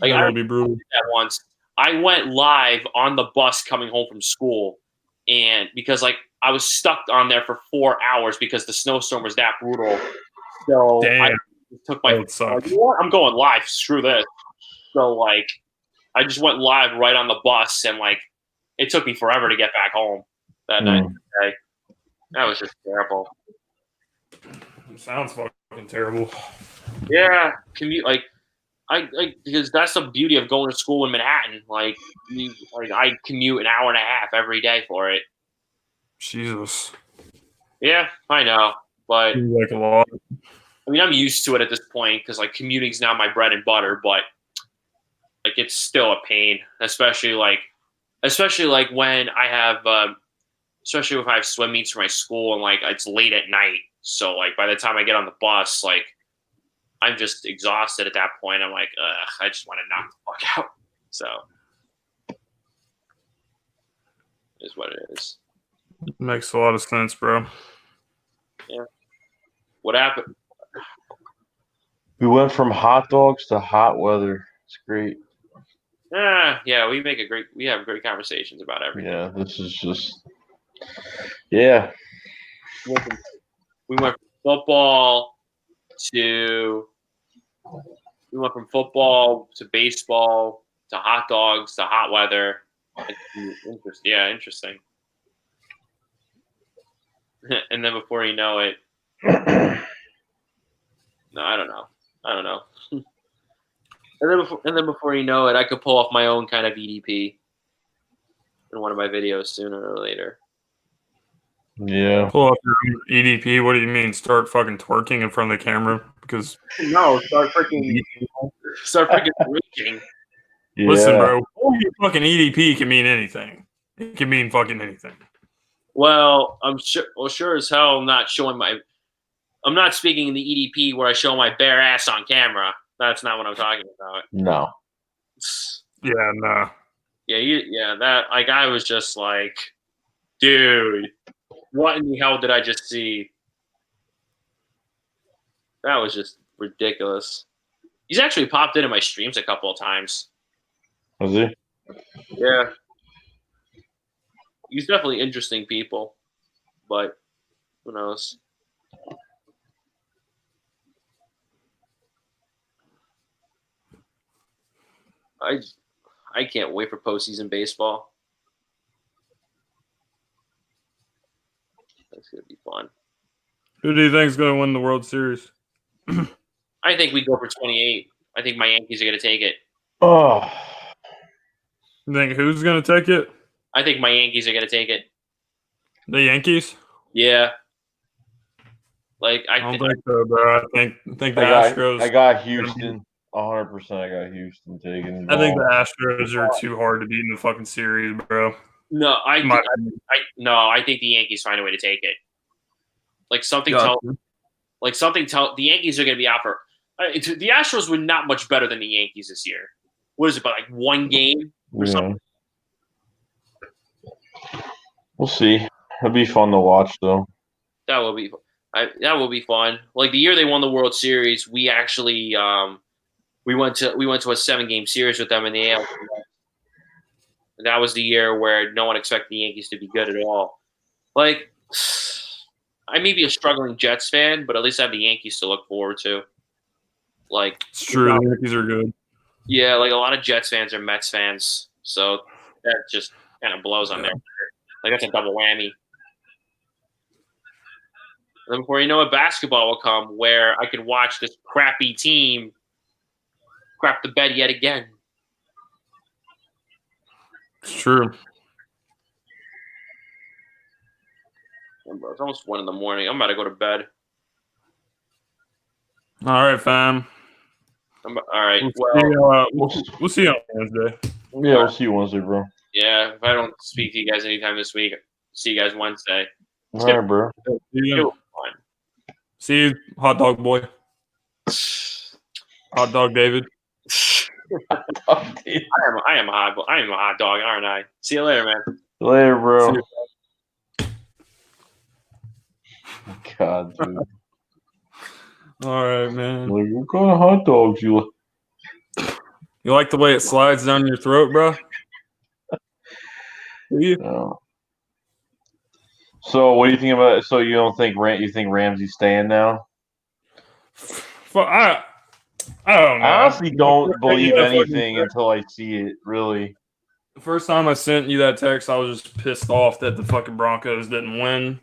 Like That'll be brutal. That once I went live on the bus coming home from school, and because like I was stuck on there for 4 hours because the snowstorm was that brutal. So I took my like, you know what? I'm going live. Screw this. So like I just went live right on the bus, and like it took me forever to get back home that night. Okay. That was just terrible. It sounds fucking terrible. Yeah, commute because that's the beauty of going to school in Manhattan. Like I commute an hour and a half every day for it. Jesus. Yeah, I know, but seems like a lot. I mean, I'm used to it at this point because like commuting's now my bread and butter. But like it's still a pain, especially when I have, especially if I have swim meets for my school and like it's late at night. So like by the time I get on the bus, like I'm just exhausted at that point. I'm like, I just want to knock the fuck out. So is what it is. Makes a lot of sense, bro. Yeah. What happened? We went from hot dogs to hot weather. It's great. Yeah, we have great conversations about everything. Yeah, this is just. Yeah. We went from football to baseball to hot dogs to hot weather. Interesting. And then before you know it, no, I don't know. And then before you know it, I could pull off my own kind of EDP in one of my videos sooner or later. Yeah. Pull up your EDP. What do you mean? Start fucking twerking in front of the camera? Because no, start freaking reaching. Yeah. Listen, bro. Your fucking EDP can mean anything. It can mean fucking anything. Well, I'm sure as hell I'm not speaking in the EDP where I show my bare ass on camera. That's not what I'm talking about. No. Yeah, no. Yeah, that like I was just like, dude, what in the hell did I just see? That was just ridiculous. He's actually popped into my streams a couple of times. Was he? Yeah. He's definitely interesting people, but who knows? I can't wait for postseason baseball. That's gonna be fun. Who do you think is going to win the World Series? I think we go for 28. I think my Yankees are gonna take it. Oh. You think who's going to take it? I think my Yankees are gonna take it. The Yankees? Yeah. Like I don't think so, bro. I think the Astros. I got Houston. 100%. I got Houston taking. I think the Astros are too hard to beat in the fucking series, bro. No, I think the Yankees find a way to take it. Like something tell the Yankees are going to be out for. The Astros were not much better than the Yankees this year. What is it, about like one game or something? We'll see. It'll be fun to watch, though. That will be fun. Like the year they won the World Series, we actually we went to a 7-game series with them in the AL. That was the year where no one expected the Yankees to be good at all. Like, I may be a struggling Jets fan, but at least I have the Yankees to look forward to. Like, it's true, the Yankees are good. Yeah, like a lot of Jets fans are Mets fans, so that just kind of blows on there. Like that's a double whammy. And then before you know it, basketball will come where I can watch this crappy team crap the bed yet again. It's true. It's almost 1 a.m. I'm about to go to bed. All right, fam. All right. We'll see you on Wednesday. Yeah, we'll see you Wednesday, bro. Yeah, if I don't speak to you guys anytime this week, see you guys Wednesday. All right, bro. See you, hot dog boy. Hot dog David. I am a hot dog, aren't I? See you later, man. Later, bro. God, dude. All right, man. Like, what kind of hot dogs you like? You like the way it slides down your throat, bro? No. So, what do you think about it? So, you don't think you think Ramsey's staying now? Well, I don't know. I honestly don't believe anything until I see it, really. The first time I sent you that text, I was just pissed off that the fucking Broncos didn't win.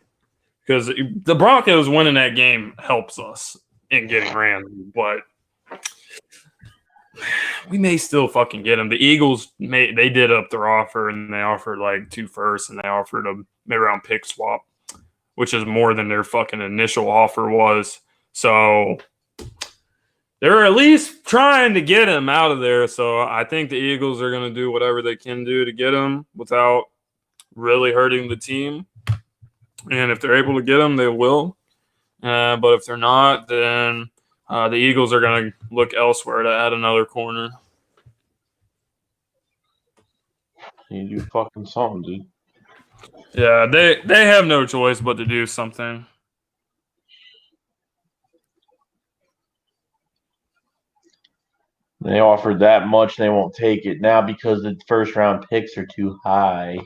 Because the Broncos winning that game helps us in getting Ramsey, but we may still fucking get him. The Eagles, they did up their offer, and they offered like 2 firsts, and they offered a mid-round pick swap, which is more than their fucking initial offer was. So they're at least trying to get him out of there. So I think the Eagles are going to do whatever they can do to get him without really hurting the team. And if they're able to get him, they will. But if they're not, then the Eagles are going to look elsewhere to add another corner. You do fucking something, dude. Yeah, they have no choice but to do something. They offered that much, they won't take it now because the first round picks are too high.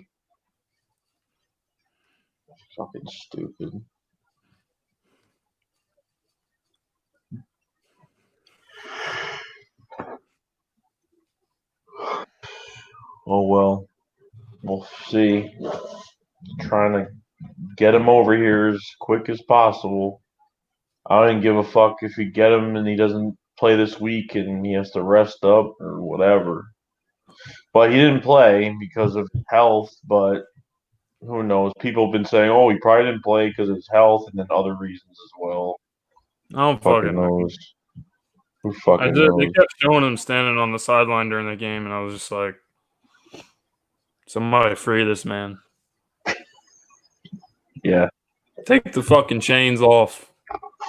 Fucking stupid. Oh well, we'll see. Trying to get him over here as quick as possible. I don't give a fuck if you get him and he doesn't play this week and he has to rest up or whatever. But he didn't play because of health, but who knows? People have been saying, oh, he probably didn't play because of his health and then other reasons as well. I don't Fucking fucking know. knows. Who fucking They knows? kept showing him standing on the sideline during the game, and I was just like, somebody free this man. Yeah. Take the fucking chains off.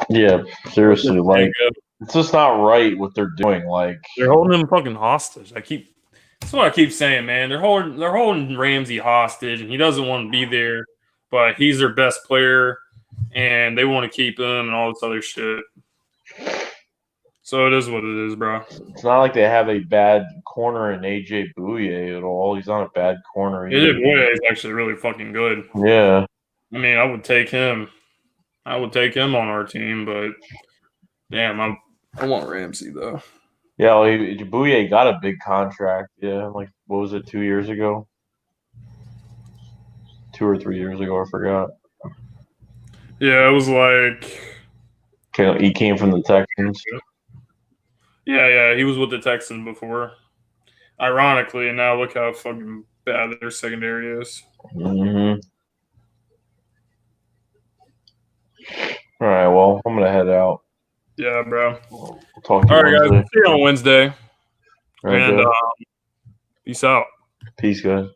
Yeah, seriously. Let this Like, man go. it's just not right what they're doing. Like, They're holding him fucking hostage. That's what I keep saying, man. They're holding Ramsey hostage, and he doesn't want to be there, but he's their best player, and they want to keep him and all this other shit. So it is what it is, bro. it's not like they have a bad corner in AJ Bouye at all. He's not a bad corner either. AJ Boye is actually really fucking good. Yeah. I mean, I would take him. I would take him on our team, but damn, I want Ramsey though. Yeah, well, Bouye got a big contract. Yeah, like what was it, 2 years ago? 2 or 3 years ago, I forgot. Yeah, it was like He came from the Texans. Yeah, he was with the Texans before. Ironically, and now look how fucking bad their secondary is. Mm-hmm. All right, well, I'm gonna head out. Yeah, bro. We'll talk to you All right, Wednesday. guys. See you on Wednesday. All right, And good. peace out. Peace, guys.